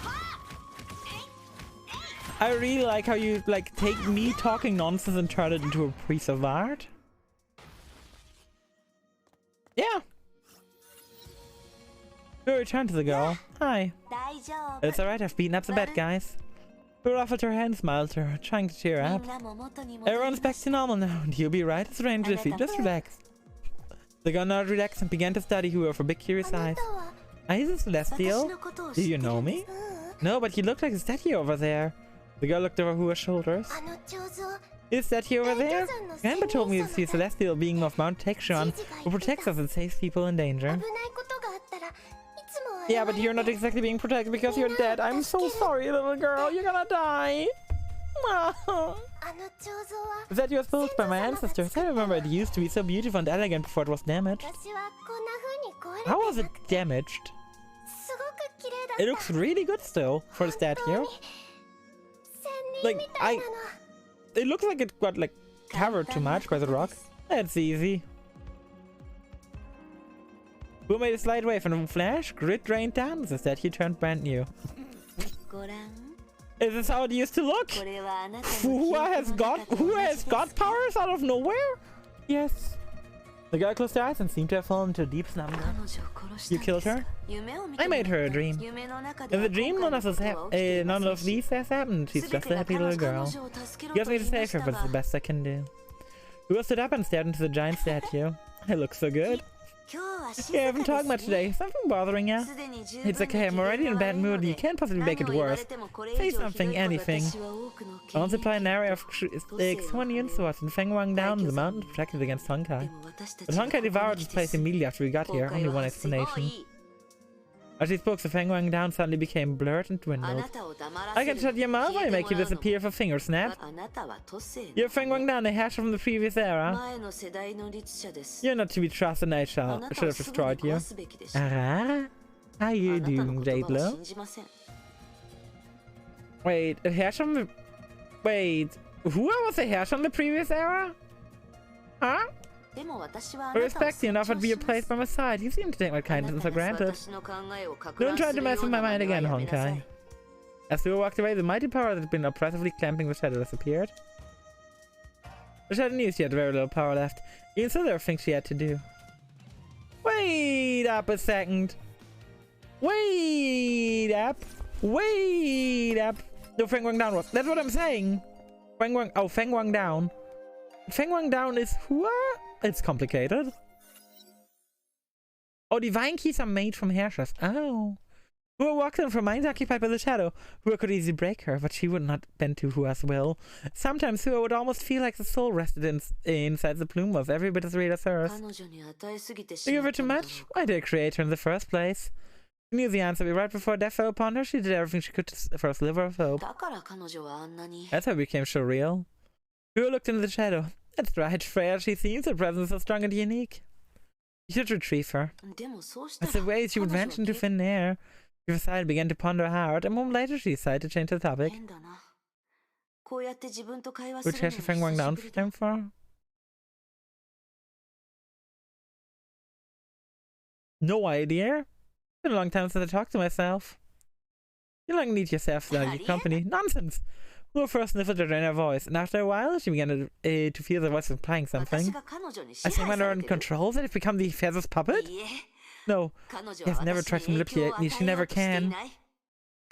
I really like how you like take me talking nonsense and turn it into a piece of art. Yeah. We return to the girl. Hi. It's alright, I've beaten up the bad guys. We offered her hand, smiled to her, trying to cheer her up. Everyone's back to normal now, and you'll be right as range defeat. Just relax. The girl now relaxed and began to study her with big curious eyes. Are you the Celestial? Do you know me? No, but you look like a statue over there. The girl looked over her shoulders. Is that statue over there? Grandpa told me it's the Celestial being of Mount Texan who protects us and saves people in danger. Yeah, but you're not exactly being protected because you're dead. I'm so sorry, little girl. You're gonna die. Is that yours built by my ancestors? I remember it used to be so beautiful and elegant before it was damaged. How was it damaged? It looks really good still for the statue. Like, it looks like it got like covered too much by the rock. That's easy. Who made a slight wave and a flash? Grit drained down. The statue turned brand new. Is this how it used to look? Who has got powers out of nowhere? Yes. The girl closed her eyes and seemed to have fallen into a deep slumber. You killed her? I made her a dream. In the dream, none of these has happened. She's just a happy little girl. You asked me to save her, but it's the best I can do. We stood up and stared into the giant statue. It looks so good. You haven't talked much today. Something bothering you? It's okay, I'm already in a bad mood. You can't possibly make it worse. Say something, anything. I want to apply an area of Xuan Yun swords and Feng Wang down in the mountain to protect it against Honkai. But Honkai devoured this place immediately after we got here. Only one explanation. As he spoke, the Feng Wang down suddenly became blurred and dwindled. I can shut your mouth or make you disappear for finger snap. You're Feng Wang down, a hash from the previous era. You're not to be trusted, and I should have destroyed you. How you doing, Jadelo? Wait, a hash from the... Wait, who was a hash from the previous era? Huh? I respect you and offered to be replaced by my side. You seem to take my kindness for granted. Don't try to mess with my mind again, Honkai. As we walked away, the mighty power that had been oppressively clamping the shadow disappeared. The shadow knew she had very little power left. Even so, there were things she had to do. Wait up a second. Wait up. Wait up. No, Feng Wang down was. That's what I'm saying. Feng Wang. Oh, Feng Wang down. Feng Wang down is what? It's complicated. Oh, divine keys are made from Herrschers. Oh. Hua walked in from mines occupied by the shadow. Hua could easily break her, but she would not bend to Hua's will. Sometimes Hua would almost feel like the soul rested inside the plume was every bit as real as hers. You give her too much? Why did I create her in the first place? She knew the answer, but right before death fell upon her, she did everything she could for a sliver of hope. That's how it became so real. Hua looked into the shadow. That's right, frail she seems, her presence so strong and unique. You should retrieve her. That's the way she would vanish into thin air. She decided and began to ponder hard. A moment later, she decided to change the topic. Which has Feng Wang down for them for? No idea. It's been a long time since I talked to myself. You don't need yourself to company. Nonsense! Hua first sniffled her inner voice, and after a while, she began to feel the voice implying something. I think when her in control, that it become the feather's puppet? No, she has never tried from lips yet, and she never can.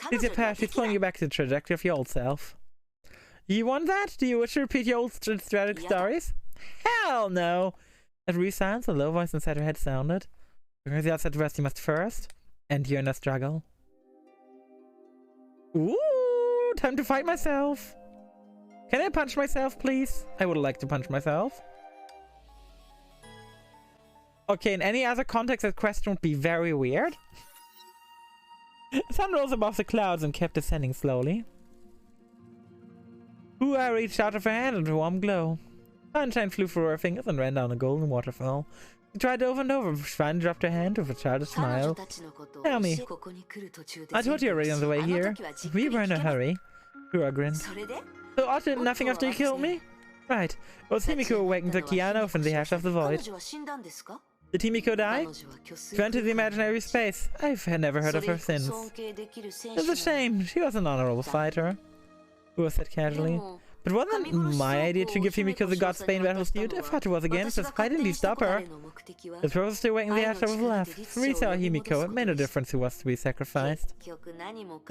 She's your past, she's pulling you back to the trajectory of your old self. You want that? Do you wish to repeat your old tragic stories? Hell no! At re-silence, a low voice inside her head sounded. Because the outside rest, you must first endure in a struggle. Ooh, time to fight myself. Can I punch myself, please? I would like to punch myself. Okay, in any other context, that question would be very weird. The sun rose above the clouds and kept descending slowly. Hua reached out of her hand in a warm glow. Sunshine flew through her fingers and ran down a golden waterfall. She tried over and over, but finally dropped her hand with a childish smile. Tell me. I told you already on the way here. We were in a hurry. Hua grinned. So I did nothing after you killed me? Right. Well, Himiko awakened the Kiano from the ash of the void. Did Himiko die? She went to the imaginary space. I've never heard of her since. It's a shame. She was an honorable fighter. Hua said casually. But wasn't my idea to give Himiko the Godsbane battle suit? I thought it was against us. Why didn't he stop her? The purpose to awaken the ash that was left. We saw Himiko. It made no difference who was to be sacrificed.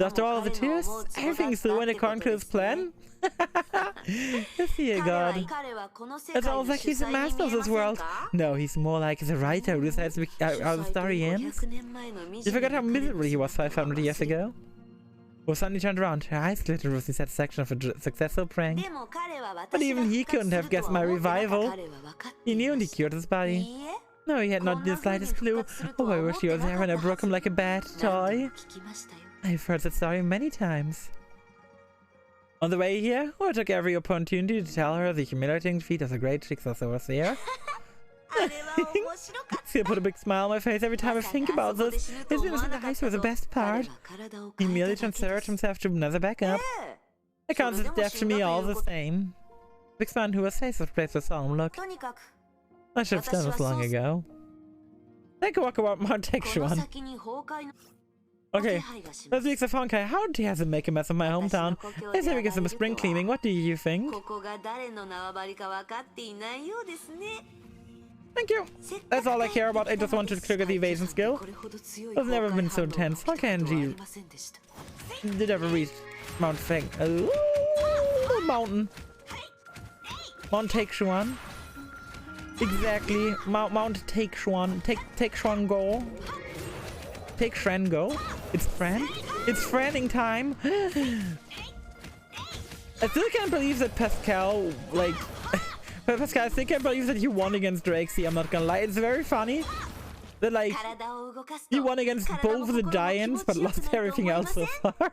After all of the tears, everything still went according to his plan? Is he a god? It's almost like he's the master of this world. No, he's more like the writer who decides how the story ends. You forgot how miserable he was 500 years ago? Well, suddenly turned around. Her eyes glittered with the satisfaction of a successful prank. But even he couldn't have guessed my revival. He knew and he cured his body. No, he had not the slightest clue. Oh, I wish he was there when I broke him like a bad toy. I've heard that story many times. On the way here, I took every opportunity to tell her the humiliating defeat of the great jigsaw overseer. See, I put a big smile on my face every time I think about this. His innocent eyes were the best part. He merely transferred himself to another backup. It counts as death to me all the same. Big fan who was face replaced with a solemn look. I should have done this long ago. Take a walk about Mount Taekwon. Okay, this week's a Honkai. How does it make a mess of my hometown? They say we get some spring cleaning. What do you think? Thank you. That's all I care about. I just want to trigger the evasion skill. It's never been so intense. How can NG did ever reach Mount Feng? Mountain. Mount Taekwon. Exactly. Mount Taekwon. Taekwon go. Taekwon go. It's Fran. It's Franning time. I still can't believe that Pascal, like... Pascal, I still can't believe that you won against Drakesy, I'm not gonna lie. It's very funny that, like, you won against both the giants, but lost everything else so far.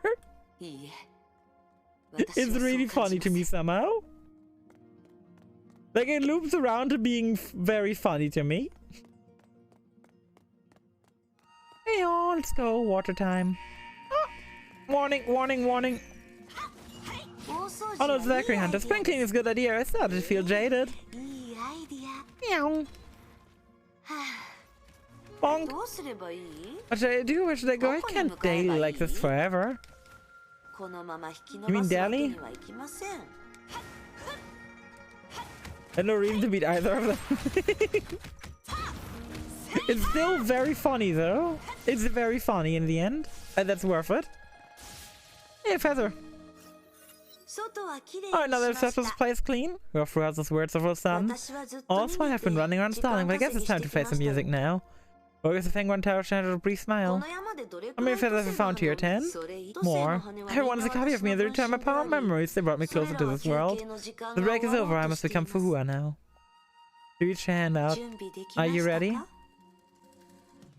It's really funny to me somehow. Like, it loops around to being very funny to me. Hey, on, let's go. Water time. Oh, warning, warning, warning. Oh no, it's Valkyrie Hunter. Spring cleaning is a good idea. I started to feel jaded. Meow. Bonk. What should I do? Where should I go? I can't daily like this forever. You mean daily? And no reason to beat either of them. It's still very funny though. It's very funny in the end. And that's worth it. Hey, Feather. Oh, now that the place clean. We're throughout those words of our son. Also, I have been running around stalling, but I guess it's time to face the music now. Or is the Penguin Tower shattered a brief smile? How many feathers have I found here? 10? More. Everyone has a copy of me, and they return my power memories. They brought me closer to this world. The break is over. I must become Fuhua now. Reach your hand out. Are you ready?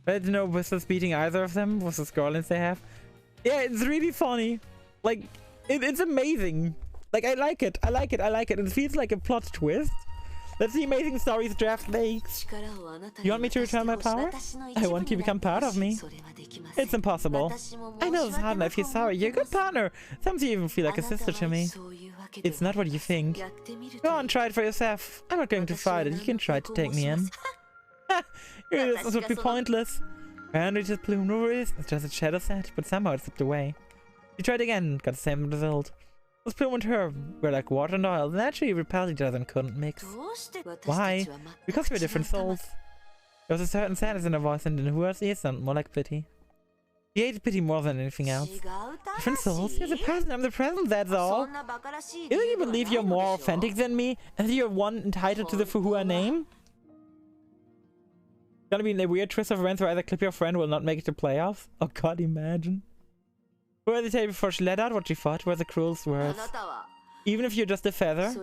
I didn't know was this beating either of them. Was the scorelines they have? Yeah, it's really funny. Like, it's amazing. Like, I like it. I like it. I like it. It feels like a plot twist. That's the amazing stories draft makes. You want me to return my power? I want you to become part of me. It's impossible. I know it's hard and I feel sorry. You're a good partner. Sometimes you even feel like a sister to me. It's not what you think. Go on, try it for yourself. I'm not going to fight it. You can try to take me in. This would be pointless. And it just plumed over it. It's just a shadow set, but somehow it slipped away. She tried again, got the same result. This Plume and her were like water and oil, naturally repelled each other and couldn't mix. Why? Because we're different souls. There was a certain sadness in her voice, and in hers it sounded more like pity. She hated pity more than anything else. Different souls? You're the present, I'm the present, that's all. You think you believe you're more authentic than me, and that you're one entitled to the Fuhua name? Gonna be a weird twist of events where either Clippy or friend will not make it to playoffs? Oh god, imagine. Who had the table before she let out what she thought were the cruelest words. Even if you're just a feather,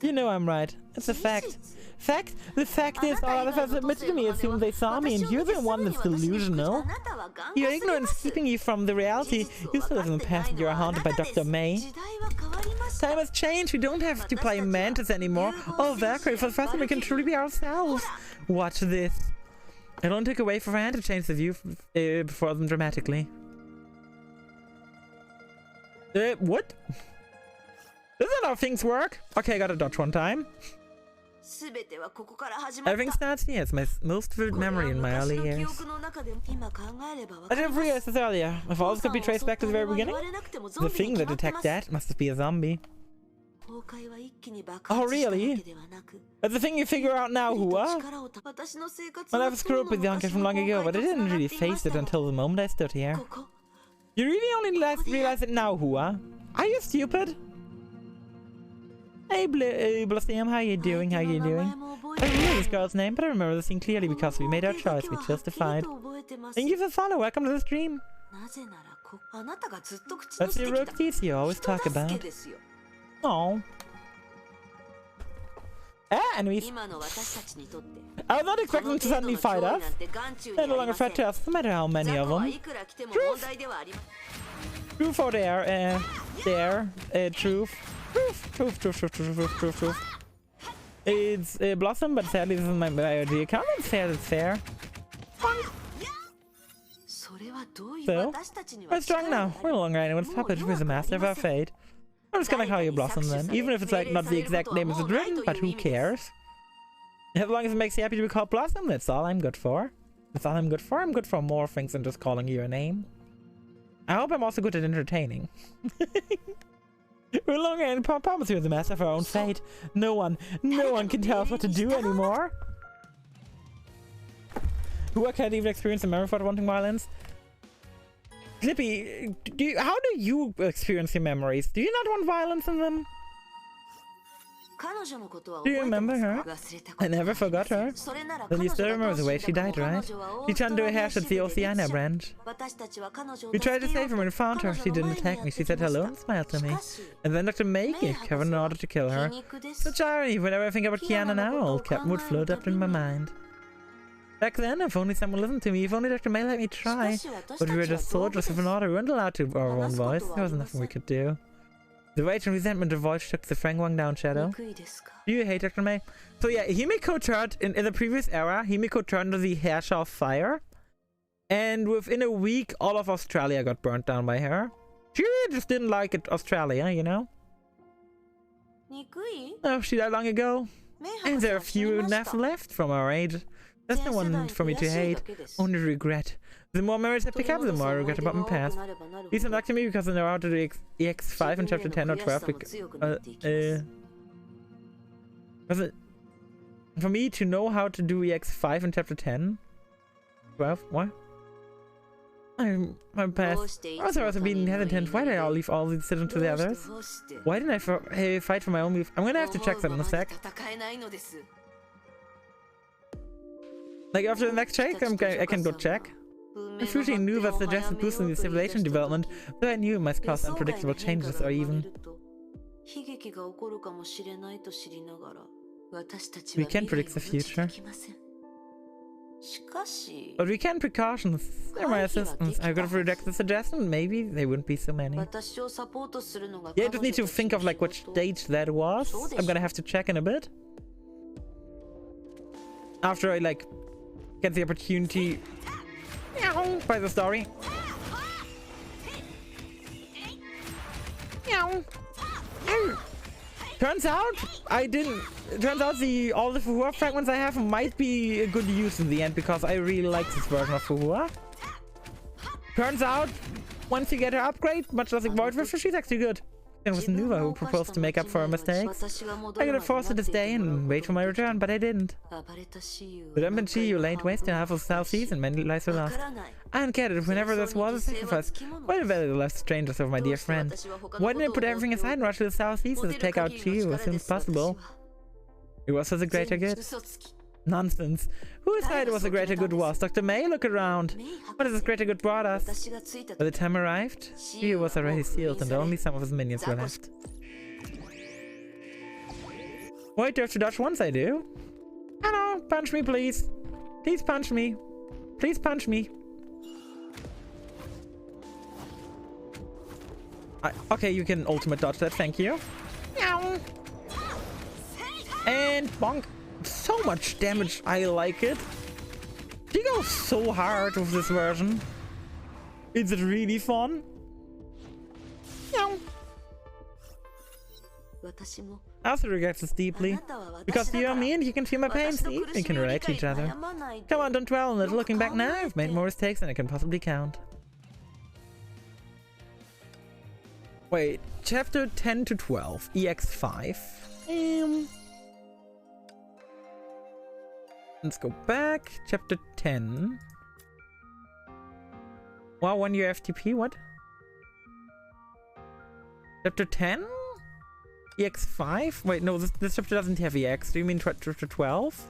you know I'm right. It's a fact. Fact? The fact is, all other feathers admitted to me assumed they saw me, and you're the one that's delusional. Your ignorance keeping you from the reality. You still live in the past and you're haunted by Dr. May. Time has changed. We don't have to play Mantis anymore. Oh, Valkyrie, for the first time we can truly be ourselves. Watch this. It only took a way for her hand to change the view before them dramatically. What? Isn't that how things work? Okay, I gotta dodge one time. Everything starts here. It's my most vivid memory in my early years. I didn't realize this earlier. If all this could be traced back to the very beginning, the thing that attacked that must be a zombie. Oh, really? That's the thing you figure out now, Hua? Well, I've screwed up with Yonka from long ago, but I didn't really face it until the moment I stood here. You really only realize it now, Hua? Are you stupid? Hey, Blossom, how you doing? How you doing? I don't know this girl's name, but I remember the scene clearly because we made our choice. We justified. Thank you for the follow. Welcome to the stream. That's the rogue teeth you always talk about. Oh. Enemies. I was not expecting them to suddenly fight us. They're no longer threat to us, no matter how many of them. Truth. Truth or dare. Truth. Truth. It's Blossom, but sadly this is my biology account. It's fair. So, we're strong now. We're no longer anyone's puppet. We're the master of our fate. I'm just gonna call you Blossom then. Even if it's like not the exact name as it's written, but who cares? As long as it makes you happy to be called Blossom, that's all I'm good for. That's all I'm good for. I'm good for more things than just calling you a name. I hope I'm also good at entertaining. We're long and promise we're the master of our own fate. No one can tell us what to do anymore. Who can't even experience a memory for wanting violence? Clippy, how do you experience your memories? Do you not want violence in them? Do you remember her? I never forgot her. Then you still remember the way she died, right? She turned into a hash at the Oceania branch. We tried to save her when we found her. She didn't attack me. She said hello and smiled to me. And then Dr. May gave Kevin an order to kill her. Such irony. Whenever I think about Kiana now, old Captain would float up in my mind. Back then, if only someone listened to me, if only Dr. May let me try. But we were just soldiers with an order. We weren't allowed to our own voice. There was nothing we could do. The rage and resentment of voice shook the Fang Wang down shadow. Do you hate Dr. May? So yeah, Himiko turned, in the previous era, Himiko turned to the Hersher of Fire. And within a week, all of Australia got burnt down by her. She really just didn't like it, Australia, you know? Oh, she died long ago. And there are few left from our age. There's no one for me to hate, only regret. The more memories I pick up, the more I regret about my past. Please don't to me because I know how to do EX5 in chapter 10 or 12. Was it for me to know how to do EX5 in chapter 10? 12? What? I'm past. Also, I've been hesitant. Why did I leave all the decisions to the others? Why didn't I fight for my own move? I'm gonna have to check that in a sec. Like after the next check, I can go check. I usually knew that suggested boosting the civilization development, but I knew it might cause unpredictable changes or even. We can't predict the future. But we can precautions. They're my assistants. I could reject the suggestion. Maybe they wouldn't be so many. Yeah, I just need to think of like which stage that was. I'm gonna have to check in a bit. After I like get the opportunity by the story. Turns out all the Fuhua fragments I have might be a good use in the end, because I really like this version of Fuhua. Turns out, once you get her upgrade, much like Void Rift, she's actually good. It was Nuva who proposed to make up for her mistakes. I could have forced her to stay and wait for my return, but I didn't. But I'm Chi, you late wasted half of South Seas and many lives were lost. I don't get it. Whenever this was a sacrifice, why did I value the lives of strangers over my dear friend? Why didn't I put everything aside and rush to the South Seas to take out Chi as soon as possible? It was for the greater good. Nonsense. Who decided it was the greater good was? Dr. May? Look around. What has this greater good brought us? By the time I arrived, Chi was already sealed and only some of his minions were left. Wait, do I have to dodge once? I do. Hello, punch me please. Please punch me. Please punch me. Okay, you can ultimate dodge that, thank you. And bonk. So much damage, I like it. She goes so hard with this version. It's really fun. I also regret this deeply. Because you are me and you can feel my pain, see? We can relate to each other. Come on, don't dwell on it. Looking back now, I've made more mistakes than I can possibly count. Wait, chapter 10 to 12, EX5. Let's go back. Chapter 10. Wow, 1 year FTP, what? Chapter 10? EX5? Wait, no, this chapter doesn't have EX. Do you mean chapter 12?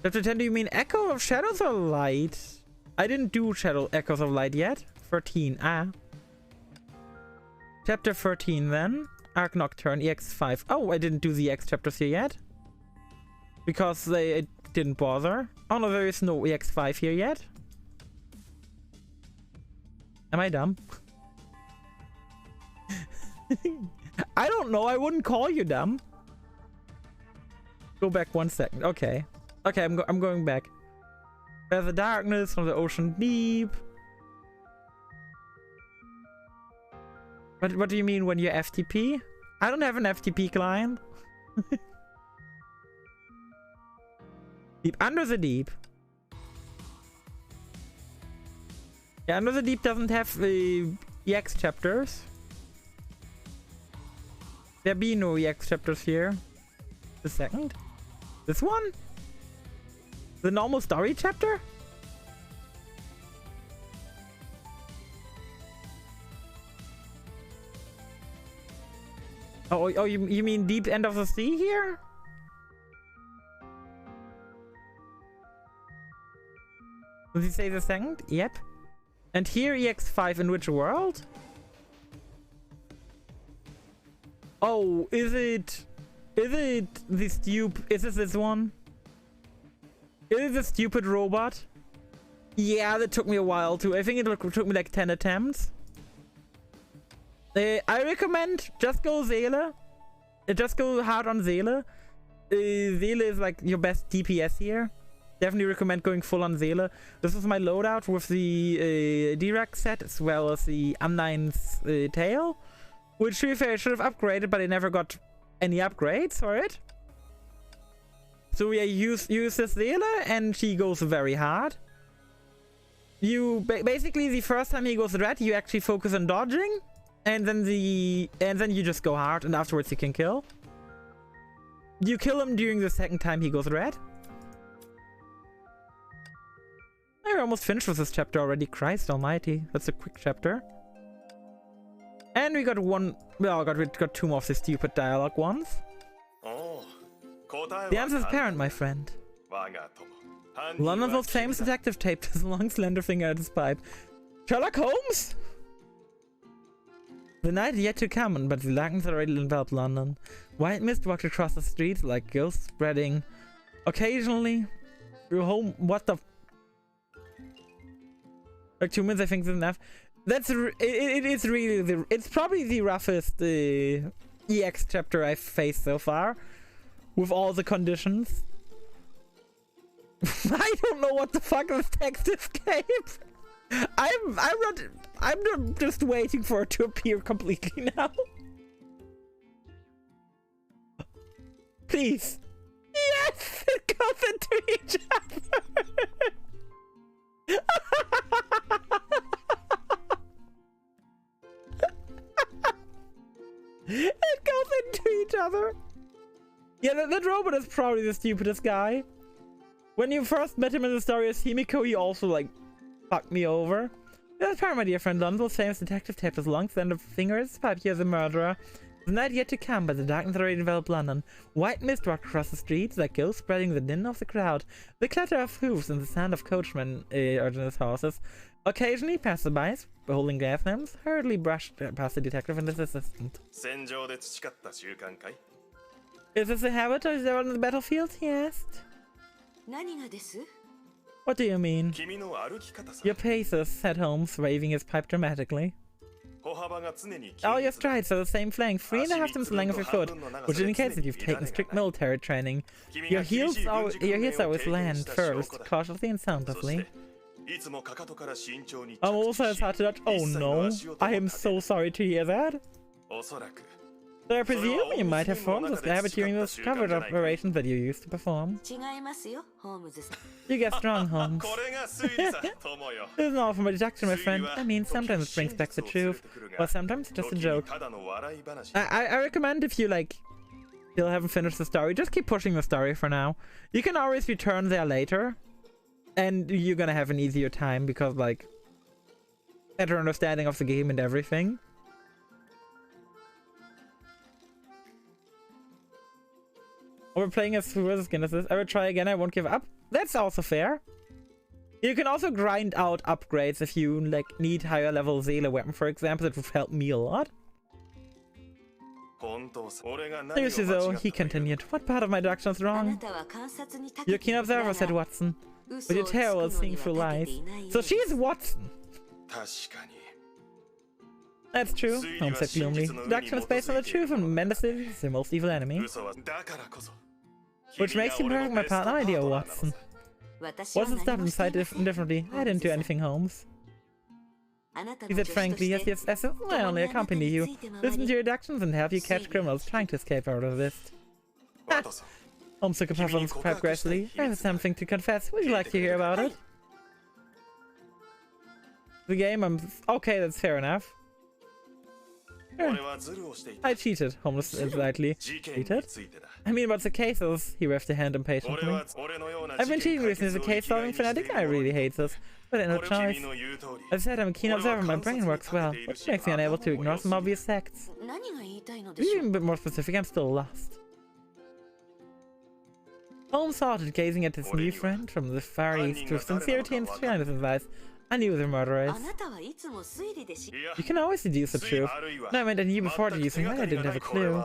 Chapter 10, do you mean Echo of Shadows or Light? I didn't do Echoes of Light yet. 13, Chapter 13 then. Arc Nocturne, EX5. Oh, I didn't do the EX chapters here yet. Because they didn't bother. Oh no, there is no EX5 here yet. Am I dumb? I don't know, I wouldn't call you dumb. Go back 1 second. Okay. Okay, I'm going back. There's the darkness from the ocean deep. What do you mean when you're FTP? I don't have an FTP client. Deep under the deep. Yeah, under the deep doesn't have EX chapters. There be no EX chapters here. The second? This one? The normal story chapter? Oh, you mean deep end of the sea here? Did he say the second? Yep. And here EX5 in which world? Oh, is it the is this one? Is it the stupid robot? Yeah, that took me a while too. I think it took me like 10 attempts. I recommend just go Seele. Just go hard on Seele. Seele is like your best DPS here. Definitely recommend going full on Seele. This is my loadout with the Dirac set as well as the Amnine's tail. Which to be fair I should have upgraded, but I never got any upgrades for it. So yeah, use this Seele and she goes very hard. You basically the first time he goes red, you actually focus on dodging. And then you just go hard, and afterwards you can kill. You kill him during the second time he goes red. I almost finished with this chapter already. Christ almighty. That's a quick chapter. And we got one... Well, we got two more of the stupid dialogue ones. The answer is apparent, my friend. London's most famous detective taped his long slender finger at his pipe. Sherlock Holmes? The night yet to come, but the darkness already enveloped London. White mist walked across the streets like ghosts spreading. Occasionally, through home. What the? Like 2 minutes, I think is enough. That's it is really it's probably the roughest EX chapter I've faced so far, with all the conditions. I don't know what the fuck this text escape. I'm not just waiting for it to appear completely now. Please. Yes, it goes into each other. It goes into each other. Yeah, that robot is probably the stupidest guy. When you first met him in the story as Himiko, he also like fucked me over. That's part of my dear friend Lonzo's famous detective taped his long slender fingers, pipe here as a murderer. The night yet to come, but the darkness already enveloped London. White mist walked across the streets like ghosts spreading the din of the crowd. The clatter of hooves and the sound of coachmen urging his horses. Occasionally, passerbys, holding gas lamps, hurriedly brushed past the detective and his assistant. Is this a habit or is there on the battlefield? He asked. What do you mean? Your paces, said Holmes, waving his pipe dramatically. All your strides are the same flank, 3.5 times the length of your foot, which indicates that you've taken strict military training. Your heels always land first, cautiously and soundlessly. Also it's hard to dodge. Oh no, I am so sorry to hear that. So I presume you might have formed this habit during those covert operations that you used to perform. You get strong, Holmes. This isn't all from a deduction, my friend. I mean, sometimes it brings back the truth, or sometimes it's just a joke. I recommend if you, like, still haven't finished the story, just keep pushing the story for now. You can always return there later, and you're gonna have an easier time because, like, better understanding of the game and everything. We're playing as who is Guinness. I will try again, I won't give up. That's also fair. You can also grind out upgrades if you like need higher level Seele weapon, for example. That would help me a lot. Seriously though, he continued. What part of my deduction is wrong? You're a keen observer, said Watson. But your tail is seeing through lies. So she's Watson. That's true, Holmes said gloomily. Deduction is based on the truth and Mendes is the most evil enemy. Which makes you perfect, my partner, my dear Watson. Wasn't stopped inside differently. I didn't do anything, Holmes. He said frankly, yes, I only accompany you. Listen to your deductions and help you catch criminals trying to escape out of this. Holmes took a puff on his pipe gracefully. I have something to confess. Would you like to hear about it? The game, okay, that's fair enough. Sure. I cheated, Holmes slightly. Cheated? I mean, about the cases, he waved a hand impatiently. I've been cheating recently as a case-solving fanatic. I really hate this, but I had no choice. I said I'm a keen observer, my brain works well, which makes me unable to ignore some obvious facts. To be even a bit more specific, I'm still lost. Holmes started gazing at his new friend from the far east with sincerity and shyness in his eyes. I knew the murderer is. You can always deduce the truth. No, I meant I knew before deducing that I didn't have a clue.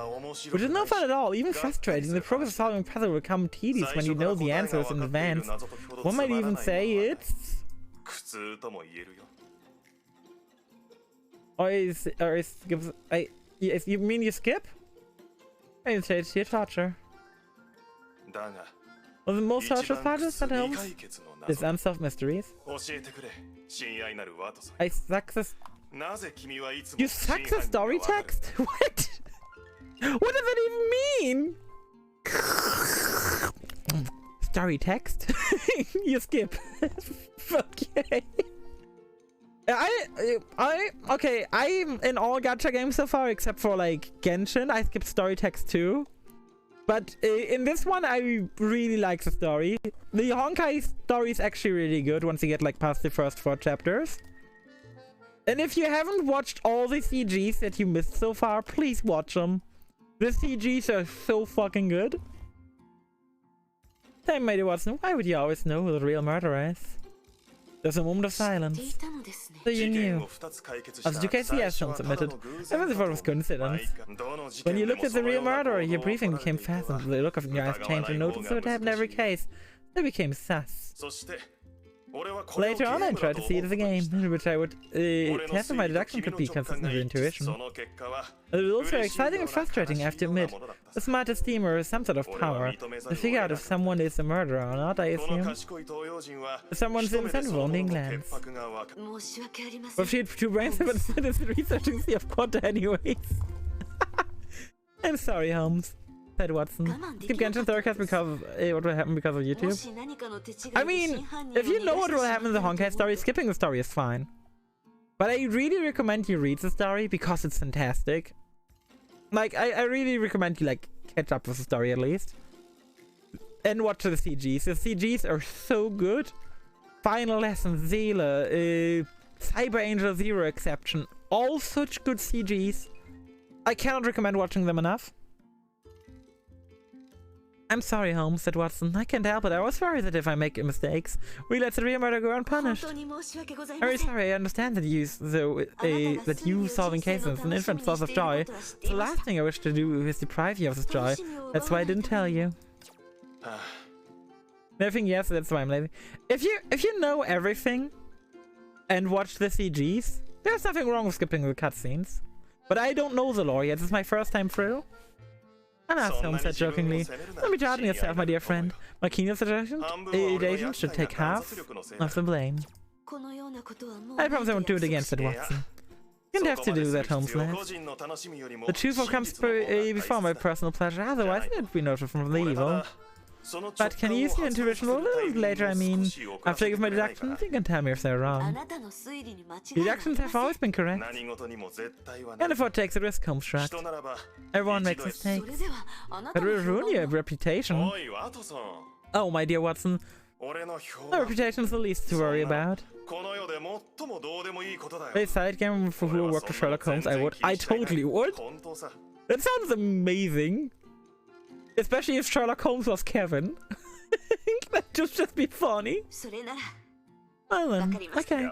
Which is no fun at all, even frustrating. The progress of solving a puzzle will become tedious when you know the answers in advance. One might even say it's... You mean you skip? I say it's your torture. Well, the most torturous part is that Holmes is unsolved mysteries. I suck this. You suck the story text? What? What does that even mean? Story text? You skip. Okay. Okay, I'm in all gacha games so far except for like Genshin. I skipped story text too. But in this one, I really like the story. The Honkai story is actually really good once you get like past the first 4 chapters. And if you haven't watched all the CGs that you missed so far, please watch them. The CGs are so fucking good. Hey, Mighty Watson, why would you always know who the real murderer is? There's a moment of silence. So you knew. As JKCS submitted, I really thought it was coincidence. When you looked at the real murderer, your briefing became fastened. The look of your eyes changed and noticed what happened in every case. They became sus. Later on, I tried to see it as a game, in which I would test if my deduction could be consistent with intuition. It was also exciting and frustrating, I have to admit. The smartest teamer has some sort of power to figure out if someone is a murderer or not, I assume. Someone's innocent with only glance. Well, she had 2 brains, but instead is researching Sea of Quanta anyways. I'm sorry, Holmes, said Watson. Skip Genshin Thoroughcast because of what will happen because of YouTube. I mean, if you know what will happen in the Honkai story, skipping the story is fine. But I really recommend you read the story because it's fantastic. Like, I really recommend you like catch up with the story at least. And watch the CGs. The CGs are so good. Final Lesson, Seele, Cyber Angel Zero Exception. All such good CGs. I cannot recommend watching them enough. I'm sorry, Holmes, said Watson. I can't help it. I was worried that if I make mistakes, we let the real murder go unpunished. Very sorry, I understand that you solving cases is an infinite source of joy. The last thing I wish to do is deprive you of this joy. That's why I didn't tell you. Nothing, yes, that's why I'm lazy. If you know everything and watch the CGs, there's nothing wrong with skipping the cutscenes. But I don't know the lore yet. This is my first time through. And as Holmes said jokingly, don't be judging yourself, my dear friend. My keenest suggestion should take half of the blame. I promise I won't do it again, said Watson. You don't have to do that, Holmes laughed. The truth will come before my personal pleasure, otherwise it would be noted from the evil. But can you use your intuition a little later? I mean, after I give my deductions, you can tell me if they're wrong. Deductions have always been correct. And if what takes a risk, Holmes shrugged. Everyone makes mistakes. But it will ruin your reputation. Oh, my dear Watson. My reputation is the least to worry about. A side game for who worked with Sherlock Holmes, I totally would. That sounds amazing. Especially if Sherlock Holmes was Kevin. That would just be funny. Well then, okay.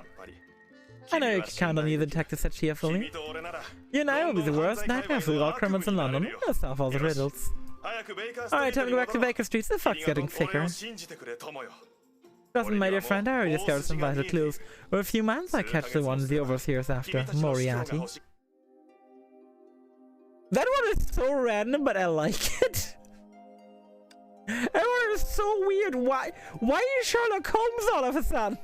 I know you can count on you, the detective said cheerfully. You and I will be the worst nightmare for all criminals in London. We'll solve all the riddles. Alright, time to go back to Baker Street. The fog's getting thicker. Trust me, my dear friend, I already discovered some vital clues. For a few months, I catch the one the overseer's after, Moriarty. That one is so random, but I like it. That one is so weird. Why is Sherlock Holmes all of a sudden?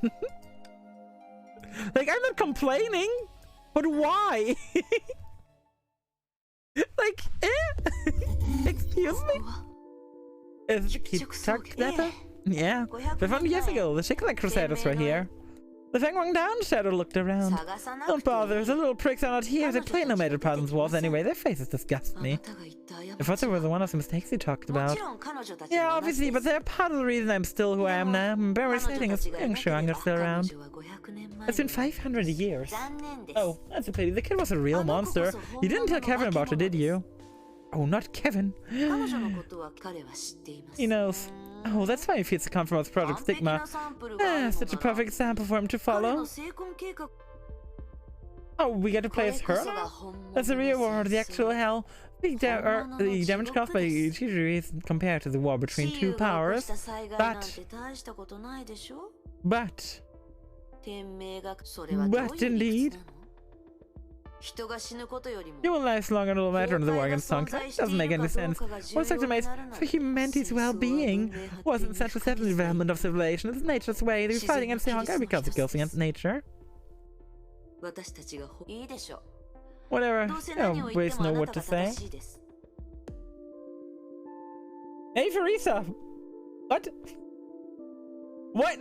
Like, I'm not complaining, but why? Like, excuse me? Is it Kip-Tuck better? Yeah, 500 years ago, the Shikla Crusaders were here. The Feng Wang Down Shadow looked around. Don't bother, the little pricks are not here. They play no major part in the walls anyway. Their faces disgust me. I thought they were the one of the mistakes you talked about. Yeah, obviously, but they're part of the reason I'm still who I am now. I'm barely stating is young Shuang still around. It's been 500 years. Oh, that's a pity. The kid was a real monster. You didn't tell Kevin about it, did you? Oh, not Kevin. He knows. Oh, that's why he feels the compromise project stigma. Such a perfect example for him to follow. Oh, we get to play as her now? That's the real war, the actual hell. The damage caused by Chijiri is compared to the war between two powers. But indeed. Human lives longer no matter than the war against Honkai. Doesn't make any sense. What's such a maze for humanity's well-being? Wasn't such a sudden development of civilization. It's nature's way. They're fighting against the Honkai because it goes against nature. Whatever. No ways know what to say. Hey, Teresa! What? What?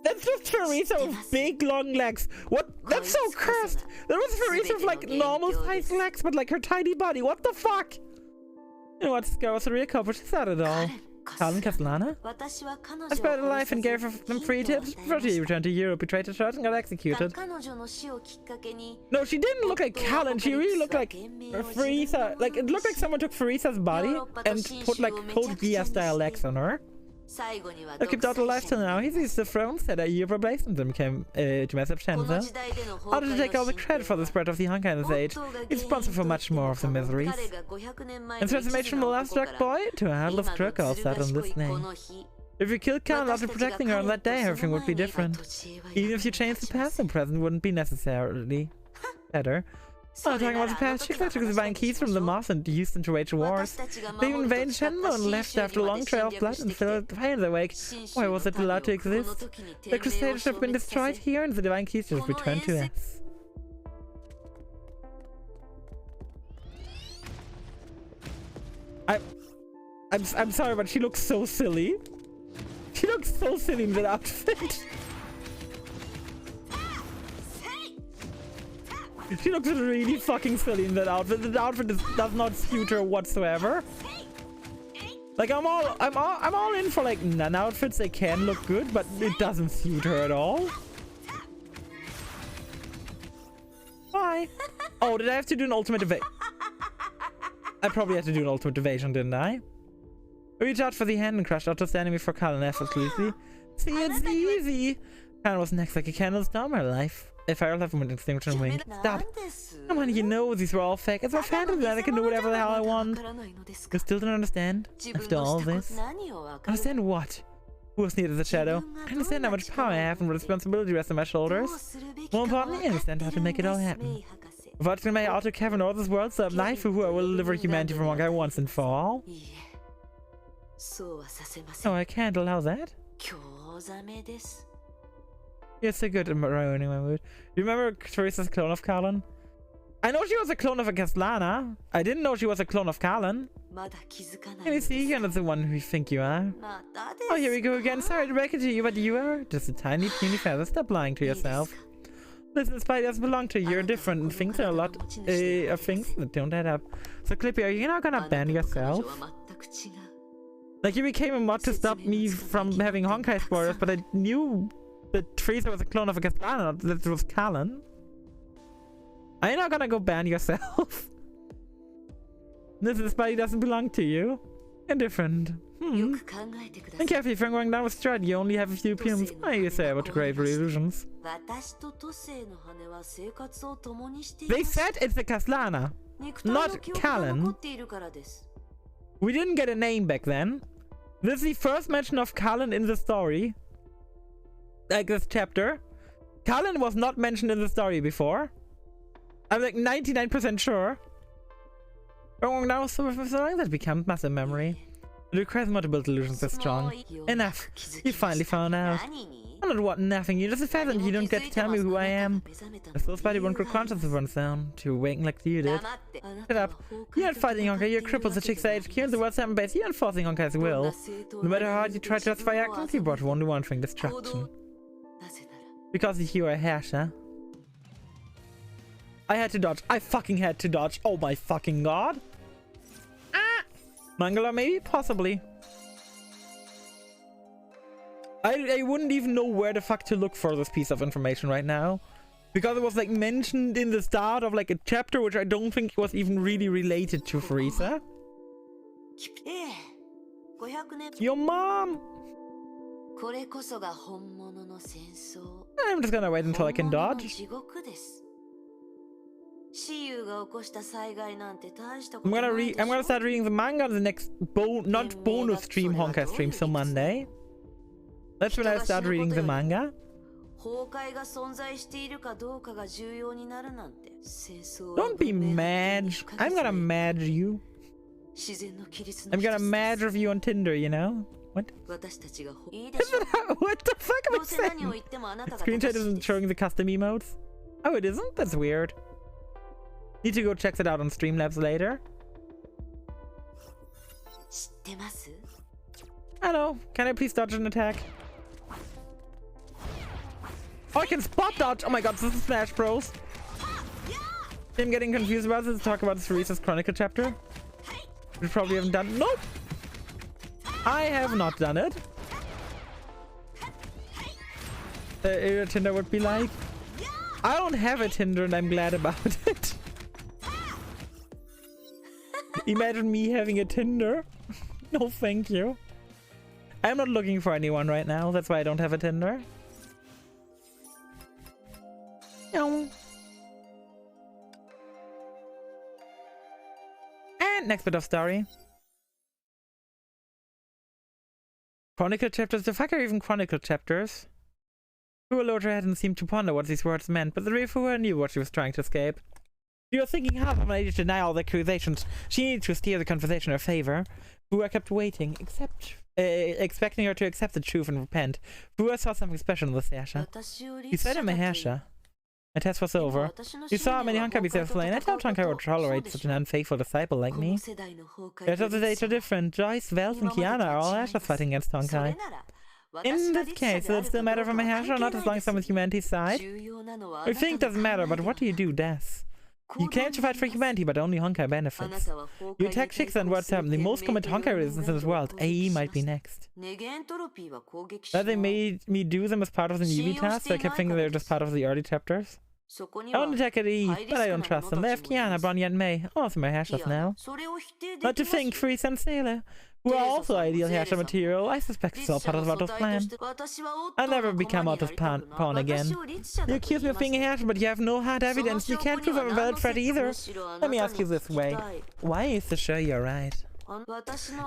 That's just Teresa with big long legs. What That's so cursed! There was Farisa with like normal size legs, but like her tiny body. What the fuck? You know what? This girl was a real couple. She's not at all. Callan Castellana? I spared her life and gave her them free tips before she returned to Europe, betrayed her trust, and got executed. No, she didn't look like Callan. She really looked like Farisa. Like, it looked like someone took Farisa's body and put like Code Geass style legs on her. I kept out alive till now. He sees the throne, said a year replacement and became Jumessa Chenza. How did he take all the credit for the spread of the hunger in this age? He's responsible for much more of the miseries. And transformation from a love-struck boy to a heartless crook all sat on this name. If you killed Khan after protecting her on that day, everything would be different. Even if you changed the past, the present wouldn't be necessarily better. Oh, talking about the past, she collected the divine keys from the moth and used them to wage wars. They even invaded Shenmue and left after a long trail of blood and filled the fire in their wake. Why was it allowed to exist? The Crusaders have been destroyed here and the divine keys just returned to us. I'm sorry, but she looks so silly. She looks so silly in that outfit. She looks really fucking silly in that outfit. The outfit does not suit her whatsoever. Like I'm all in for like nun outfits. They can look good, but it doesn't suit her at all. Why? Oh, did I have to do an ultimate evasion? I probably had to do an ultimate evasion, didn't I? Reach out for the hand and crushed out the enemy for Callan effortlessly. See, it's easy. Callan was next like a candle's down my life. If I left him with extinction wing. Stop. Come on, you know these were all fake. It's my fantasy that I can do whatever the hell I want. You still don't understand? After all this? Understand what? Who has needed the shadow? I understand how much power I have and what responsibility rests on my shoulders. More importantly, I understand how to make it all happen. Without my outer cavern or this world, so life who I will deliver humanity from hunger once and for all. No, I can't allow that. You're so good at ruining my mood. You remember Teresa's clone of Callan? I know she was a clone of a Castellana. I didn't know she was a clone of Callan. Can you see? You're not the one who you think you are. Oh, here we go again. Sorry to break it to you, but you are just a tiny, puny feather. Stop lying to yourself. Listen, Spidey doesn't belong to you. You're different, and things are a lot of things that don't add up. So, Clippy, are you not gonna ban yourself? Like, you became a mod to stop me from having Honkai spoilers, but I knew that Teresa was a clone of a Castellana, that was Callan. Are you not gonna go ban yourself? This body doesn't belong to you. You're different. And carefully, if you're going down with Stride, you only have a few pums. Why are you say about grave illusions? They said it's a Castellana, not Callan. We didn't get a name back then. This is the first mention of Callan in the story. Like this chapter. Callan was not mentioned in the story before. I'm like 99% sure. Going down so long that becomes muscle memory. It requires multiple delusions that strong. Enough. You finally found out. I'm not what nothing. You're just a feather and you don't get to tell me who I am. I still Spidey won't grow conscious of runs down to awaken like you did. Shut up. You're not fighting Honkai, you're crippled the chick's HQ in the World 7 base. You're enforcing Honkai's will. No matter how hard you try to justify your actions, you brought only one thing, destruction. Because you are a Herrscher. I had to dodge. I fucking had to dodge. Oh my fucking god. Ah! Mangala maybe? Possibly. I wouldn't even know where the fuck to look for this piece of information right now. Because it was like mentioned in the start of like a chapter which I don't think was even really related to Farisa. Your mom! I'm just gonna wait until I can dodge. I'm gonna start reading the manga on the next not bonus stream, Honkai stream, so Monday. That's when I start reading the manga. Don't be mad. I'm gonna mad you. I'm gonna mad review on Tinder, you know? What? What the fuck am I saying? Screenshot isn't showing the custom emotes? Oh, it isn't? That's weird. Need to go check that out on Streamlabs later. Hello, can I please dodge an attack? Oh, I can spot dodge! Oh my god, this is Smash Bros. I'm getting confused about this. Talk about the Ceresa's Chronicle chapter. We probably haven't done. Nope! I have not done it. A Tinder would be like. I don't have a Tinder and I'm glad about it. Imagine me having a Tinder. No, thank you. I'm not looking for anyone right now. That's why I don't have a Tinder. No. And next bit of story. Chronicle chapters? The fuck are even Chronicle chapters? Fuwa lowered her head and seemed to ponder what these words meant, but the real Fuwa knew what she was trying to escape. She was thinking half of an idea to deny all the accusations. She needed to steer the conversation in her favor. Fuwa kept waiting, expecting her to accept the truth and repent. Fuwa saw something special in the Sasha. He said I'm a Hasha. My test was over. You saw how many Honkai beasts I've slain. I doubt Honkai would tolerate such an unfaithful disciple like me. The rest of the days are different. Joyce, Vels, and Kiana are all Hashas fighting against Honkai. In this case, will it still matter if I'm a Hasha or not, as long as I'm with humanity's side? I think it doesn't matter, but what do you do, Death? You claim to fight for humanity, but only Honkai benefits. You attack chicks and what's happened. The most common Honkai resistance in this world. AE might be next. That they made me do them as part of the newbie task, so I kept thinking they were just part of the early chapters. I don't attack at E, but I don't trust them. They have Kiana, Bronya, and May. All of them are Hashas now. Not to think, Freeze and Sailor, who are also ideal Hasha material. I suspect it's all part of Vault's plan. I'll never become out of pawn again. You accuse me of being a Hasha, but you have no hard evidence. You can't prove I'm a valid threat either. Let me ask you this way. Why is the sure you're right?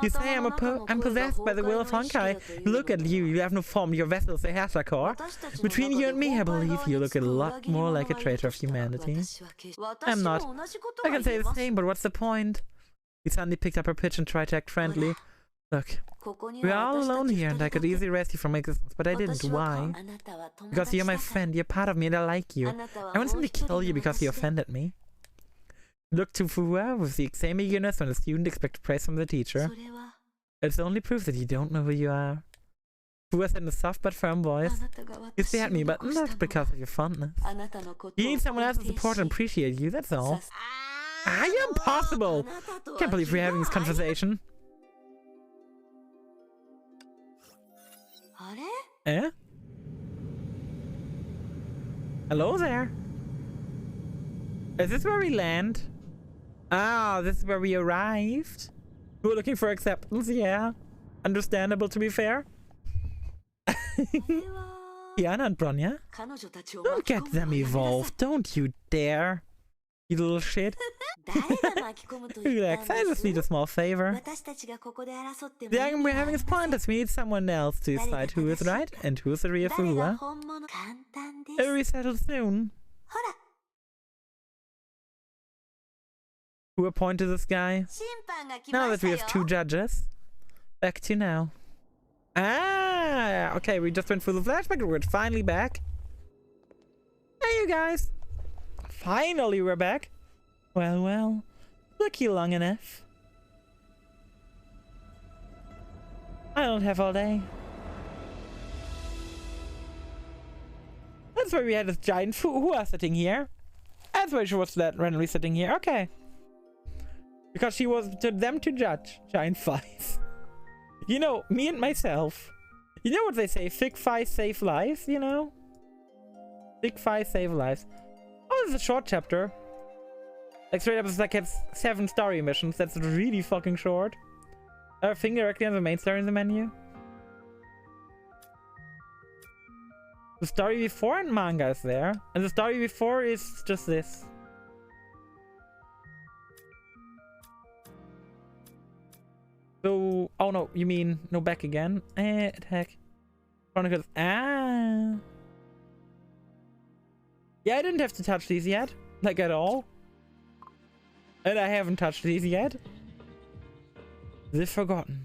You say I'm possessed by the will of Honkai. Look at you, you have no form, your vessel is a Hasha core. Between you and me, I believe you look a lot more like a traitor of humanity. I'm not. I can say the same, but what's the point? He suddenly picked up her pitch and tried to act friendly. Look, we're all alone here and I could easily rescue you from my existence, but I didn't. Why? Because you're my friend, you're part of me and I like you. I want simply kill you because you offended me. Look to Fuwa with the same eagerness when a student expects praise from the teacher. It's only proof that you don't know who you are. Fuwa said in a soft but firm voice. You stay at me, but not because of your fondness. You need someone else to support and appreciate you, that's all. I am impossible! Can't believe we're having this conversation. Eh? Hello there. Is this where we land? Ah, this is where we arrived. We were looking for acceptance, yeah. Understandable, to be fair. Kiana and Bronya? Don't get them involved, don't you dare. You little shit. Relax, I just need a small favor. The argument we're having is pointless. We need someone else to decide who is right and who is the real Fuwa. It'll be settled soon. Who appointed this guy? Now that we have 2 judges. Back to now. Ah, okay, we just went through the flashback. We're finally back. Hey, you guys. Finally, we're back. Well, well. Took you long enough. I don't have all day. That's why we had this giant Fuwa sitting here. That's why she was that randomly sitting here. Okay. Because she was to them to judge. Giant Fies. You know, me and myself. You know what they say? Thick Fies save lives, you know? Thick Fies save lives. Oh, this is a short chapter. Like straight up, it's like it's 7 story missions. That's really fucking short. A thing directly on the main story in the menu. The story before and manga is there. And the story before is just this. So, oh no, you mean no back again? Attack. Chronicles. Ah. Yeah, I didn't have to touch these yet. Like at all. And I haven't touched these yet. The Forgotten.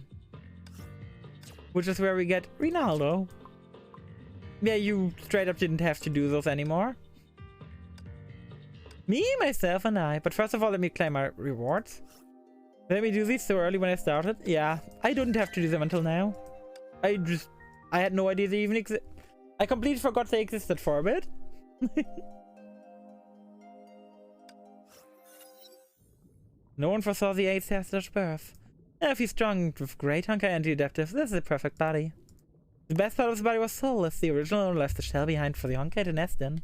Which is where we get Ronaldo. Yeah, you straight up didn't have to do those anymore. Me, myself, and I. But first of all, let me claim my rewards. Let me do these so early when I started. Yeah, I didn't have to do them until now. I had no idea they even exist. I completely forgot they existed for a bit. No one foresaw the ancestor's birth. Now, if he's strong with great hunger and adaptive, this is a perfect body. The best part of his body was soulless. The original owner left the shell behind for the Honkai to nest in.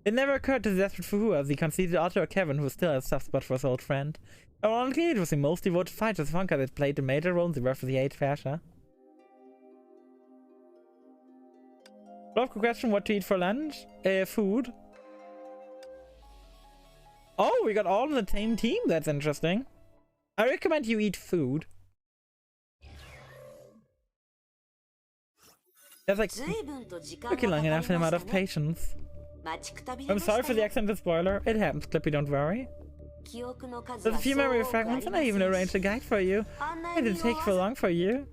It never occurred to the desperate Fuhua, the conceited author Kevin, who still has a soft spot for his old friend. Ironically, it was the most devoted fighter of Honkai that played a major role in the birth of the 8th fascia. Love question, what to eat for lunch? Food. Oh, we got all on the same team. That's interesting. I recommend you eat food. That's like looking long enough and I'm out of patience. I'm sorry for the accidental spoiler. It happens, Clippy, don't worry. There's a few memory fragments and I even arranged a guide for you. It didn't take for long for you.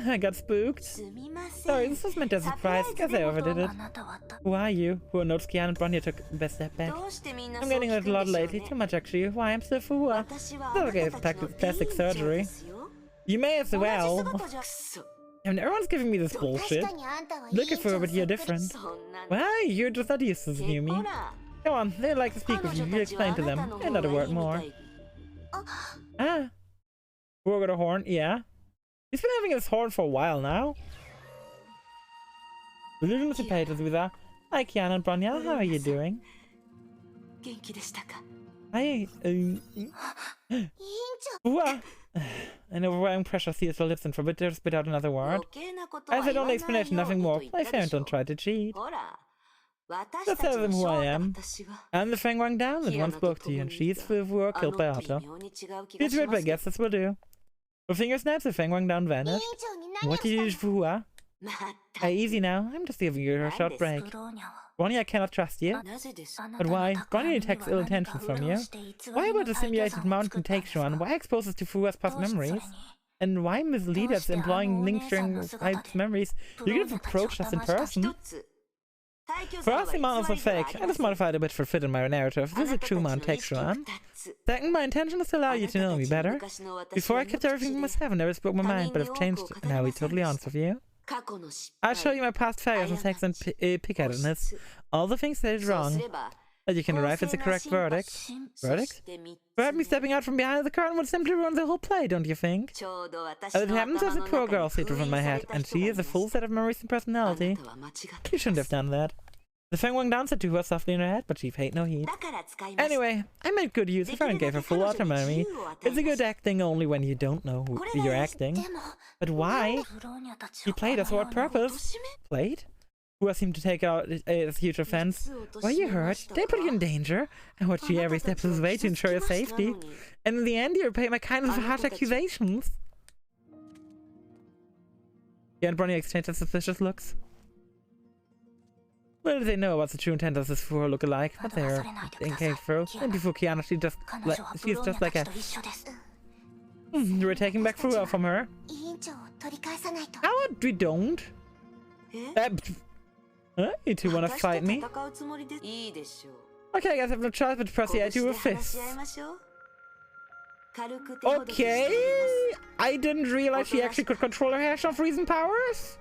I got spooked. Sorry, this was meant as a surprise. Guess I overdid it. Who are you? Who notes Kian and Bronya took the best step back? I'm getting a little odd lately. Too much actually. Why, I'm still Fuhua. It's not like I have plastic surgery. You may as well. And everyone's giving me this bullshit. Looking for her, but you're different. Why? You're just not used to this new me. Come on, they'd like to speak with you. You explain to them. And not a word more. Ah. Who got a horn? Yeah. He's been having his horn for a while now. Hi, Kiana and Bronya. How are you doing? Hi. An overwhelming pressure seals her lips and forbid her to spit out another word. I said only explanation, nothing more. My friend, don't try to cheat. Just tell them who I am. I'm the Feng Wang Down that once spoke to you, and she's Fuhua killed by Otto. She's weird, but I guess this will do. With finger snaps, the Feng Wang Down vanished. What did you do, Fuhua? Hey, easy now. I'm just giving you a short break. Bronya, I cannot trust you. But why? Bronya detects ill intentions from you. Why about the simulated mountain takes you on? Why expose us to Fuhua's past memories? And why mislead us employing links during past memories? You could have approached us in person. First, the mountains are fake. I just modified a bit for fit in my narrative. This is a true Mount Texuan. Second, my intention is to allow you to know me better. Before I kept everything to myself and never spoke my mind, but I've changed it, and I'll be totally honest with you. I'll show you my past failures and excellent pick-at-edness. All the things that is wrong. That you can arrive at the correct verdict. Verdict? Perhaps me stepping out from behind the curtain would simply ruin the whole play, don't you think? As it happens, there's a poor girl seated on my head, and she has a full set of memories and personality. You shouldn't have done that. The Feng Wang Down said to her softly in her head, but she paid no heed. Anyway, I made good use of her and gave her full autonomy. It's a good acting only when you don't know who you're acting. But why? He played us for what purpose? Played? Who seemed to take out a huge offense. Were you hurt? They put you in danger. I watched you every step of the way to ensure your safety. And in the end, you repaid my kindness with harsh accusations. Yeah, and Bronya exchanged suspicious looks. Little did they know about the true intent of this Fuhua look-alike, but they're engaged through. And before Kiana, she's just like a... we're taking back Fuhua from her. How we don't? You two wanna fight me? Okay, I guess I have no choice but to press the A2 with fists. Okay! I didn't realize she actually could control her Herrschaft reason powers?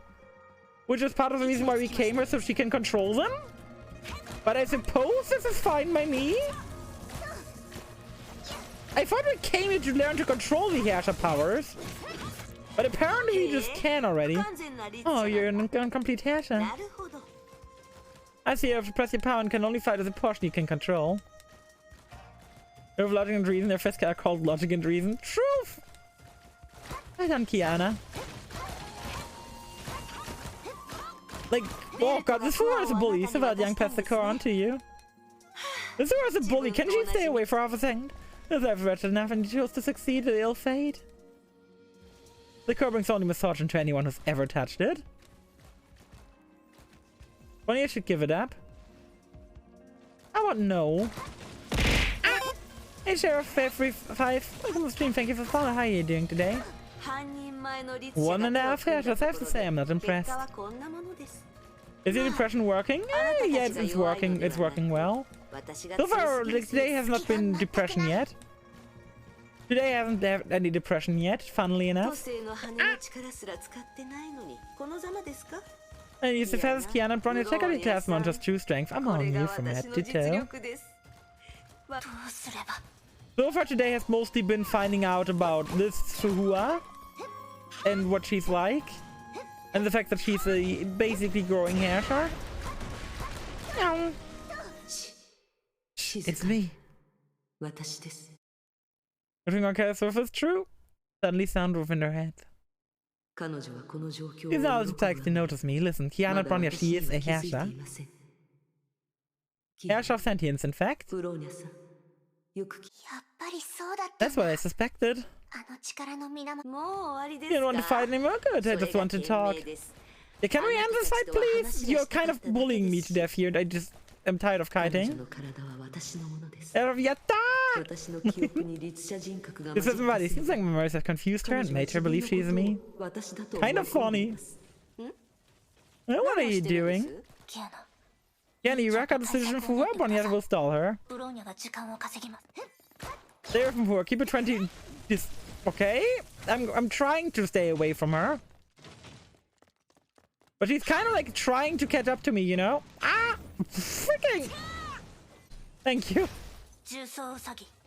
Which is part of the reason why we came here, so she can control them? But I suppose this is fine by me? I thought we came here to learn to control the Herrschaft powers. But apparently you just can already. Oh, you're an incomplete Herrscher. I see you have to press your power and can only fight with a portion you can control. You have logic and reason, their fists are called logic and reason. Truth! Well done, Kiana. Like, oh god, this Fuhua is a bully. So that young pets the car onto you. This Fuhua is a bully. Can she stay away for half a second? Is ever wretched enough and you chose to succeed in ill fate? The car brings only misfortune to anyone who's ever touched it. Well, you should give it up. I want no. Ah! Hey, Sheriff 535. Welcome to the stream. Thank you for following. How are you doing today? 1.5 Herrschers. I have to say, I'm not impressed. Is the impression working? Yeah, it's working. It's working well. So far, today has not been depression yet. Today hasn't had any depression yet, funnily enough. And you fastest Kiana and Bronya, check out your class monster's true strength. I'm on you from head to toe. So far today has mostly been finding out about this Suhua and what she's like. And the fact that she's a basically growing hair. It's me. Everything on Kara's surface is true. Suddenly sound within her head. She's always likes to notice me. Listen, Kiana Bronya, she is a Herrscher. Herrscher of sentience, in fact. That's what I suspected. You don't want to fight anymore? Good, I just want to talk. Yeah, can we end this fight, please? You're kind of bullying me to death here. I just am tired of kiting. Yatta! This isn't right. It seems like memories have confused her and made her believe she is me. Kind of funny. What are you doing? Kiana, you rack out the decision for where Bronya will stall her. Stay away from her. Keep it 20. Just okay. I'm trying to stay away from her. But she's kind of like trying to catch up to me, you know? Ah! Freaking! Thank you.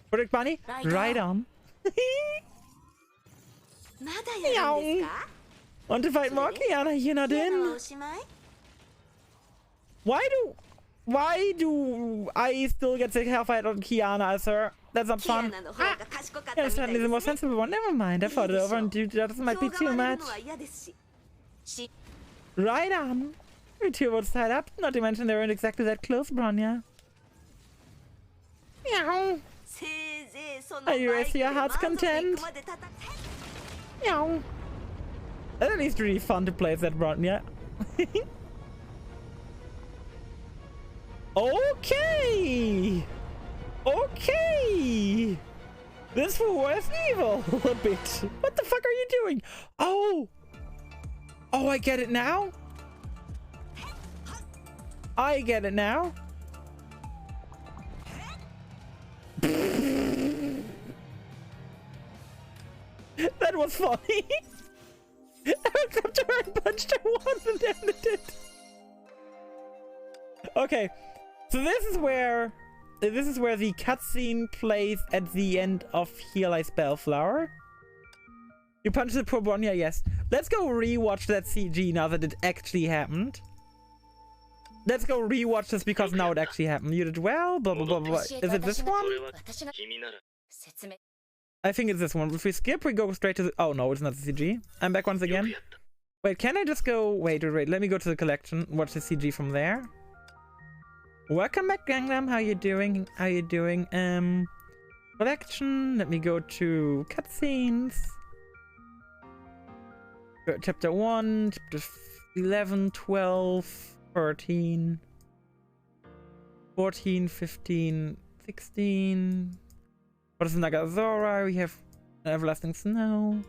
Predict Bunny? Right on. Want to fight more, Kiana? You're not in. Why do I still get to hellfight on Kiana as her? That's not fun. Ah! Yeah, certainly the more sensible one. Never mind. I thought it over and that might be too much. Right on. You two were tied up. Not to mention they weren't exactly that close, Bronya. Meow. Are you ready for your heart's content? Meow. That's at least really fun to play as that Bronya. Okay. Okay. This was evil a bit. What the fuck are you doing? Oh. Oh, I get it now. I get it now. That was funny. I went up to her and punched her once and ended it. Okay, so this is where the cutscene plays at the end of Heal Ice Bellflower. You punched the poor Bronya, yes. Let's go rewatch that CG now that it actually happened. Let's go rewatch this because now it actually happened. You did well, blah blah blah blah. Is it this one? I think it's this one. If we skip, we go straight to the... Oh no, it's not the CG. I'm back once again. Wait, can I just go... Wait. Let me go to the collection. Watch the CG from there. Welcome back, Gangnam. How you doing? How you doing? Collection. Let me go to cutscenes. Chapter 1, chapter 11, 12, 13, 14, 15, 16. What is Nagazora? We have Everlasting Snow.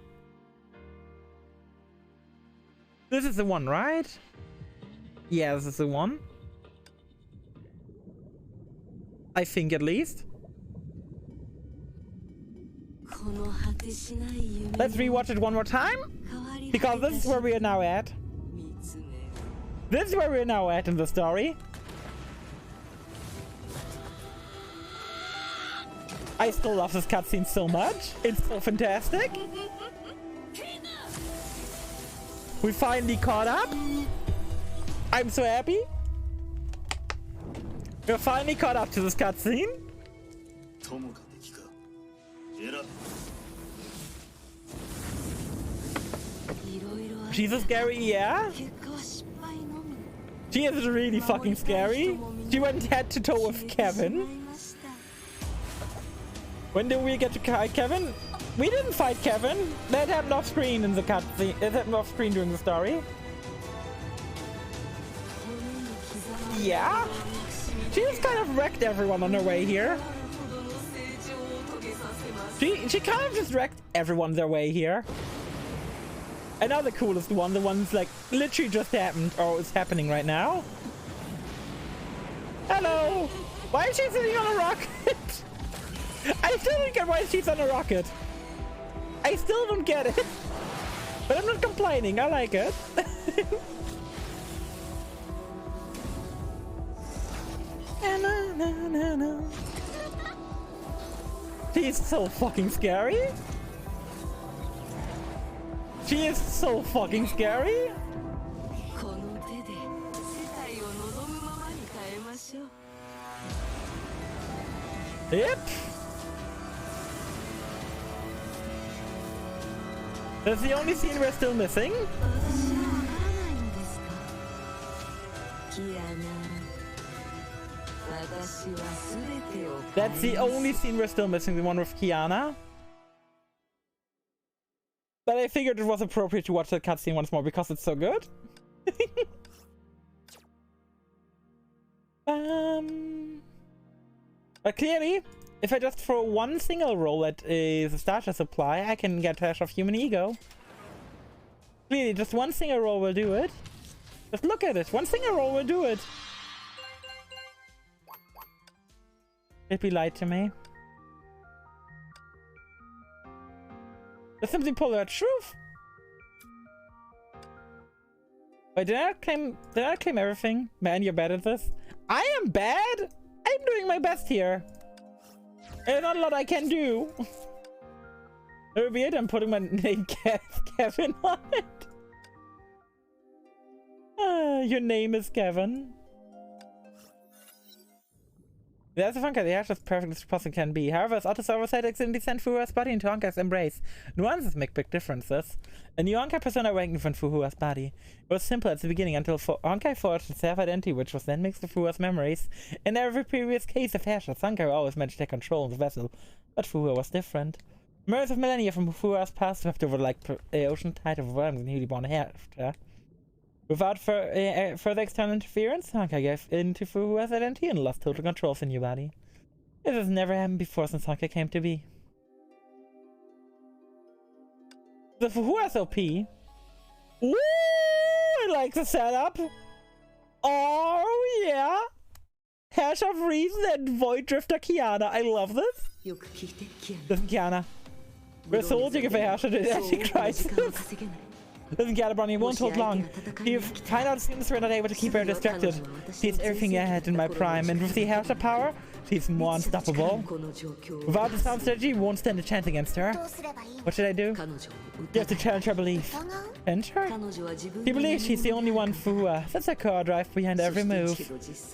This is the one, right? Yeah, this is the one. I think at least. Let's rewatch it one more time. Because this is where we are now at. This is where we are now at in the story. I still love this cutscene so much. It's so fantastic. We finally caught up. I'm so happy. We're finally caught up to this cutscene. She's so scary, yeah? She is really fucking scary. She went head to toe with Kevin. When did we get to Kevin? We didn't fight Kevin. That happened off screen in the cutscene. It happened off screen during the story. Yeah? She just kind of wrecked everyone on her way here. She kind of just wrecked everyone their way here. And now the coolest one, the one's like literally just happened or is happening right now. Hello! Why is she sitting on a rocket? I still don't get why she's on a rocket. I still don't get it. But I'm not complaining, I like it. Kiana. She's so fucking scary. She is so fucking scary. Yep. That's the only scene we're still missing. That's the only scene we're still missing, the one with Kiana. But I figured it was appropriate to watch that cutscene once more because it's so good. But clearly, if I just throw one single roll at a starter supply, I can get Hash of Human Ego. Clearly, just one single roll will do it. Just look at it. One single roll will do it. Hippie lied to me. Just simply pull that truth. Wait, did I claim everything? Man, you're bad at this. I am bad? I'm doing my best here. There's not a lot I can do. That would be it. I'm putting my name Kevin on it. Your name is Kevin. That's a fun guy. The Ash is perfect as possible can be. However, as Otto Oversight accidentally sent Fuhua's body into Honkai's embrace. Nuances make big differences. A new Honkai persona awakened from Fuhua's body. It was simple at the beginning until Honkai forged its self-identity, which was then mixed with Fuhua's memories. In every previous case of Ashes, Honkai always managed to take control of the vessel, but Fuhua was different. Memories of millennia from Fuhua's past swept over like the ocean tide of worms and newly born Asher. Without further external interference, Honkai gave in to Fuhua's identity and lost total control of the new body. This has never happened before since Honkai came to be. The Fuhua's OP. Ooh, I like the setup. Oh yeah. Hash of Reason and Void Drifter Kiana. I love this. Listen, Kiana. We're soldiering if I Hash of Antichrist. Listen, Galabroni, it won't hold long. You find out since we're not able to keep her distracted. She's everything I had in my prime, and with the Herrscher power, she's more unstoppable. Without the sound strategy, we won't stand a chance against her. What should I do? You have to challenge her belief. Challenge her? She believes she's the only one Fuhua. That's her core drive behind every move.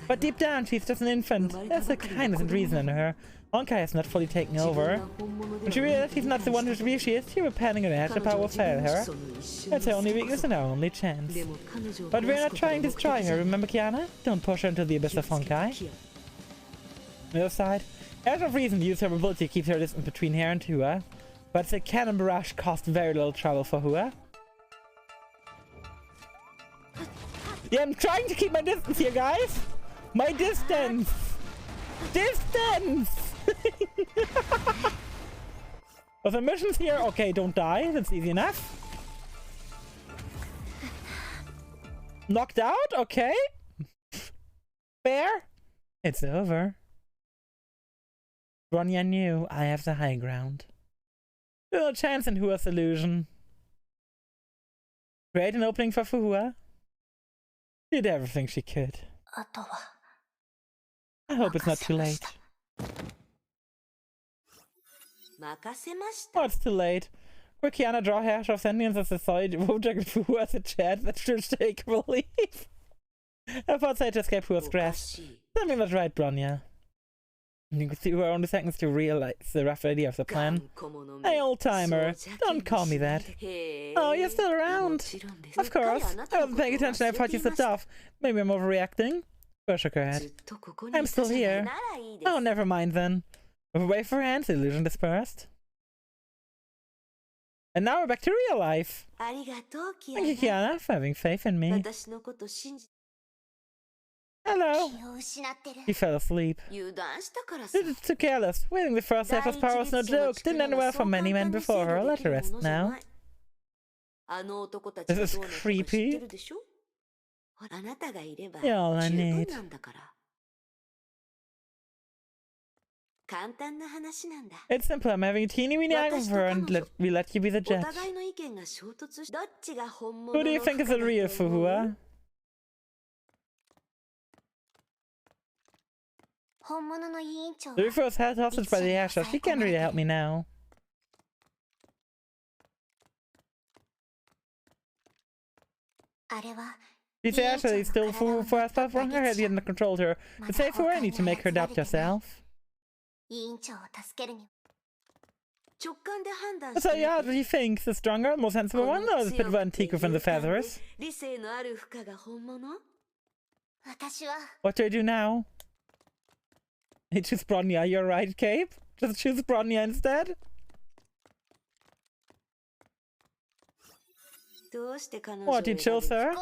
But deep down, she's just an infant. There's a kindness and reason in her. Honkai has not fully taken over. When she realizes she's not the one who she believes she is, she will panic and Herrscher power will fail her. That's her only weakness and our only chance. But we're not trying to destroy her, remember, Kiana? Don't push her into the abyss of Honkai. On the other side, Herrscher of Reason used her ability to keep her distance between her and Hua, but the cannon barrage caused very little trouble for Hua. Yeah, I'm trying to keep my distance here, guys! My distance! Distance! Of the missions here, okay, don't die, that's easy enough. Knocked out, okay. Fair. It's over. Bronya knew I have the high ground. No chance in Hua's illusion. Create an opening for Fuhua. Did everything she could. I hope it's not too late. Oh, it's too late. Will Kiana draw Herrscher of Sentience as a side object Fuhua as a chance that should take belief? I thought I'd escape Fuhua's grasp. Something was right, Bronya. You can see we're only seconds to realize the rough idea of the plan. Hey, old-timer, don't call me that. Oh, you're still around. Of course. I wasn't paying attention, I thought you slipped off. Maybe I'm overreacting. Go shook her head. I'm still here. Oh, never mind then. With a wave for hands, the illusion dispersed. And now we're back to real life. Thank you, Kiana, for having faith in me. Hello. He fell asleep. You did too careless. Winning the first half of power was no joke. Didn't end well for many men before her. Let her rest now. This is creepy. You're all I need. It's simple. I'm having a teeny weeny argument with her and we let you be the judge. Who do you think is the real Fuhua? The Rifu was held hostage by the Asha. She can't really help me now. She's actually still for herself wrong. Her head hadn't controlled her. To save her, I need to make her doubt yourself. So yeah, what do you think? The stronger, more sensible one, or the bit of antique from the feathers? What do I do now? I choose Bronya, you're right, Cape. Just choose Bronya instead. What, you chose her?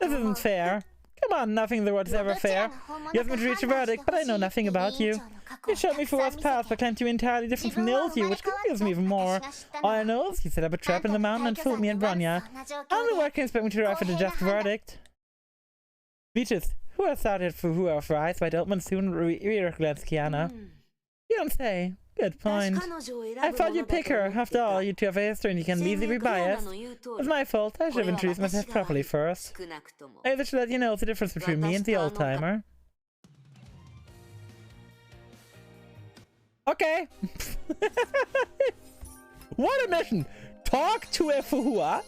This isn't fair. Come on, nothing in the world is ever fair. You have me to reach a verdict, but I know nothing about you. You showed me Fuwa's past, but claimed you were entirely different from Nilsy, which confuses me even more. All I know is you set up a trap in the mountain and fooled me and Bronya. How in the world can you expect me to arrive at a just verdict? Beaches, who has started for who our eyes wide open soon re-recognized Kiana. You don't say. Good point. I thought you'd pick her. After all, you two have a history and you can easily be biased. It's my fault. I should have introduced myself properly first. I should let you know the difference between me and the old-timer. Okay. What a mission! Talk to a Fuhua.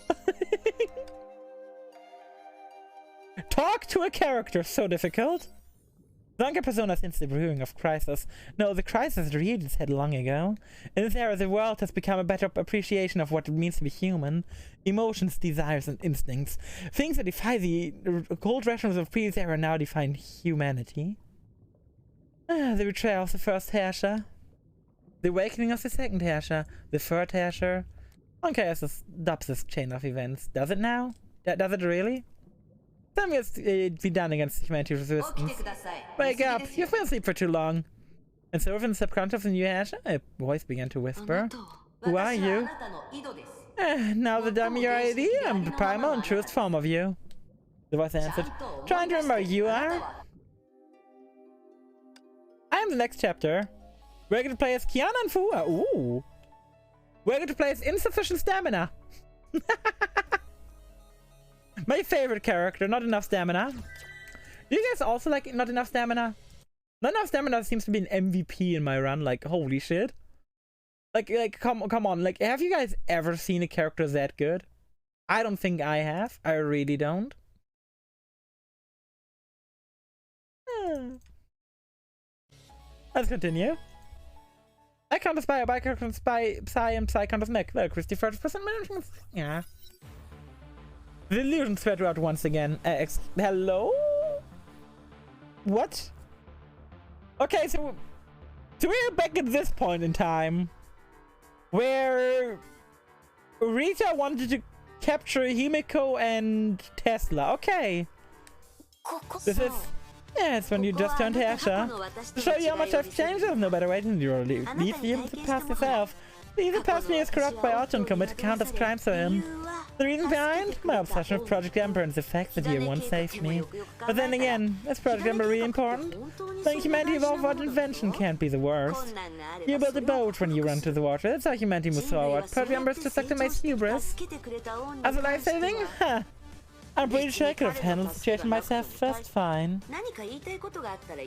Talk to a character so difficult. Younger persona since the brewing of crisis. No, the crisis reared its head long ago. In this era, the world has become a better appreciation of what it means to be human. Emotions, desires, and instincts. Things that defy the cold rations of previous era now define humanity. The betrayal of the first Herrscher. The awakening of the second Herrscher. The third Herrscher. Okay, this stops this chain of events. Does it now? Does it really? Something has to be done against humanity's resistance. Wake up! You've been asleep for too long. And so within the subconscious of the new Herrscher, a voice began to whisper. Who are you? Now that I'm your ID, I'm the primal and truest form of you. The voice answered. Trying to remember who you are? I'm the next chapter. We're going to play as Kiana and Fuhua. Ooh. We're going to play as insufficient stamina. My favorite character, not enough stamina. Do you guys also like not enough stamina? Not enough stamina seems to be an MVP in my run, like holy shit. Like come on, like have you guys ever seen a character that good? I don't think I have. I really don't. Let's continue. I count a spy, a biker can spy, Psy, and Psy count as mech. Well, Christy 30% management. Yeah. The illusion spread out once again. Hello? What? Okay, so we're back at this point in time where Rita wanted to capture Himiko and Tesla. Okay. This is... Yeah, it's when you just turned Herrscher. To show you how much I've changed, there's no better way than you leave him to pass yourself. Either past me is corrupt by Otto and commit countless crimes for him. The reason behind? My obsession with Project Ember and the fact that he once saved me. But then again, is Project Ember really important? Think humanity evolved what invention can't be the worst. You built a boat when you ran to the water, that's how humanity moves forward. Project Ember is just like to my hubris. As a life-saving? Huh. I'm pretty sure I could have handled the situation myself just fine.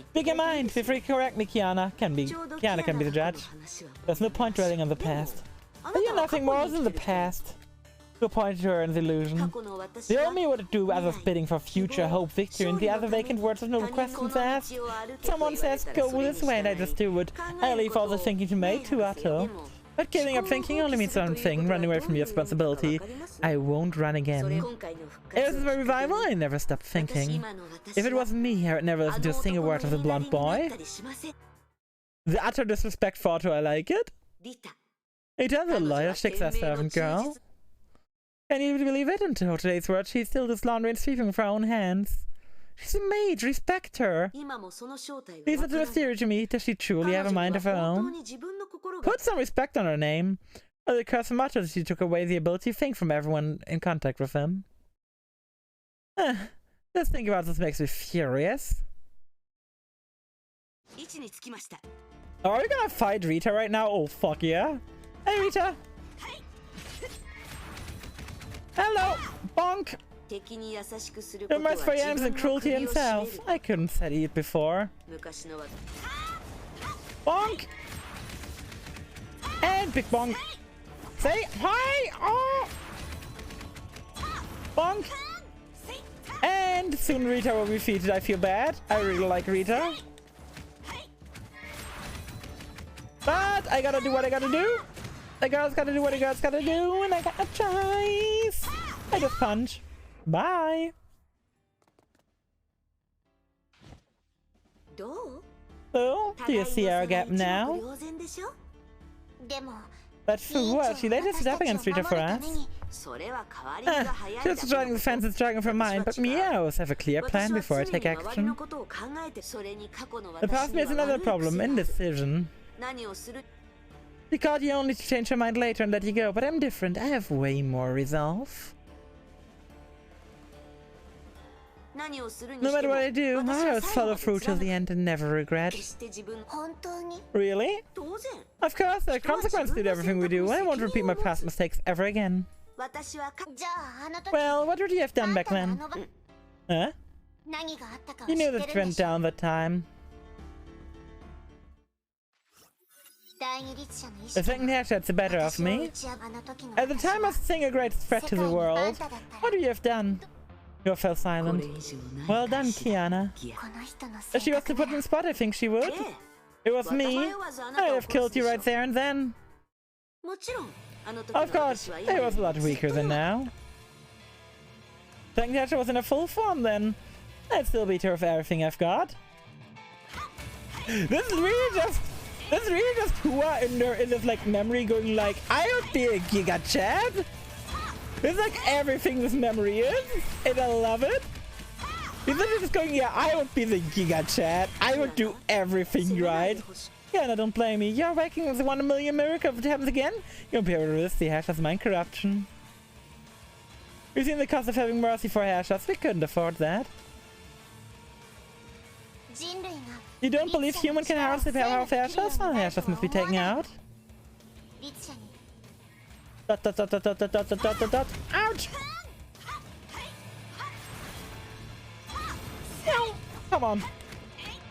Speak your mind, feel free to correct me, Kiana. Kiana can be the judge. There's no point dwelling on the past. But you're nothing more than the past. To point to her in the illusion. The old me would do others bidding for future hope, victory, and the other vacant words with no questions asked. Someone says, go this way, and I just do it. I leave all the thinking to me, to Otto. But giving up thinking only means one thing, running away from your responsibility. I won't run again. If this is my revival, I never stop thinking. If it wasn't me, I would never listen to a single word of the blonde boy. The utter disrespect for Otto, I like it. It is a loyal success servant girl. Can you believe it? Until today's word, she still does laundry and sweeping with her own hands. She's a maid, respect her. She's a mystery to me. Does she truly have a mind of her own? Put some respect on her name. Well, the curse of Otto, she took away the ability to think from everyone in contact with him. Just think about this makes me furious. Oh, are we gonna fight Rita right now? Oh, fuck yeah. Hey, Rita. Hello, bonk. The merciful for animals and cruelty himself. I couldn't study it before. Bonk! And big bonk. Say hi! Oh! Bonk! And soon Rita will be defeated. I feel bad. I really like Rita. But I gotta do what I gotta do. The girl's gotta do what the girl's gotta do, and I got a choice. I just punch. Bye. So, do you see our gap now? But for what? She later stood up against Rita for us. She was joining the fence and struggling for mine, but me, I always have a clear plan before I take action. The past me is another problem, indecision. She called you only to change her mind later and let you go, but I'm different. I have way more resolve. No matter what I do, I always follow through till the end and never regret. Really? Of course, there are consequences to everything we do. I won't repeat my past mistakes ever again. Well, what would you have done back then? Huh? You knew that went down that time. The second hairshot's the better of me. At the time I was seeing a great threat to the world. What would you have done? You fell silent. Well done, Kiana. If she was to put in the spot, I think she would. It was me. I'd have killed you right there and then. Of course, I was a lot weaker than now. Second hairshot was in a full form then. I'd still beat her with everything I've got. This is really just Hua in this like memory going like, I would be a Giga Chad. It's like everything this memory is, and I love it. He's just going, yeah, I would be the Giga Chad. I would do everything right. Yeah, no, don't blame me. You're waking the 1 in a million miracle if it happens again. You'll be able to resist the Hashas mind corruption. We've seen the cost of having mercy for Hashas. We couldn't afford that. You don't believe human can harness the power of Hashas? Well, Hashas must be taken out. Dot, dot, dot, dot, dot, dot, dot, dot, dot, dot. Ouch! Ow. Come on.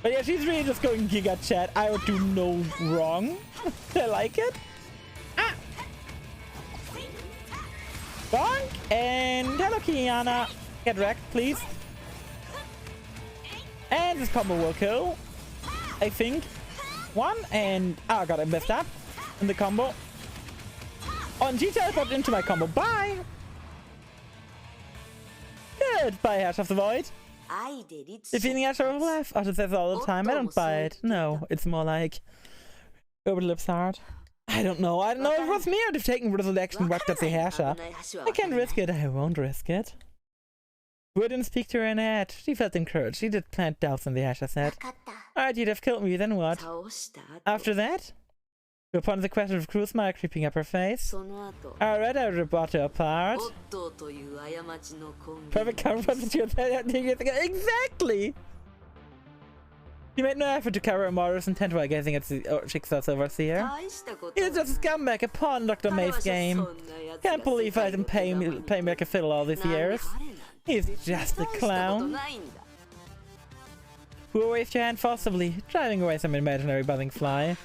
But yeah, she's really just going Giga Chat. I would do no wrong. I like it. Ah! Bonk! And hello, Kiana. Get wrecked, please. And this combo will kill. I think. One, and... oh god, I messed up. In the combo. Oh, and she teleported into my combo. Bye! Good. Bye, Hash of the Void. Defeating Hash of the Left. Oh, it says all the time. I don't buy it. No, it's more like... over the lips hard. I don't know. I don't know if it was me or if taking resurrection worked at the Hasha. I can't risk it. I won't risk it. Wouldn't speak to her in head. She felt encouraged. She did plant doubts in the Hasha said. Alright, you'd have killed me, then what? After that? Upon the question of cruel smile creeping up her face. Alright, I would have brought her apart. Perfect cover to your exactly! He made no effort to cover a murderous intent while gazing at the Jigsaws overseer. He's just a scumbag, a pawn in Dr. May's game. Can't believe I didn't pay me like a fiddle all these years. He's just a clown. Who waved your hand forcibly, driving away some imaginary buzzing fly.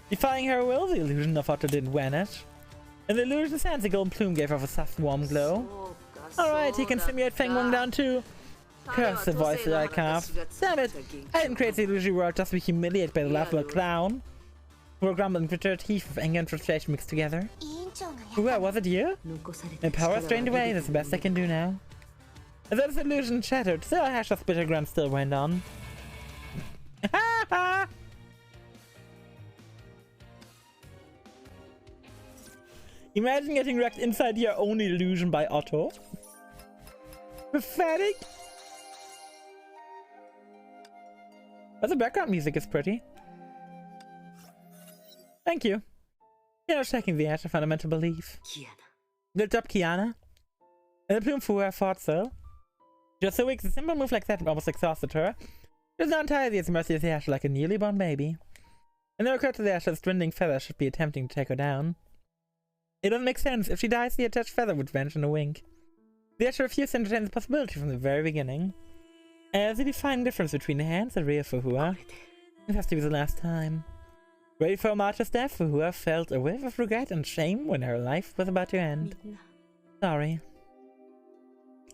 Defying her will, the illusion of Otto didn't vanish. In the illusion's hands, the golden plume gave off a soft, warm glow. Alright, he can simulate Feng Wang down too. Curse the voice that I carved. Damn it! I didn't create the illusory world just to be humiliated by the laughable clown. Who grumbled and bitter teeth of anger and frustration mixed together. Well, was it you? My power strained away, that's the best I can do now. As that illusion shattered, still a hash of bitter grunt still went on. Ha ha! Imagine getting wrecked inside your own illusion by Otto. Pathetic. But the background music is pretty. Thank you. You're checking the edge of fundamental belief. Good job, Kiana. And the plume for her thought so. Just so weak, a simple move like that almost exhausted her. She was now entirely at the mercy of the Ash like a newly born baby. And it occurred to the Ash that the dwindling feather should be attempting to take her down. It doesn't make sense. If she dies, the attached feather would vanish in a wink. The Ash refused to entertain the possibility from the very beginning. As the defining difference between the hands and rear for Hua. It has to be the last time. Ready for a martyr's death, Fuhua felt a wave of regret and shame when her life was about to end. Sorry.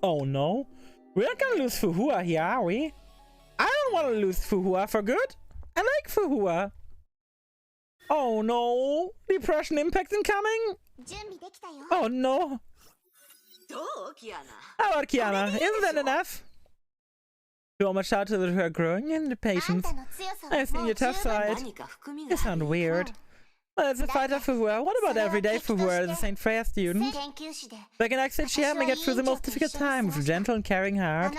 Oh no. We're not gonna lose Fuhua here, are we? I don't want to lose Fuhua for good. I like Fuhua. Oh no. Depression impact incoming? Oh no. How about Kiana? Isn't that enough? You almost shouted at her growing impatience. I've seen your tough side. You sound weird. Well, it's a fighter Fuhua. What about everyday Fuhua, the St. Freya student? Back in Exit, she helped me get through the most difficult time with a gentle and caring heart.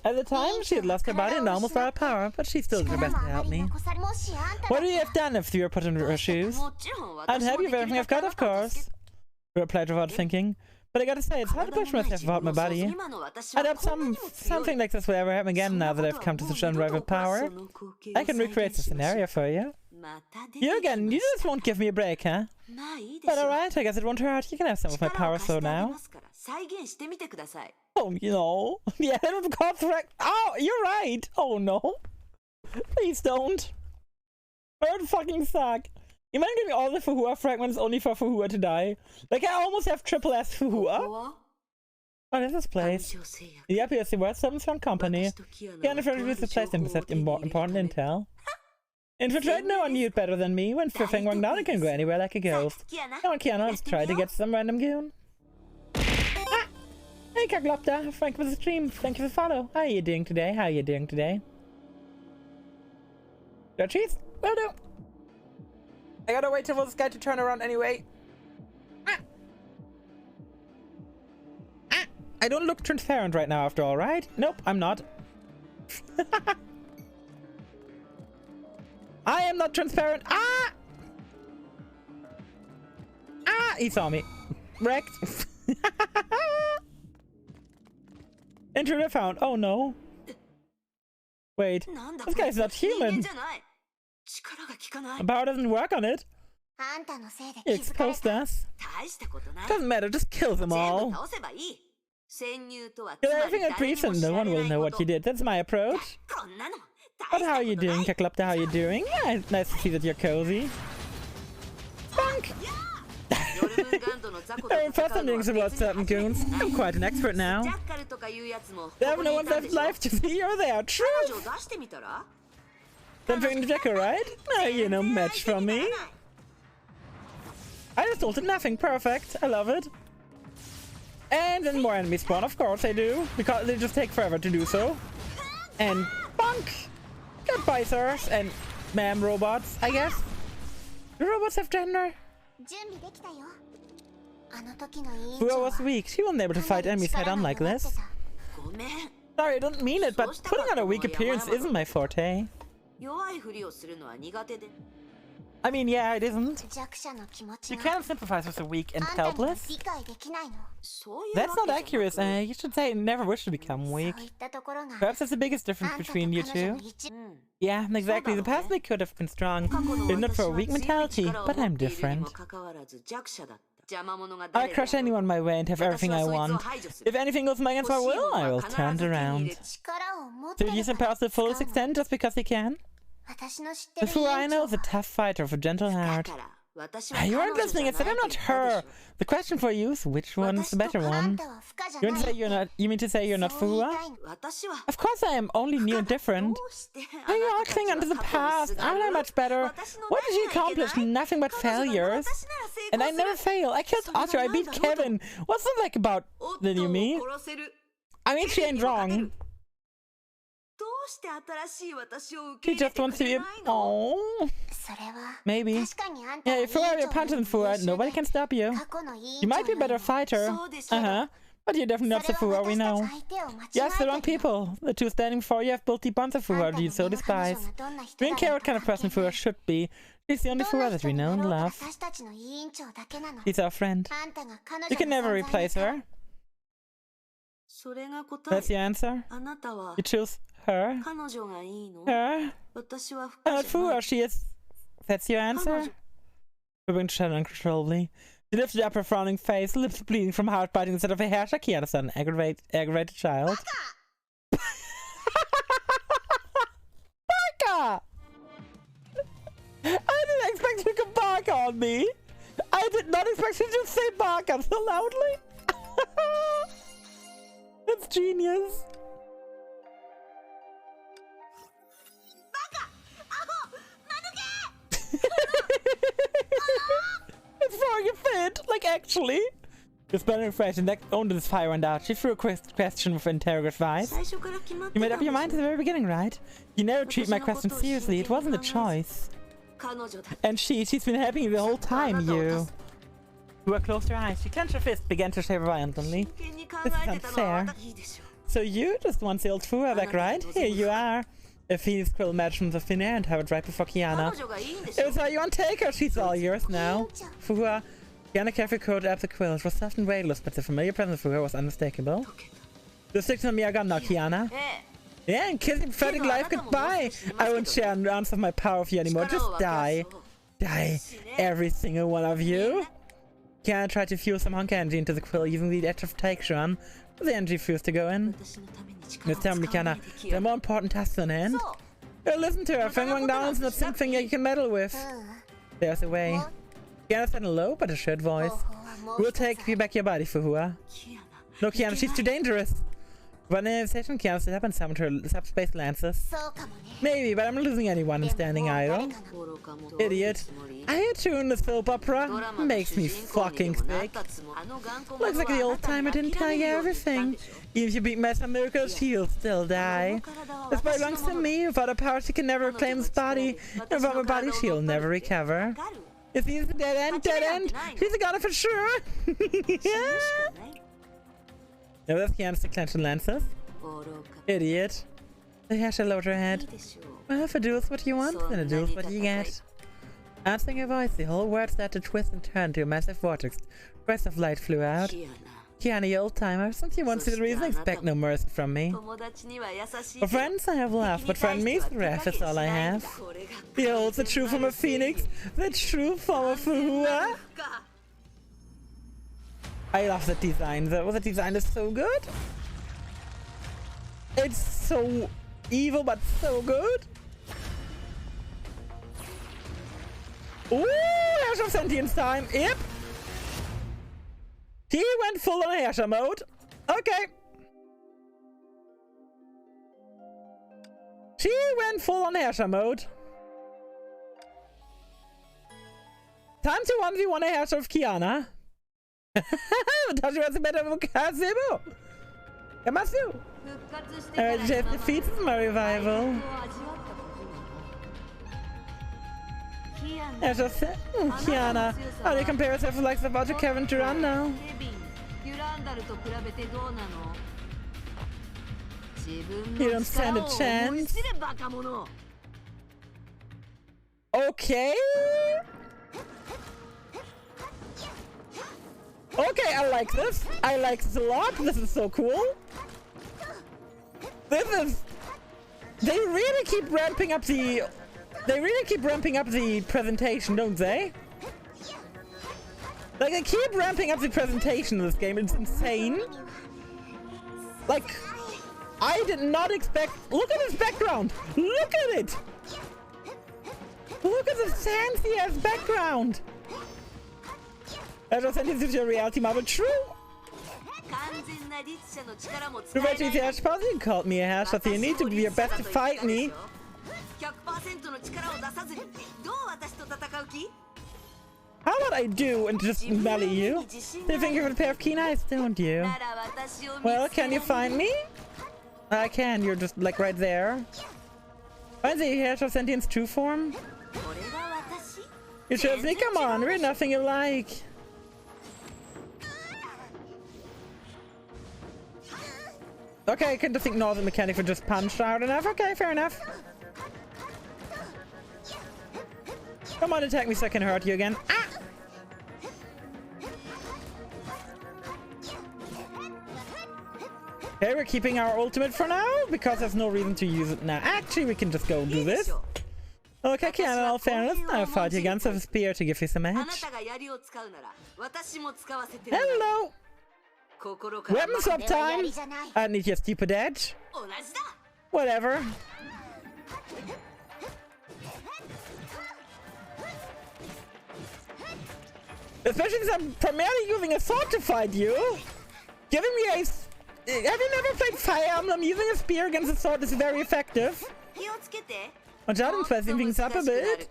At the time, she had lost her body and almost lost her power, but she still did her best to help me. What would you have done if you were put in her shoes? I'd help you with everything I've got, of course. I replied without thinking. But I gotta say, it's hard to push myself about my body. I doubt something like this will ever happen again now that I've come to such unrivaled power. I can recreate the scenario for you. You again, you just won't give me a break, huh? But alright, I guess it won't hurt. You can have some of my power so now. Oh, you know. Yeah, that would cause threat. Oh, you're right. Oh no. Please don't. That would fucking suck. Imagine getting all the Fuhua fragments only for Fuhua to die. Like, I almost have triple S Fuhua. Oh, there's this place. Yep, here's the World Servants Fund Company. Yeah, and if you use this place and accept important intel. Infiltrate, no one knew it better than me. When Fifing went down, it can go anywhere like a ghost. Come on, Kiana, let's try to get some random goon. Ah! Hey, Kaglopta, Frank with the stream. Thank you for the follow. How are you doing today? How are you doing today? Got cheese? Will do. I gotta wait for this guy to turn around anyway. Ah. Ah. I don't look transparent right now after all, right? Nope, I'm not. I am not transparent. Ah! Ah! He saw me. Wrecked. Intruder found. Oh no. Wait. This guy's not human. The power doesn't work on it. You exposed us. Doesn't matter, just kill them all. Kill everything at priest and no one will know what you did. That's my approach. But how are you doing, Kaklopta? How are you doing? Yeah, nice to see that you're cozy. Bunk! First I'm doing some about certain goons. I'm quite an expert now. They have no one left life to see you're there. Truth! Something to check, right? No, you know, match from me. I just ulted nothing. Perfect. I love it. And then more enemies spawn. Of course they do. Because they just take forever to do so. And bonk! Goodbye, sirs. And ma'am robots, I guess. Do robots have gender? Fuhua was weak. She wasn't able to fight enemies head on like this. Sorry, I don't mean it, but putting on a weak appearance isn't my forte. I mean, yeah, it isn't. You can't sympathize with the weak and helpless. That's not accurate. You should say I never wish to become weak. Perhaps that's the biggest difference between you two. Yeah, exactly. The past me could have been strong, if not for a weak mentality, but I'm different. I'll crush anyone my way and have everything I want. If anything goes against my will, I will turn it around. So you use your powers to the fullest extent just because you can? The Fuhua I know is a tough fighter with a gentle heart. You aren't listening. I said I'm not her. The question for you is which one's the better one? You mean to say you're not? You mean to say you're not Fuhua? Of course I am. Only new and different. Now you all cling onto the past. Aren't I much better? What did you accomplish? Nothing but failures. And I never fail. I killed Otter. I beat Kevin. What's that like about the new me? I mean, she ain't wrong. He just wants to be. Oh. Maybe. Yeah, if you're a puncher than Fuhua, nobody can stop you. You might be a better fighter. But you're definitely not the Fuhua we know. You asked the wrong people. The two standing before you have built deep bonds of Fuhua you so despise. We don't care what kind of person Fuhua should be. She's the only Fuhua that we know and love. She's our friend. You can never replace her. That's the answer? You choose her? Her? I'm not Fuhua, she is. That's your answer? We're to shut uncontrollably. She lifted up her frowning face, lips bleeding from heart biting instead of a hair. Shakiana said an aggravated child. Baka! I didn't back on me. I did not expect you to say baka so loudly. That's genius. It's throwing a fit, like actually. Just better fresh and that only this fire went out. She threw a question with interrogative eyes. You made up your mind at the very beginning, right? You never treat my question seriously. It wasn't a choice. And she's been helping you the whole time, you. Fuhua closed her eyes. She clenched her fist, began to shake violently. This is unfair. So you just want the old Fuhua back, right? Here you are. A Phoenix Quill match from the thin air and have it right before Kiana. It was all you want, take her. She's all yours now. Fuhua. Kiana carefully curled up the quill. It was soft and weightless, but the familiar presence of Fuhua was unmistakable. Just stick to me, I got now, Kiana. Yeah, and kiss your pathetic life goodbye. I won't share an ounce of my power with you anymore. Just die. Die. Every single one of you. Kiana tried to fuse some hunk energy into the quill using the edge of Taishan, but the energy refused to go in. Just tell me, Kiana, there are more important tasks on hand. Listen to her. Fingering down is not something you can meddle with. There's a way. Kiana said low but a short voice. We'll take you back your body, Fuhua. No, Kiana, she's too dangerous. When in the station, Kiana stood up and summoned her subspace lances. Maybe, but I'm not losing anyone standing idle. Idiot. I hear you in the soap opera. Makes me fucking sick. Looks like the old timer didn't tell you everything. Even if you beat Master Miracle, she'll still die. This body belongs to me. Without her power, she can never reclaim this body. And without my body, she'll never recover. If he's a dead end, she's a goner for sure. Yeah. Now that's Kiana's to clench the lances. Idiot. The Hesha lowered her head. Well, if a duel's what you want, then a duel's what you get. Answering her voice, the whole world started to twist and turn to a massive vortex. Bursts of light flew out. Kiana, you old-timer, since you won't see the reason, expect no mercy from me. For friends, I have love, but for enemies, the wrath is all I have. Behold, the true form of Phoenix, the true form of Fuhua. I love the design, though. The design is so good. It's so evil, but so good. Ooh, Herrscher of Sentience time. Yep. He went full on Herrscher mode. Okay. She went full on Herrscher mode. Time to 1v1 a Herrscher of Kiana. Tashi was a better Kazebo. Yamasu. Jeff defeats my revival. Kiana, how do you compare yourself with likes of Roger, Kevin Durant now? You don't stand a chance. Okay. Okay, I like this. I like this a lot. This is so cool. This is... They really keep ramping up the... They really keep ramping up the presentation, don't they? Like, they keep ramping up the presentation of this game. It's insane. Like, I did not expect... Look at this background! Look at it! Look at the fancy-ass background! That was sentence your reality marvel true. You called me a hash, but you need to do your best to fight me. How about I do and just melee you? You think you have a pair of keen eyes, don't you? Well, can you find me? I can, you're just like right there. Find the hash of sentience true form? You chose me, come on, we're nothing alike. Okay, I can just ignore the mechanic for just punched out enough. Okay, fair enough. Come on, attack me so I can hurt you again. Ah! Okay, we're keeping our ultimate for now because there's no reason to use it now. Actually, we can just go do this. Okay, Kiana, in all fairness, I fought you against a spear to give you some edge. Hello! Weapon swap time! I need your stupid edge. Whatever. Especially since I'm primarily using a sword to fight you. Giving me a... Have you never played Fire Emblem? Using a spear against a sword is very effective. Watch out, I'm spiking things up a bit.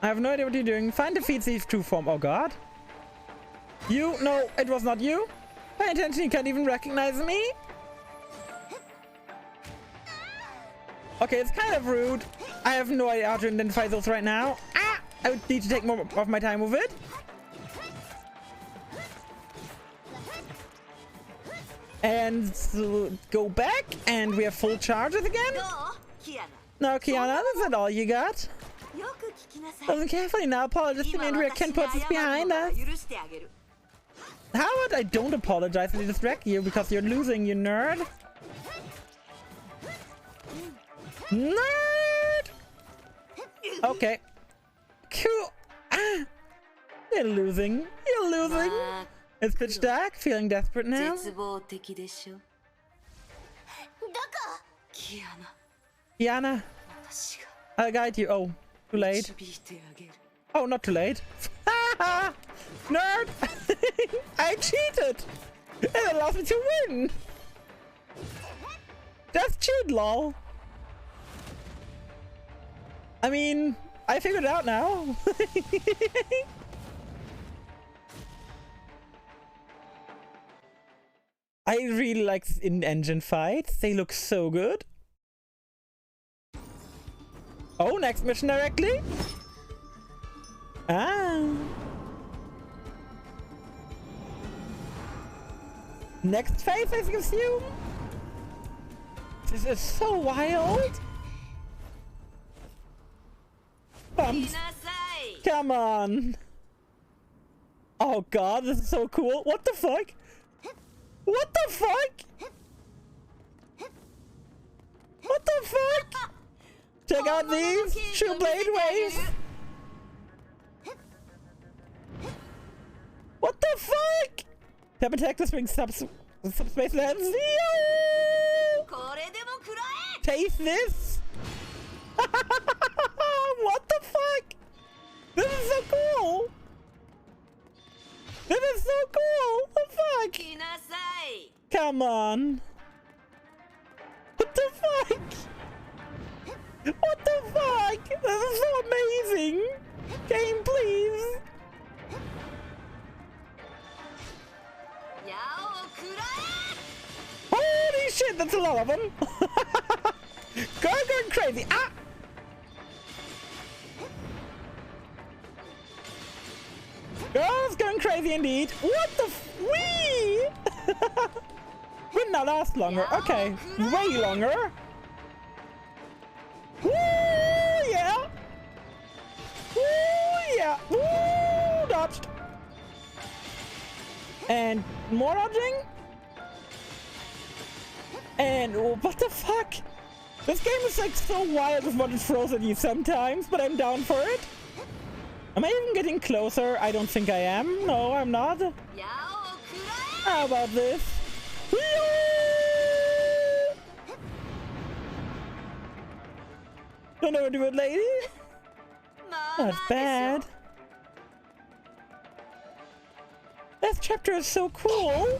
I have no idea what you're doing. Find defeats each true form. Oh god. You? No, it was not you. Pay attention, you can't even recognize me. Okay, it's kind of rude. I have no idea how to identify those right now. Ah! I would need to take more of my time with it. And so go back, and we have full charges again. No, Kiana, is that all you got? Listen carefully now. Apologize to me, and we can put this behind us. How about I don't apologize and distract you because you're losing, you nerd? Nerd! Okay. Cool. Ah. You're losing. You're losing. It's pitch dark. Feeling desperate now. Kiana. I'll guide you. Oh, too late. Oh, not too late. Nerd! I cheated! It allows me to win! That's cheat, lol. I mean, I figured it out now. I really like in-engine fights. They look so good. Oh, next mission directly? Ah. Next phase, I assume? This is so wild. Bumps. Come on. Oh god, this is so cool. What the fuck? What the fuck? What the fuck? Check out these true blade waves. What the fuck? Tap attack to swing subspace lands. Taste this. What the fuck? This is so cool. This is so cool. What the fuck? Come on. What the fuck? What the fuck? This is so amazing. Game, please. Holy shit, that's a lot of them. Going crazy. Ah! Girls going crazy indeed. What the wee? Would not last longer. Okay, way longer. Woo, yeah. Woo, yeah. Woo, dodged. And more dodging. And oh, what the fuck? This game is like so wild with what it throws at you sometimes, but I'm down for it. Am I even getting closer? I don't think I am. No, I'm not. How about this? Don't know what to do, lady. Not bad. This chapter is so cool.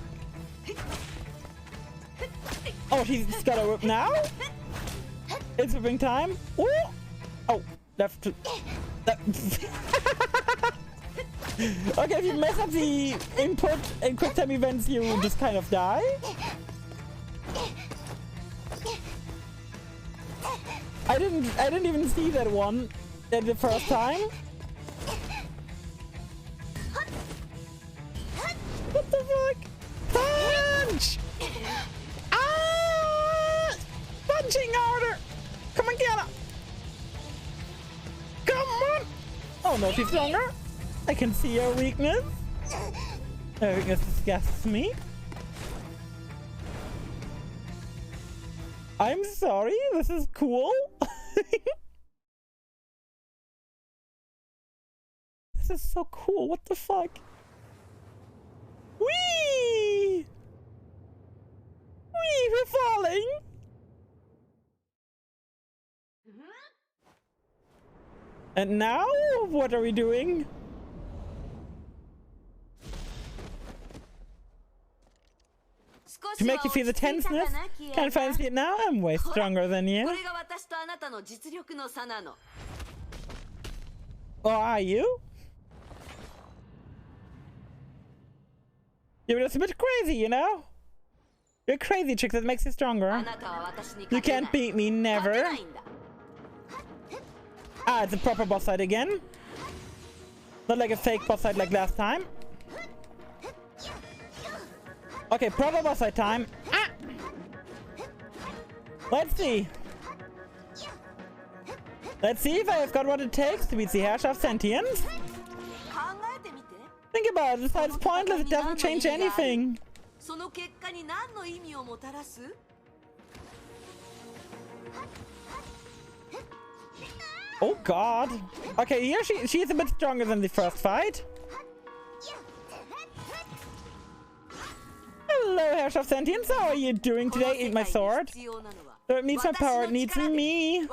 Oh, he's got a whip now? It's whipping time. Ooh. Oh, left. Okay, if you mess up the input in quick time events, you just kind of die. I didn't even see that one at the first time. What the fuck? Punch! Ah! Punching harder! Come on, get up! Come on! Oh no, she's stronger. I can see your weakness. Her weakness disgusts me. I'm sorry, this is cool. This is so cool, what the fuck? Whee! Whee, we're falling! And now, what are we doing? To make you feel the tenseness? Can't fancy it now? I'm way stronger than you. Or are you? You're just a bit crazy, you know? You're a crazy chick that makes you stronger. You can't beat me, never. Ah, it's a proper boss fight again. Not like a fake boss fight like last time. Okay, proper boss fight time. Ah! Let's see. Let's see if I have got what it takes to beat the Herrschaft Sentience. Think about it, this fight is pointless, it doesn't change anything. Oh god. Okay, here she is a bit stronger than the first fight. Hello, Herrschaft Sentience, how are you doing today? Eat my sword. So it needs my power, it needs me.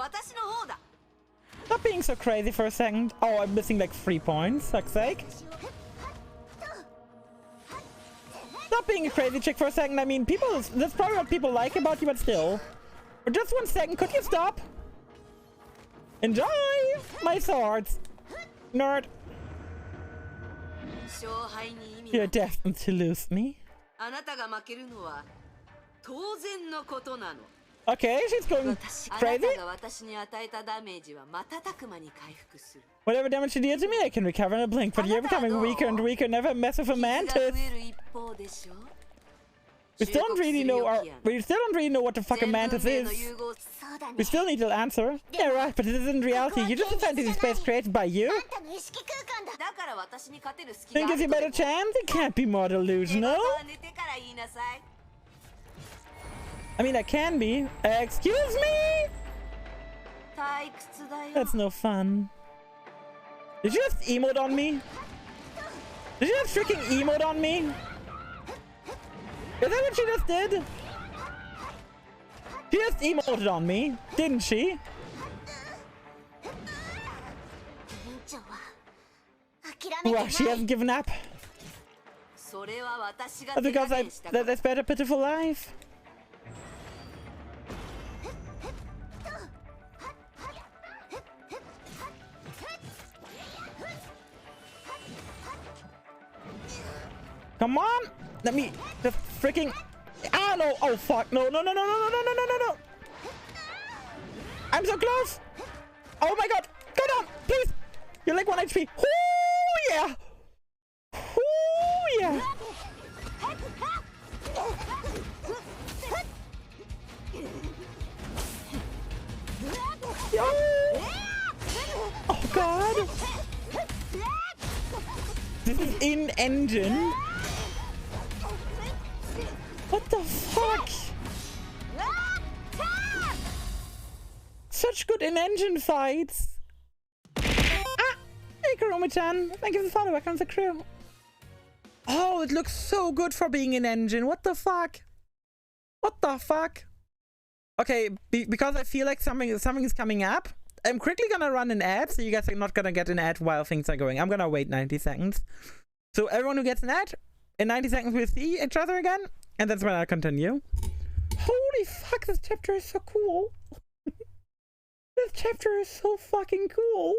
Stop being so crazy for a second. Oh, I'm missing like 3 points, fuck's sake. Stop being a crazy chick for a second. I mean, that's probably what people like about you, but still. For just 1 second, could you stop? Enjoy my swords, nerd. You're destined to lose me. Okay, she's going crazy. Whatever damage you deal to me, I can recover in a blink, but you're becoming weaker and weaker. Never mess with a mantis. We still don't really know what the fuck a mantis is. We still need to answer. Yeah, right, but it isn't reality. You're just a fantasy space created by you. Think gives you a better chance? It can't be more delusional. I mean, I can be. Excuse me? That's no fun. Did you just emote on me? Did you just freaking emote on me? Is that what she just did? She just emoted on me, didn't she? Well, she hasn't given up. That's because that's better pitiful life. Come on! Let me just freaking... Ah, no! Oh, fuck! No, no, no, no, no, no, no, no, no, no, no! I'm so close! Oh my god! Go down! Please! You're like 1 HP! Ooh, yeah! Ooh, yeah! Yo! Oh god! This is in engine. What the fuck? Such good in-engine fights. Ah! Hey, Kurumi-chan. Thank you for the follow. Welcome to the crew. Oh, it looks so good for being in-engine. What the fuck? What the fuck? Okay, because I feel like something is coming up, I'm quickly gonna run an ad, so you guys are not gonna get an ad while things are going. I'm gonna wait 90 seconds. So everyone who gets an ad, in 90 seconds we'll see each other again. And that's when I continue. Holy fuck, this chapter is so cool. This chapter is so fucking cool.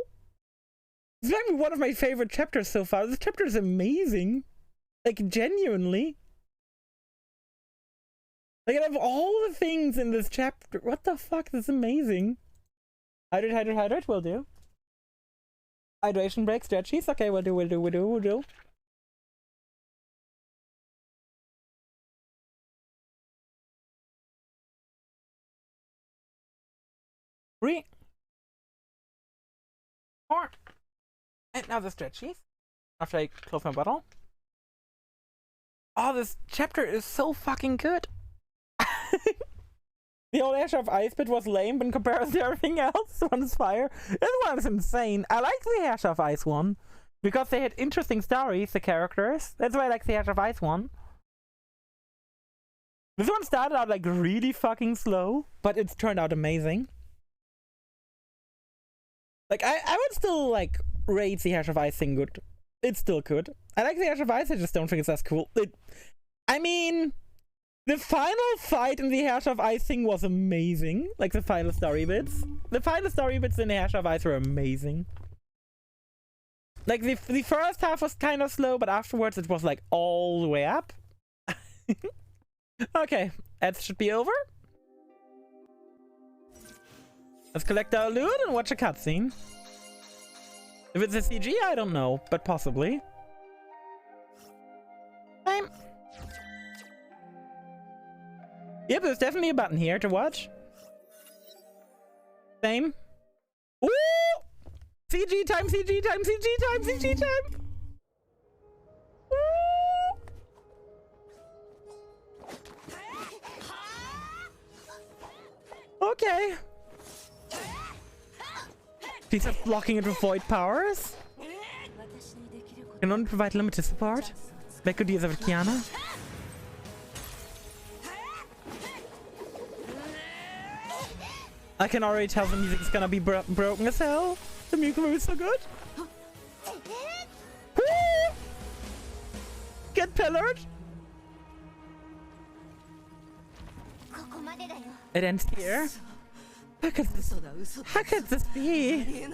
It's like one of my favorite chapters so far. This chapter is amazing. Like, genuinely. Like, out of all the things in this chapter, what the fuck, this is amazing. Hydrate, hydrate, hydrate, will do. Hydration break, stretchies, okay, we'll do. 3, 4, and now the stretchies. After I close my bottle. Oh, this chapter is so fucking good. The old Herrschaft Ice bit was lame in comparison to everything else. This one is fire. This one is insane. I like the Herrschaft Ice one because they had interesting stories, the characters. That's why I like the Herrschaft Ice one. This one started out like really fucking slow, but it's turned out amazing. Like, I would still, like, rate the Ash of Ice thing good. It's still good. I like the Ash of Ice, I just don't think it's as cool. I mean, the final fight in the Ash of Ice thing was amazing. Like, the final story bits. The final story bits in the Ash of Ice were amazing. Like, the first half was kind of slow, but afterwards it was, like, all the way up. Okay, ads should be over. Let's collect our loot and watch a cutscene. If it's a CG, I don't know, but possibly. Same. Yep, there's definitely a button here to watch. Same. Ooh! CG time, CG time, CG time, CG time! Ooh! Okay. These are blocking it with void powers. Can only provide limited support. Make good use of it, Kiana. I can already tell the music is gonna be broken as hell. The music is so good. Woo! Get pillared. It ends here. How could this be?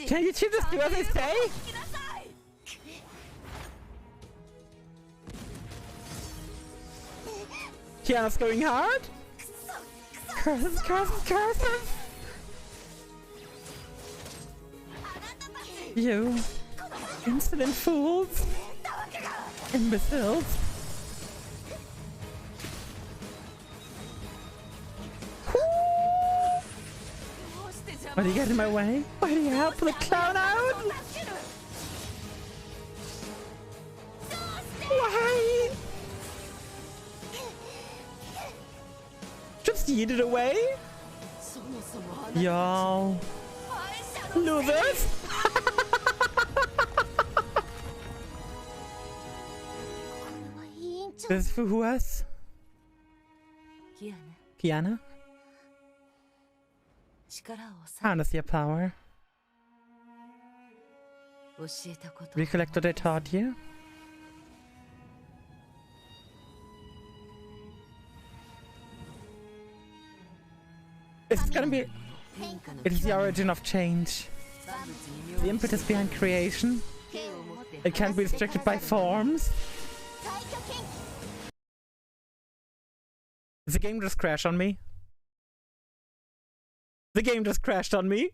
Can you two just do as I say? Kiana's going hard. Curses, curses, curses! You insolent fools! Imbeciles! Why do you get in my way? Why do you help the clown out? Why? Just yeet it away? Y'all. Losers? This is for who else? Kiana? Harness your power. Recollect what I taught you. It's gonna be... It is the origin of change. The impetus behind creation. It can't be restricted by forms. Did the game just crash on me? The game just crashed on me.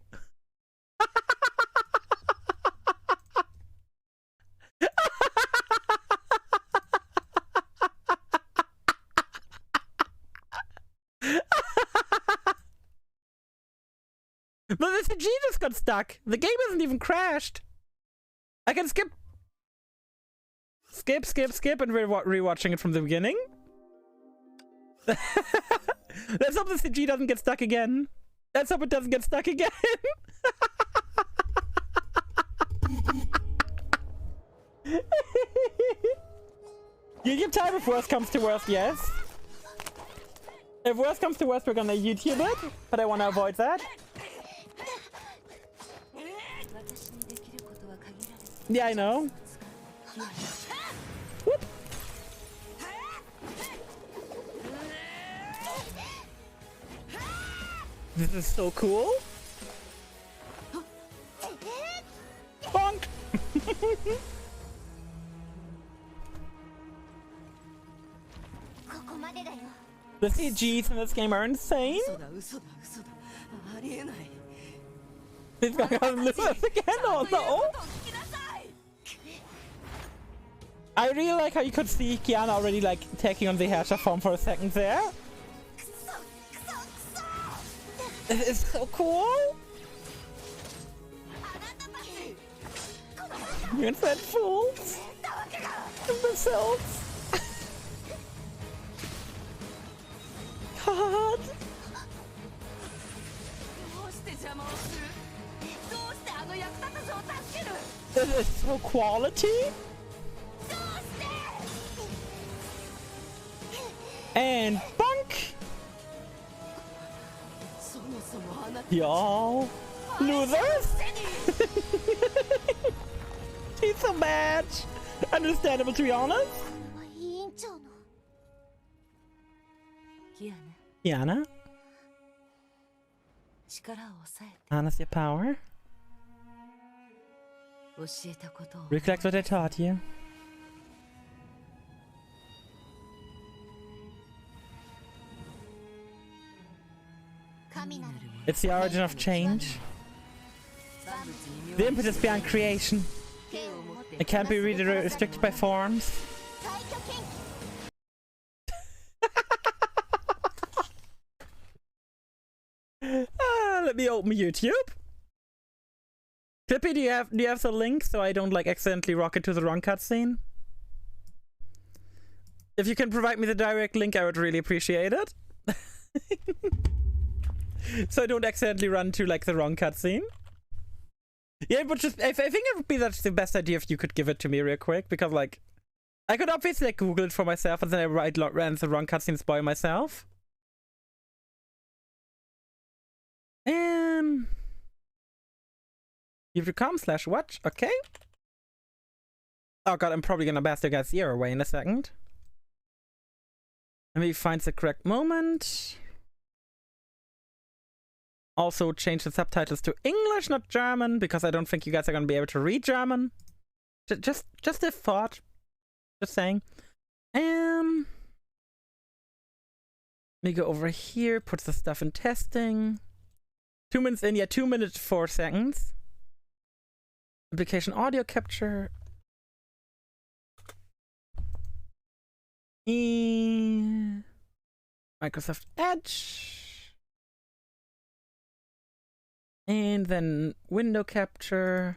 But the CG just got stuck. The game isn't even crashed. I can skip, and rewatching it from the beginning. Let's hope the CG doesn't get stuck again. Let's hope it doesn't get stuck again. You give time if worst comes to worst, yes. If worst comes to worst, we're gonna YouTube it, but I want to avoid that. Yeah, I know. Whoop. This is so cool. Bonk. The CGs in this game are insane. He's gonna lose us again. Oh no! I really like how you could see Kiana already like taking on the Herrscher form for a second there. It is so cool. You insane fools. Imbeciles. God. This is so quality. And bunk. Y'all losers. He's so bad. Understandable, to be honest. Kiana, harness your power. Recollect what I taught you. It's the origin of change. The impetus behind creation. It can't be really restricted by forms. Let me open YouTube. Clippy, do you have the link so I don't like accidentally rocket to the wrong cutscene? If you can provide me the direct link, I would really appreciate it. So I don't accidentally run to like the wrong cutscene. Yeah, but just I think it would be that's the best idea if you could give it to me real quick, because like I could obviously like Google it for myself and then I ran the wrong cutscenes by myself. YouTube.com/watch. Okay. Oh god, I'm probably gonna blast you guys' ear away in a second. Let me find the correct moment. Also change the subtitles to English, not German, because I don't think you guys are gonna be able to read German. Just a thought. Just saying. Let me go over here, put the stuff in testing. 2 minutes in, yeah, 2 minutes 4 seconds. Application audio capture. Microsoft Edge. And then window capture.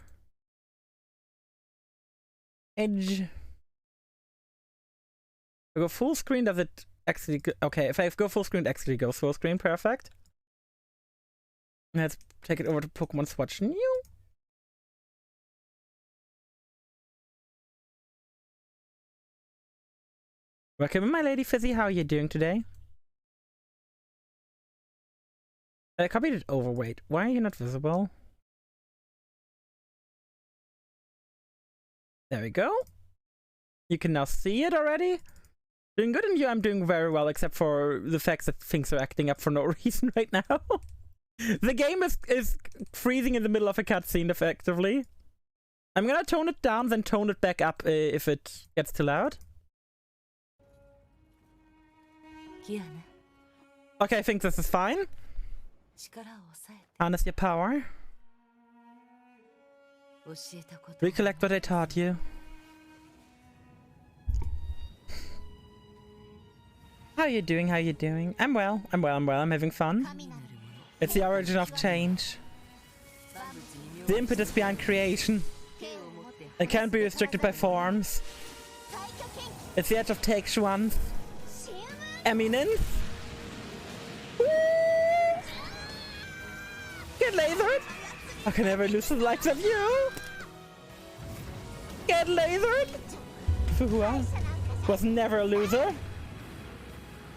Edge. I go full screen, does it actually go? Okay, if I go full screen, it actually goes full screen, perfect. Let's take it over to Pokemon Swatch New. Welcome, my lady Fizzy. How are you doing today? I copied it overweight. Why are you not visible? There we go. You can now see it already. Doing good, and you, I'm doing very well, except for the fact that things are acting up for no reason right now. The game is freezing in the middle of a cutscene, effectively. I'm gonna tone it down, then tone it back up if it gets too loud. Okay, I think this is fine. Harness your power. Recollect what I taught you. How are you doing? How are you doing? I'm well. I'm having fun. It's the origin of change. The impetus behind creation. It can't be restricted by forms. It's the edge of Taekwon. Eminence. Woo! Get lasered. I can never lose the likes of you. Get lasered. Fuhua was never a loser.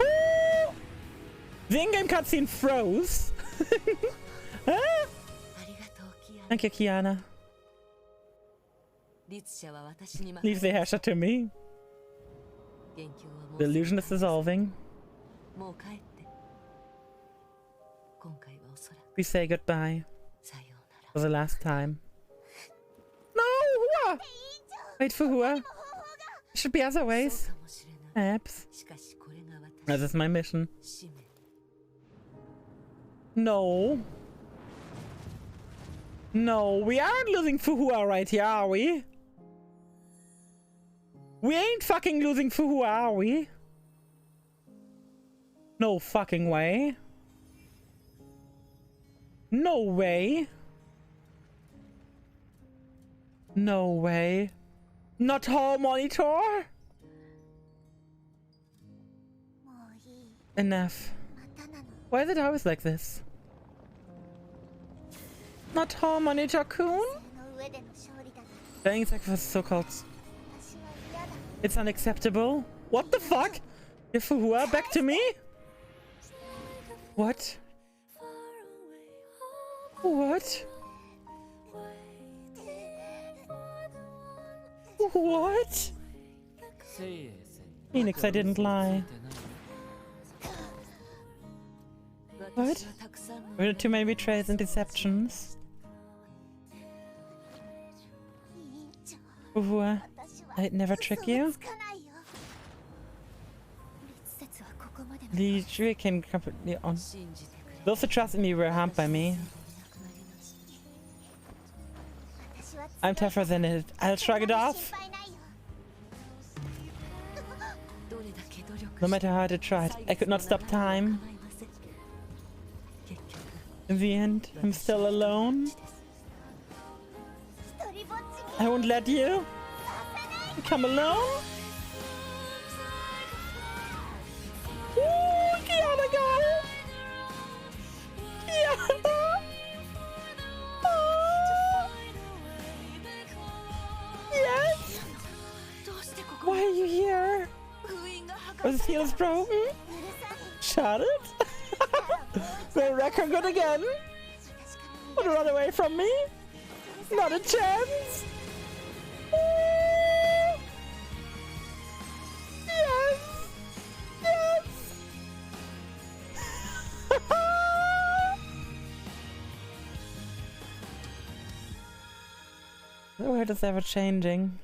Woo! The in-game cutscene froze. Huh? Thank you, Kiana. Leave the hairshot to me. The illusion is dissolving. We say goodbye for the last time. No, Hua! Wait for Hua. It should be other ways. Perhaps. This is my mission. No. No, we aren't losing Fuhua right here, are we? We ain't fucking losing Fuhua, are we? No fucking way. No way. No way. Not hall monitor? Enough. Why is it always like this? Not hall monitor-kun? Playing sacrifice so-called. It's unacceptable. What the fuck? If Fuhua back to me? What? What? What? Phoenix, I didn't lie. What? Were there too many betrayals and deceptions? Ooh, I'd never trick you. The jury came completely on. Those who trusted me were harmed by me. I'm tougher than it. I'll shrug it off. No matter how hard I tried, I could not stop time. In the end, I'm still alone. I won't let you come alone. Ooh, Kiana girl! Kiana! Oh. Yes? Why are you here? Was the seal is broken? Shut it? The record good again? Want to run away from me? Not a chance! Ooh. Yes! Yes! The world is ever changing.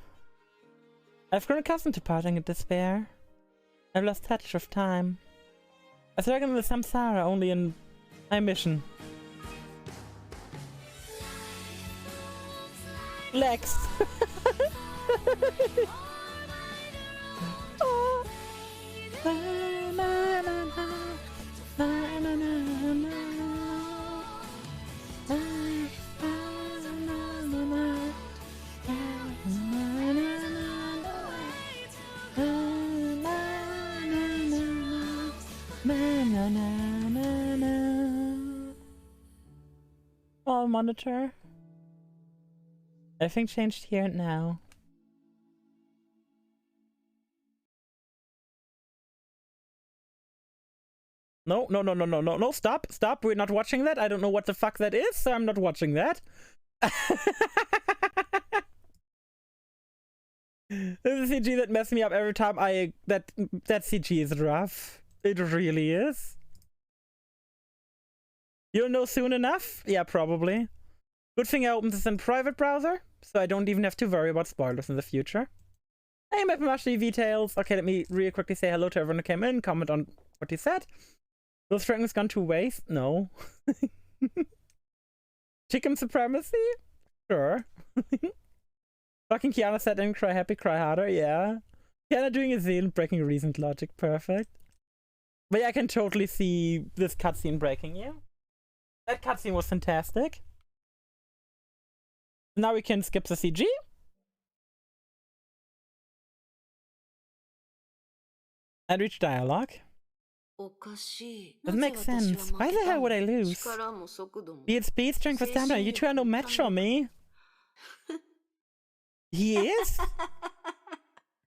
I've grown accustomed to parting in despair. I've lost touch with time. I struggle with samsara only in my mission. Lex! Oh. Oh, monitor. Everything changed here and now. No, stop, we're not watching that. I don't know what the fuck that is, so I'm not watching that. This is a CG that messes me up every time that CG is rough. It really is. You'll know soon enough? Yeah, probably. Good thing I opened this in private browser, so I don't even have to worry about spoilers in the future. Hey, Mapamashi V-Tails. Okay, let me really quickly say hello to everyone who came in, comment on what he said. Those dragons gone to waste? No. Chicken supremacy? Sure. Fucking Kiana said, "And cry happy, cry harder." Yeah. Kiana doing a zeal, breaking reasoned logic. Perfect. But yeah, I can totally see this cutscene breaking you. That cutscene was fantastic. Now we can skip the CG. And reach dialogue. Doesn't make sense. Why the hell would I lose? Be it speed, strength, or stamina, you two are no match for me. He is?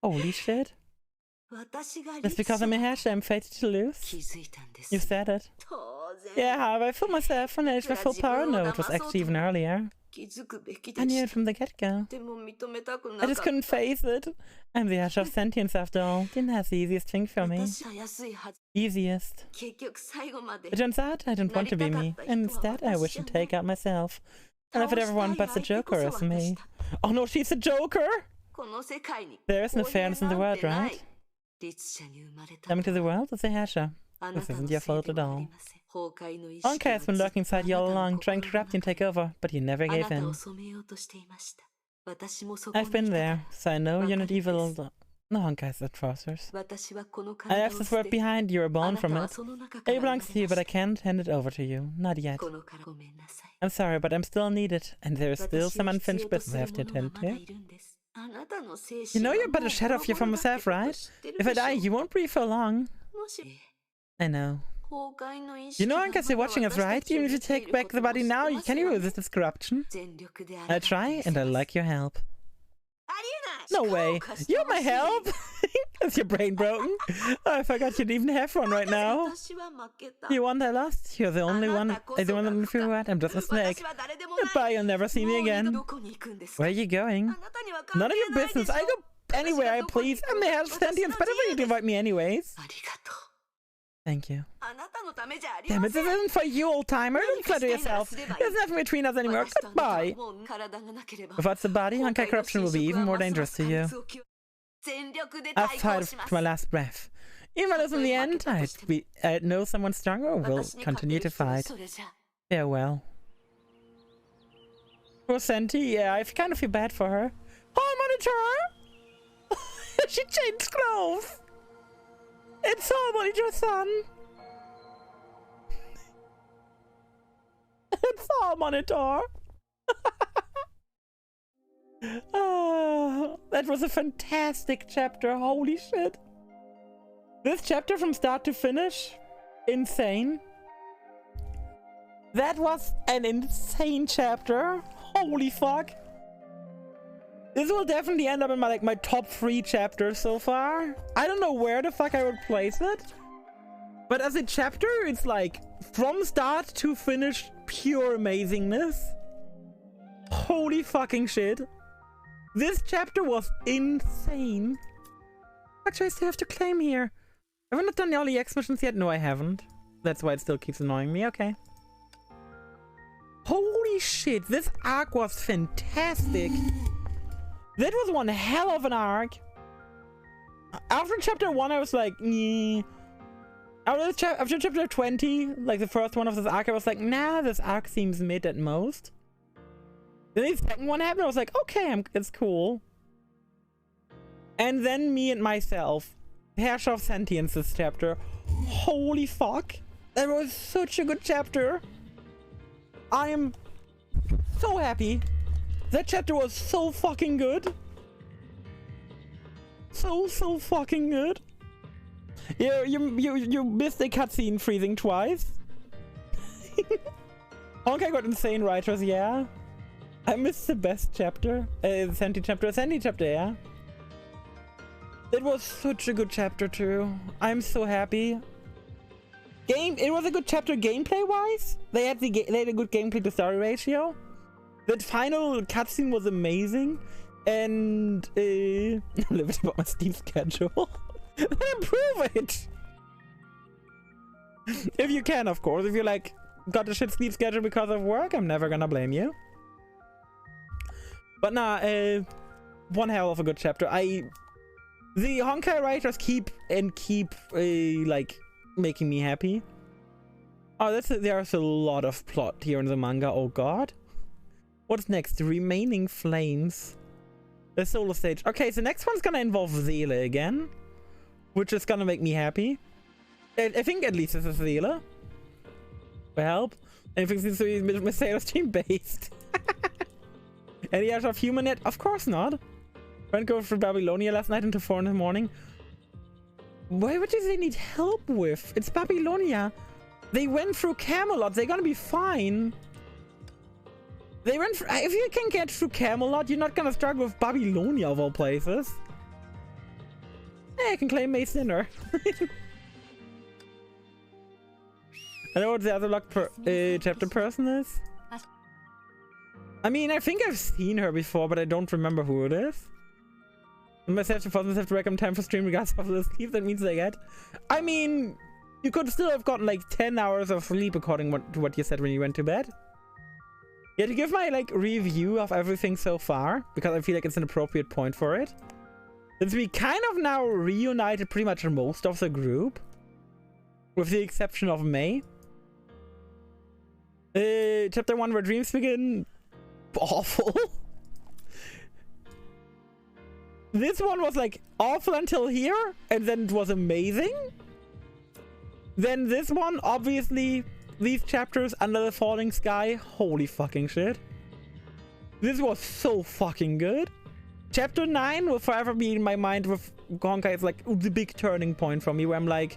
Holy shit. Just because I'm a hasher, I'm fated to lose? You said it. Yeah, however, I fooled myself when I reached my full power. No, it was actually even earlier. I knew it from the get-go. I just couldn't face it. I'm the Asher of Sentience after all. Didn't have the easiest thing for me. Easiest. It turns out I didn't want to be me. And instead, I wish to take out myself. And if it everyone but the Joker is me. Oh no, she's a Joker! There is no fairness in the world, right? Coming to the world is a Asher. This isn't your fault at all. Honkai has been lurking inside you all along, trying to corrupt you and take over, but you never gave in. I've been there, so I know you're not evil. No Honkai's enforcers. I left this world behind, you were born from it. It belongs to you, but I can't hand it over to you. Not yet. I'm sorry, but I'm still needed, and there is still some unfinished business I have to attend to. You know you're but a shadow of your former self, right? If I die, you won't breathe for long. I know. You know Honkai's still watching us, right? Even if you take back the body now, can you resist this corruption? I'll try, and I'd like your help. No way. You want my help? Is your brain broken? Oh, I forgot you'd even have one right now. You want I lost? You're the only one. I don't want to feel bad. I'm just a snake. Goodbye, you'll never see me again. Where are you going? None of your business. I go anywhere I please. I'm the house sentience, but everybody to invite me anyways. Thank you. Damn it, this isn't for you, old timer. Don't flatter yourself. There's nothing between us anymore. Goodbye. Without the body, Honkai corruption will be even more dangerous to you. I've fight to my last breath. Even if in the end, I'd know someone stronger will continue to fight. Farewell. Poor Senti, yeah, I kind of feel bad for her. Oh, Monitor! She changed clothes! It's all Monitor-san! It's all Monitor! Oh, that was a fantastic chapter, holy shit. This chapter from start to finish, insane. That was an insane chapter, holy fuck. This will definitely end up in my top 3 chapters so far. I don't know where the fuck I would place it. But as a chapter, it's like, from start to finish, pure amazingness. Holy fucking shit. This chapter was insane. Actually, I still have to claim here. Have I not done all the X missions yet? No, I haven't. That's why it still keeps annoying me. Okay. Holy shit, this arc was fantastic. That was one hell of an arc. After chapter 1, I was like, nee. After chapter 20, like the first one of this arc, I was like, nah, this arc seems mid at most. Then the second one happened, I was like, okay, it's cool. And then me and myself, Herrscher of Sentience this chapter. Holy fuck. That was such a good chapter. I am so happy. That chapter was so fucking good. So fucking good. You missed a cutscene freezing twice. Honkai got insane writers, yeah. I missed the best chapter. Senti chapter, yeah. It was such a good chapter too. I'm so happy. It was a good chapter gameplay wise. They had a good gameplay to story ratio. That final cutscene was amazing, and I'm limited about my Steam schedule. Improve it if you can, of course. If you like got a shit sleep schedule because of work, I'm never gonna blame you. But nah, one hell of a good chapter. The Honkai writers keep like making me happy. Oh, there's a lot of plot here in the manga. Oh god. What's next? The remaining flames. The solo stage. Okay, so next one's gonna involve Seele again, which is gonna make me happy. I think at least this is Seele. Will help. And if it's Mercedes team based. Any out of human yet? Of course not. Went go through Babylonia last night until 4 in the morning. Why would they need help with? It's Babylonia. They went through Camelot. They're gonna be fine. They went through, if you can get through Camelot, you're not gonna struggle with Babylonia of all places. Hey, I can claim Mace Sinner. I know what the other locked chapter person is. I mean, I think I've seen her before, but I don't remember who it is. Myself to have to recommend time for stream regards of the sleep that means they get. I mean, you could still have gotten like 10 hours of sleep according to what you said when you went to bed. Yeah, to give my like review of everything so far, because I feel like it's an appropriate point for it. Since we kind of now reunited pretty much most of the group, with the exception of May. Chapter 1 where dreams begin. Awful. This one was like awful until here, and then it was amazing. Then this one, obviously, these chapters under the falling sky, holy fucking shit. This was so fucking good. Chapter 9 will forever be in my mind with Honkai. It's like the big turning point for me, where I'm like,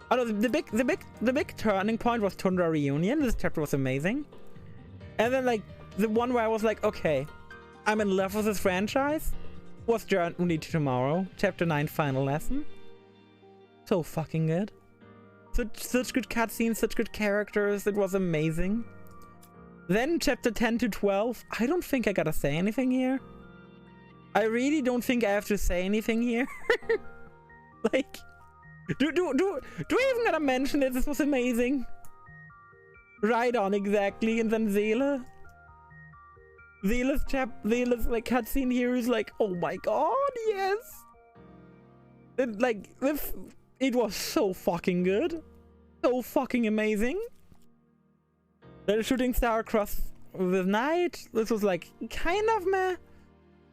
oh no, the big turning point was Tundra Reunion. This chapter was amazing. And then like the one where I was like, okay, I'm in love with this franchise. was Journey to Tomorrow, Chapter 9 final lesson. So fucking good. Such good cutscenes, such good characters, it was amazing. Then Chapter 10 to 12, I don't think I gotta say anything here. I really don't think I have to say anything here. Like, do I even gotta mention that this was amazing? Right on, exactly. And then Seele. Seele's like cutscene here is like, oh my god, yes. It was so fucking good. So fucking amazing. The shooting star across the night. This was like kind of meh.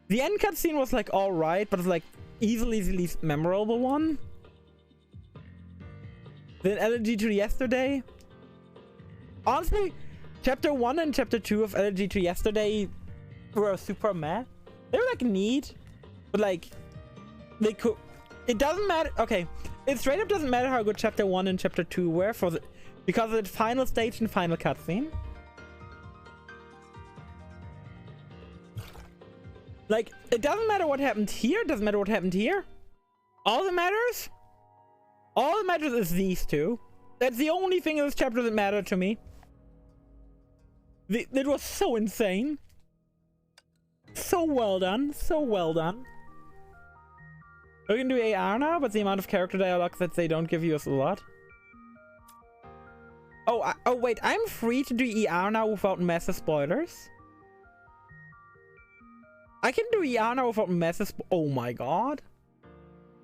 The end cutscene was like alright, but it's like easily the least memorable one. Then Elegy to Yesterday. Honestly, Chapter 1 and Chapter 2 of Elegy to Yesterday were super meh. They were like neat, but like they could. It doesn't matter. Okay, it straight up doesn't matter how good Chapter 1 and Chapter 2 were because of the final stage and final cutscene. Like, it doesn't matter what happened here. It doesn't matter what happened here. All that matters is these two. That's the only thing in this chapter that mattered to me. It was so insane. So well done. So well done. We can do AR now, but the amount of character dialogue that they don't give you is a lot. Oh, wait. I'm free to do ER now without massive spoilers. I can do ER now without massive oh my god.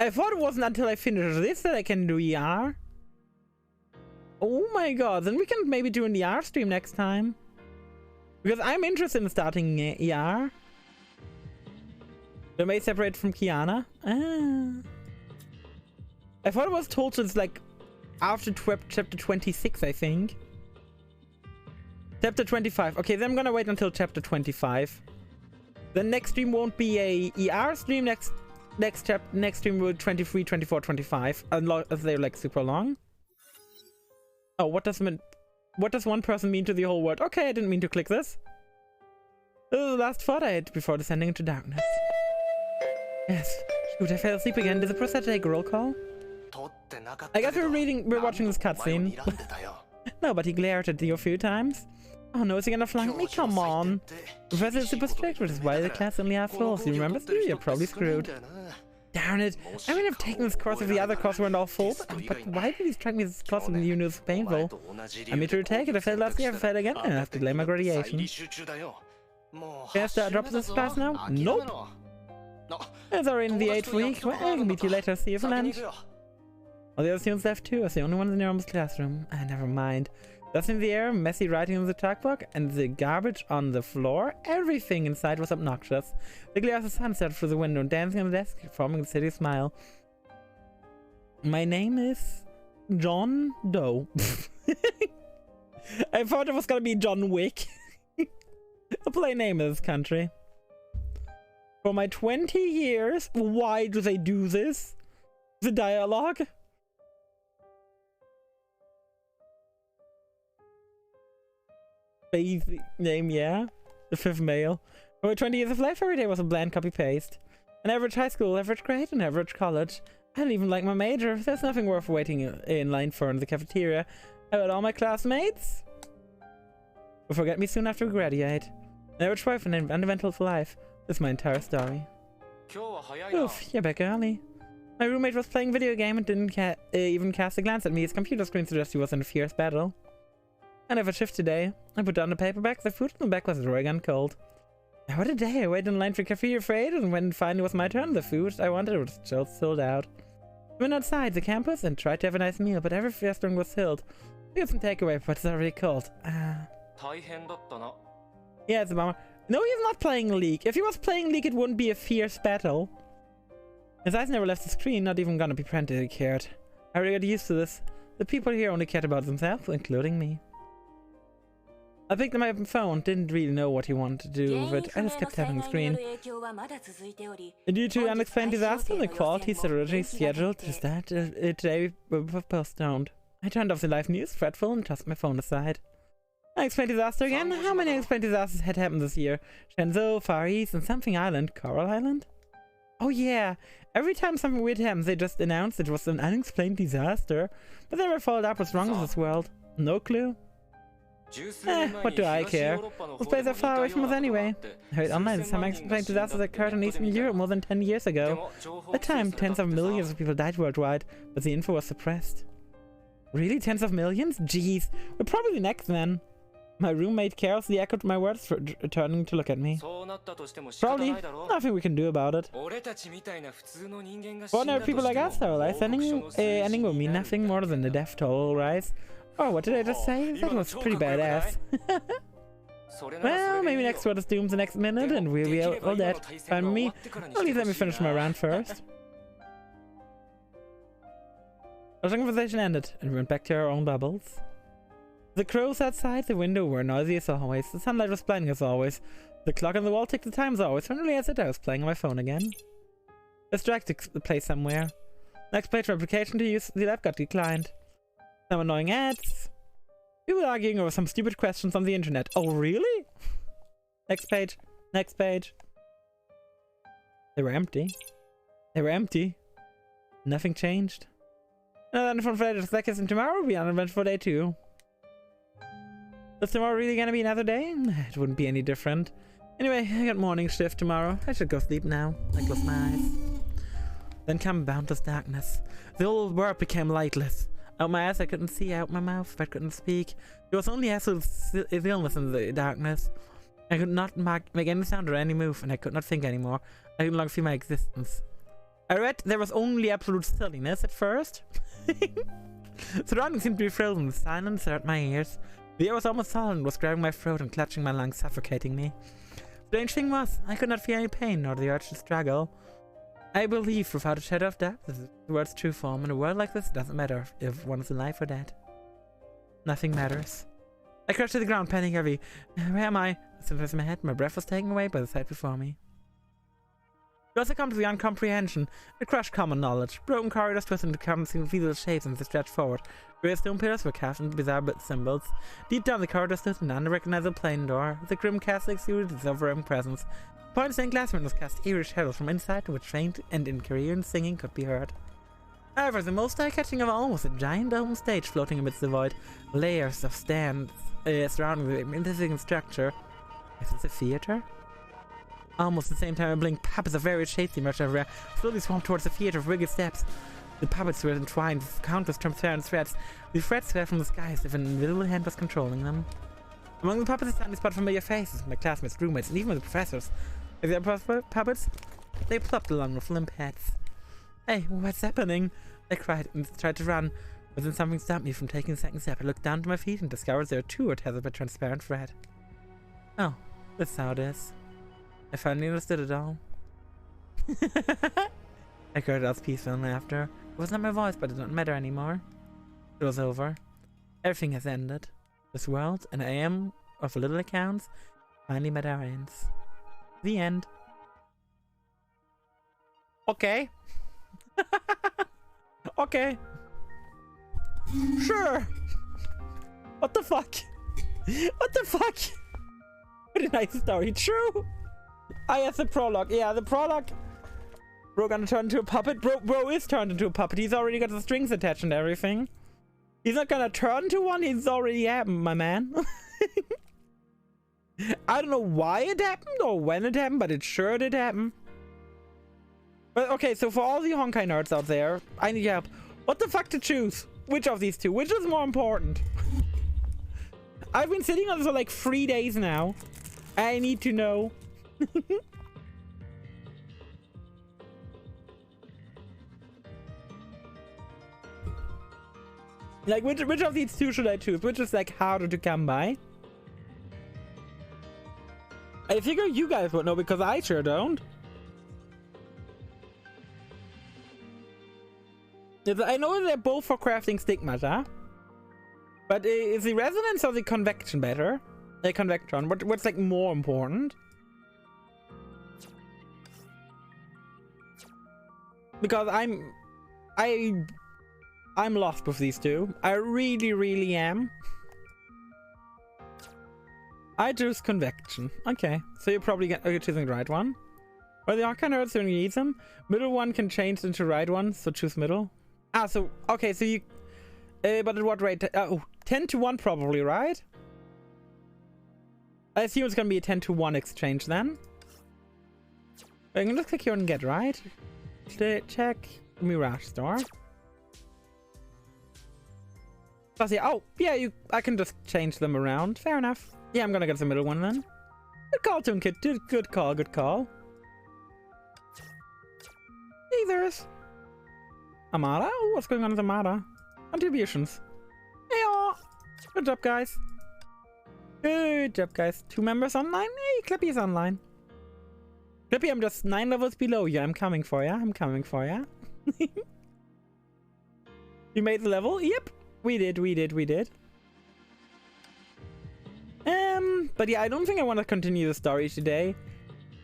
I thought it wasn't until I finished this that I can do ER. Oh my god. Then we can maybe do an ER stream next time. Because I'm interested in starting ER. They may separate from Kiana. Ah. I thought it was told since like after chapter 26, I think. Chapter 25. Okay, then I'm gonna wait until chapter 25. The next stream won't be a ER stream. Next stream will be 23, 24, 25. Unless they're like super long. Oh, what does one person mean to the whole world? Okay, I didn't mean to click this. This is the last thought I had before descending into darkness. Yes. Shoot, I fell asleep again. Did the process take a roll call? I guess we're watching this cutscene. No, but he glared at you a few times. Oh no, is he gonna flank me? Come on. Professor is super strict, which is why the class only have flaws. You remember too? You're probably screwed. Darn it. I would have taken this course if the other course weren't all full. But why did he strike me this course when you knew it's painful? I made sure to take it. I failed last year, I failed again, and I have to delay my graduation. Can I start dropping this class now? Nope. It's already in the 8th week. Well, I'll meet you later. See you for lunch. All the other students left too. I was the only one in the almost classroom. Never mind. Dust in the air, messy writing on the chalkboard, and the garbage on the floor. Everything inside was obnoxious. The glare of the sun set through the window, dancing on the desk, forming the city smile. My name is John Doe. I thought it was gonna be John Wick. A play name in this country. For my 20 years, why do they do this? The dialogue? Basic name, yeah. The 5th male. For my 20 years of life, every day was a bland copy-paste. An average high school, average grade, and average college. I didn't even like my major. There's nothing worth waiting in line for in the cafeteria. I had all my classmates will forget me soon after we graduate. An average wife and an uneventful life. That's my entire story. Oof, you're back early. My roommate was playing video game and didn't even cast a glance at me. His computer screen suggested he was in a fierce battle. I never shift today. I put down the paperback. The food in the back was drawing on cold. What a day. I waited in line for cafe afraid, and when finally it was my turn, the food I wanted was just sold out. We went outside the campus and tried to have a nice meal, but every restaurant was filled. We got some takeaway, but it's already cold. Yeah, it's a bummer. No, he's not playing League. If he was playing League, it wouldn't be a fierce battle. His eyes never left the screen, not even gonna be pretended he cared. I already got used to this. The people here only cared about themselves, including me. I picked up my phone, didn't really know what he wanted to do with it. I just kept tapping the screen. Due to unexplained disaster, the qualities that originally scheduled to start today were postponed. I turned off the live news, fretful, and tossed my phone aside. Unexplained disaster again? How many unexplained disasters had happened this year? Shenzhou, Far East, and something island. Coral Island? Oh yeah, every time something weird happens, they just announce it was an unexplained disaster. But they never followed up what's wrong with this world. No clue. What do I care? Those places are far away from us anyway. I heard online that some unexplained disasters occurred in Eastern Europe more than 10 years ago. At the time, tens of millions of people died worldwide, but the info was suppressed. Really? Tens of millions? Jeez. We're probably next then. My roommate carelessly echoed my words, turning to look at me. Probably. Nothing we can do about it. For ordinary people like us, our life ending will mean nothing more than the death toll will rise. Oh, what did I just say? That was pretty badass. Well, maybe next world is doomed the next minute and we'll be all dead. Fine with me. At least let me finish my round first. Our conversation ended, and we went back to our own bubbles. The crows outside the window were noisy as always. The sunlight was blinding as always. The clock on the wall ticked the time as always. Suddenly as I was playing on my phone again. Let's drag the place somewhere. Next page for application to use the app got declined. Some annoying ads. People arguing over some stupid questions on the internet. Oh really? Next page. Next page. They were empty. They were empty. Nothing changed. Another uneventful day to seconds, and tomorrow will be an uneventful day too. Is tomorrow really gonna be another day? It wouldn't be any different. Anyway, I got morning shift tomorrow. I should go sleep now. I close my eyes. Then came boundless darkness. The whole world became lightless. Out my eyes I couldn't see, out my mouth I couldn't speak. There was only absolute illness in the darkness. I could not make any sound or any move, and I could not think anymore. I could no longer feel my existence. I read there was only absolute stillness at first. Surroundings seemed to be frozen with silence at my ears. The air was almost solid, was grabbing my throat and clutching my lungs, suffocating me. Strange thing was, I could not feel any pain nor the urge to struggle. I believe without a shadow of doubt this is the world's true form. In a world like this, it doesn't matter if one is alive or dead. Nothing matters. I crashed to the ground, panting heavy. Where am I? Sometimes in my head, my breath was taken away by the sight before me. We also come to the uncomprehension, the crushed common knowledge. Broken corridors twisted into conceivable shapes and they stretched forward. Grey stone pillars were cast into bizarre symbols. Deep down the corridor stood an unrecognizable plain door. The grim castle exuded its overwhelming presence. Point stained glass windows cast eerie shadows from inside to which faint and incoherent singing could be heard. However, the most eye-catching of all was a giant dome stage floating amidst the void. Layers of stands surrounding the intricate structure. Is this a theater? Almost at the same time, I blinked. Puppets of various shapes emerged everywhere, slowly swarmed towards the theater of wicked steps. The puppets were entwined with countless transparent threads. The threads fell from the sky as if an invisible hand was controlling them. Among the puppets, I suddenly spotted familiar faces, my classmates, roommates, and even the professors. Like the other puppets, they plopped along with limp heads. Hey, what's happening? I cried and tried to run, but then something stopped me from taking a second step. I looked down to my feet and discovered there too were tethered by transparent thread. Oh, that's how it is. I finally understood it all. I cried out peaceful and laughter. It was not my voice, but it didn't matter anymore. It was over. Everything has ended. This world, and I am, of little accounts, finally met our ends. The end. Okay. Okay. Sure. What the fuck? What the fuck? What a nice story. True. Ah, yes, the prologue. Yeah, the prologue. Bro gonna turn into a puppet. Bro is turned into a puppet. He's already got the strings attached and everything. He's not gonna turn to one. He's already happened, my man. I don't know why it happened or when it happened, but it sure did happen. But okay, so for all the Honkai nerds out there, I need help. What the fuck to choose? Which of these two? Which is more important? I've been sitting on this for like 3 days now. I need to know. Like, which of these two should I choose? Which is like harder to come by? I figure you guys would know because I sure don't. I know they're both for crafting stigmata. But is the resonance or the convection better? The convection. What's like more important? Because I'm lost with these two. I really, really am. I choose convection. Okay, so you're probably choosing the right one. Or the Arcane Earths when you need them. Middle one can change into right one, so choose middle. Ah, so, okay, so you... but at what rate? 10 to 1 probably, right? I assume it's gonna be a 10 to 1 exchange then. I can just click here and get right. Check Mirage Store. Plus, yeah, oh, yeah, I can just change them around. Fair enough. Yeah, I'm gonna get the middle one then. Good call, Toon-Kit. Good call, good call. Hey, there's Amara. Oh, what's going on with Amara? Contributions. Hey, good job, guys. Good job, guys. 2 members online. Hey, Clippy is online. Clippy, I'm just 9 levels below you. I'm coming for ya. I'm coming for ya. You made the level? Yep. We did. But yeah, I don't think I want to continue the story today.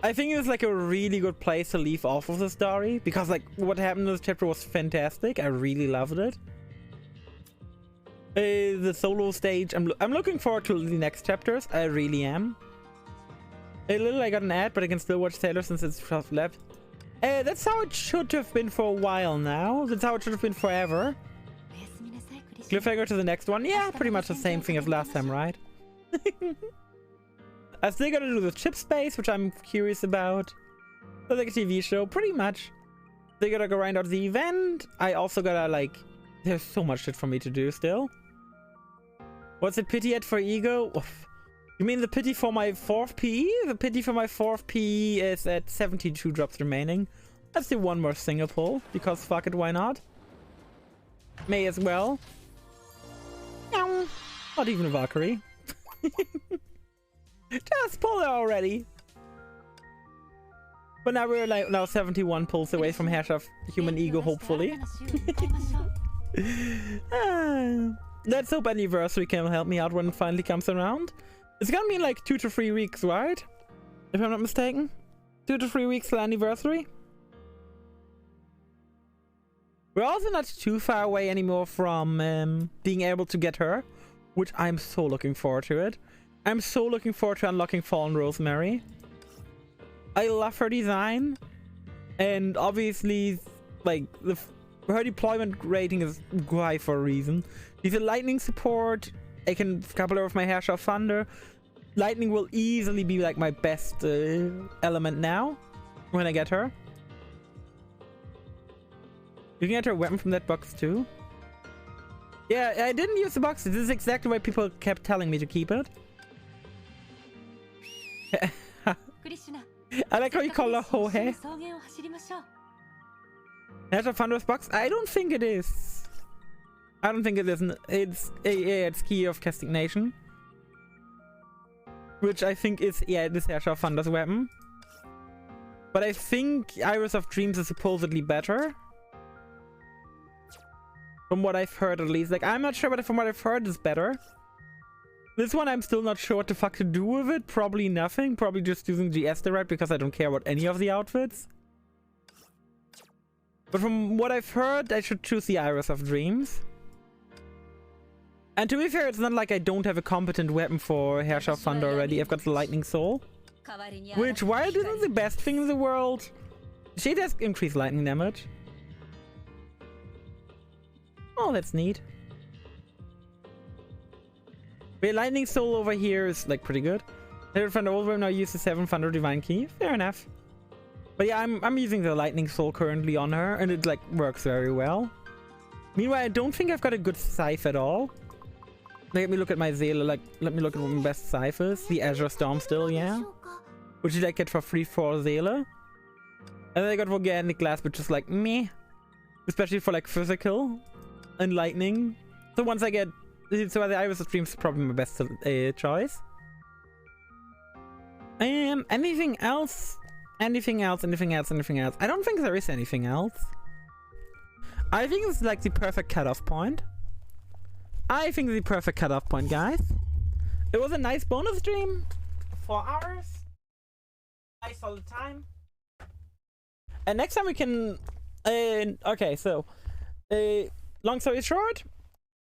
I think it's like a really good place to leave off of the story, because like what happened in this chapter was fantastic. I really loved it. The solo stage, I'm looking forward to the next chapters. I really am. A little I got an ad, but I can still watch Taylor since it's just left. That's how it should have been for a while now. That's how it should have been forever. Cliffhanger to the next one. Yeah, pretty much the same thing as last time, right? I still gotta do the chip space, which I'm curious about. So like a TV show, pretty much. They gotta grind out the event. I also gotta like... There's so much shit for me to do still. What's the pity at for ego? Oof. You mean the pity for my 4th PE? The pity for my 4th PE is at 72 drops remaining. Let's do one more single pull, because fuck it, why not? May as well. Not even a Valkyrie. Just pull it already. But now we're like 71 pulls away from hash of human ego, hopefully. Let's hope anniversary can help me out when it finally comes around. It's gonna be in like 2 to 3 weeks, right? If I'm not mistaken. 2 to 3 weeks till anniversary. We're also not too far away anymore from being able to get her, which I'm so looking forward to it. I'm so looking forward to unlocking Fallen Rosemary. I love her design, and obviously, like her deployment rating is high for a reason. She's a lightning support. I can couple her with my Hair of Thunder. Lightning will easily be like my best element now when I get her. You can get her weapon from that box too. Yeah, I didn't use the box. This is exactly why people kept telling me to keep it. I like how you call her Hohe. Hash of Thunder's box? I don't think it is. I don't think it is. It's Key of Castigation. Which I think is, yeah, it is Hash of Thunder's weapon. But I think Iris of Dreams is supposedly better. From what I've heard at least. Like, I'm not sure, but from what I've heard it's better. This one I'm still not sure what the fuck to do with it. Probably nothing. Probably just using GS direct because I don't care about any of the outfits. But from what I've heard, I should choose the Iris of Dreams. And to be fair, it's not like I don't have a competent weapon for Hair of Thunder already. I've got the Lightning Soul. Which, while it isn't the best thing in the world, she does increase lightning damage. Oh, that's neat. The Lightning Soul over here is like pretty good. Hair Thunder Overwhelm now uses 7 Thunder Divine Key. Fair enough. But yeah, I'm using the Lightning Soul currently on her, and it like works very well. Meanwhile, I don't think I've got a good scythe at all. Let me look at my Zela, like, let me look at what my best scythe is. The Azure Storm still, yeah. Which I get for free for Zela. And then I got Organic Glass, which is like, meh. Especially for like physical and lightning. So once I get... So the Iris of Dreams is probably my best choice. Anything else? Anything else? Anything else? Anything else? I don't think there is anything else. I think it's like the perfect cutoff point. I think the perfect cutoff point, guys. It was a nice bonus stream. 4 hours. Nice solid time. And next time we can... okay, so... long story short,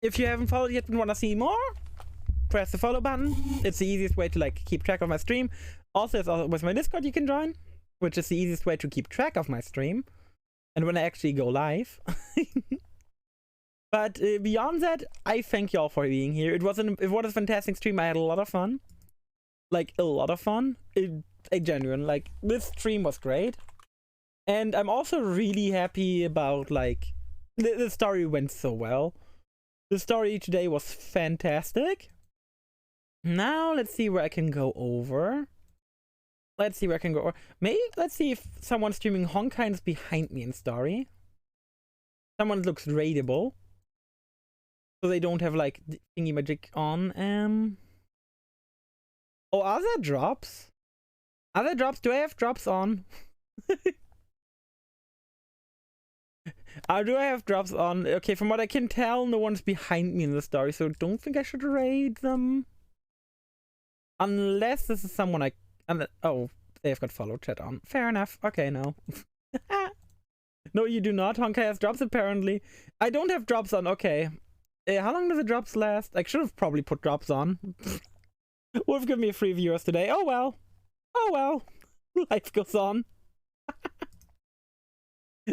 if you haven't followed yet and want to see more, press the follow button. It's the easiest way to like keep track of my stream. Also, there's always my Discord you can join. which is the easiest way to keep track of my stream and when I actually go live. But beyond that, I thank y'all for being here. It was a fantastic stream. I had a lot of fun. Like, a lot of fun. A genuine, like, this stream was great. And I'm also really happy about, like, the story went so well. The story today was fantastic. Now, let's see where I can go over. Let's see where I can go over. Maybe, let's see if someone streaming Honkai is behind me in story. Someone looks raidable. So they don't have, like, thingy magic on. Oh, are there drops? Are there drops? Do I have drops on? Do I have drops on? Okay, from what I can tell, no one's behind me in the story, so don't think I should raid them. Unless this is someone I... oh, they've got follow chat on. Fair enough. Okay, no. No, you do not. Honkai has drops, apparently. I don't have drops on. Okay. How long do the drops last? I should have probably put drops on. Would have given me 3 viewers today. Oh well. Oh well. Life goes on.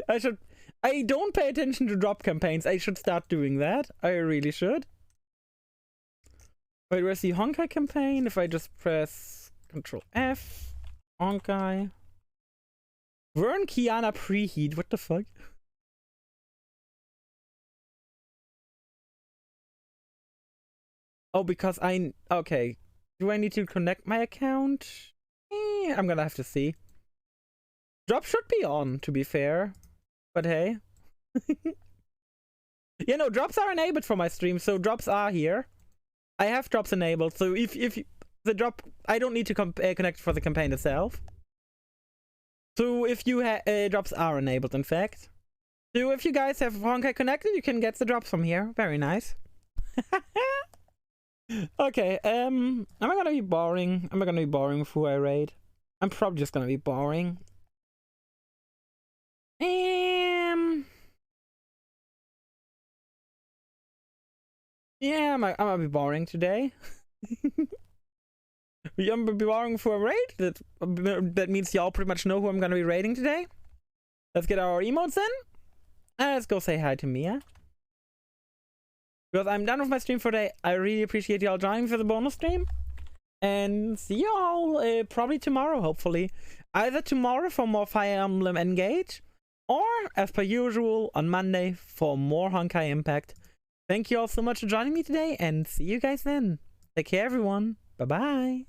I don't pay attention to drop campaigns. I should start doing that. I really should. Wait, where's the Honkai campaign? If I just press Control F. Honkai. Vern Kiana preheat. What the fuck? Oh, because okay. Do I need to connect my account? I'm gonna have to see. Drop should be on, to be fair. But hey. Yeah, no, drops are enabled for my stream, so drops are here. I have drops enabled, so if the drop... I don't need to connect for the campaign itself. So if you drops are enabled, in fact. So if you guys have Honkai connected, you can get the drops from here. Very nice. Okay, am I gonna be boring? Am I gonna be boring with who I raid? I'm probably just gonna be boring. Yeah, I'm gonna be boring today. I'm gonna be boring for a raid. That means y'all pretty much know who I'm gonna be raiding today. Let's get our emotes in. Let's go say hi to Mia. Because I'm done with my stream for today. I really appreciate y'all joining for the bonus stream. And see y'all probably tomorrow, hopefully. Either tomorrow for more Fire Emblem Engage, or as per usual on Monday for more Honkai Impact. Thank you all so much for joining me today, and see you guys then. Take care, everyone. Bye bye.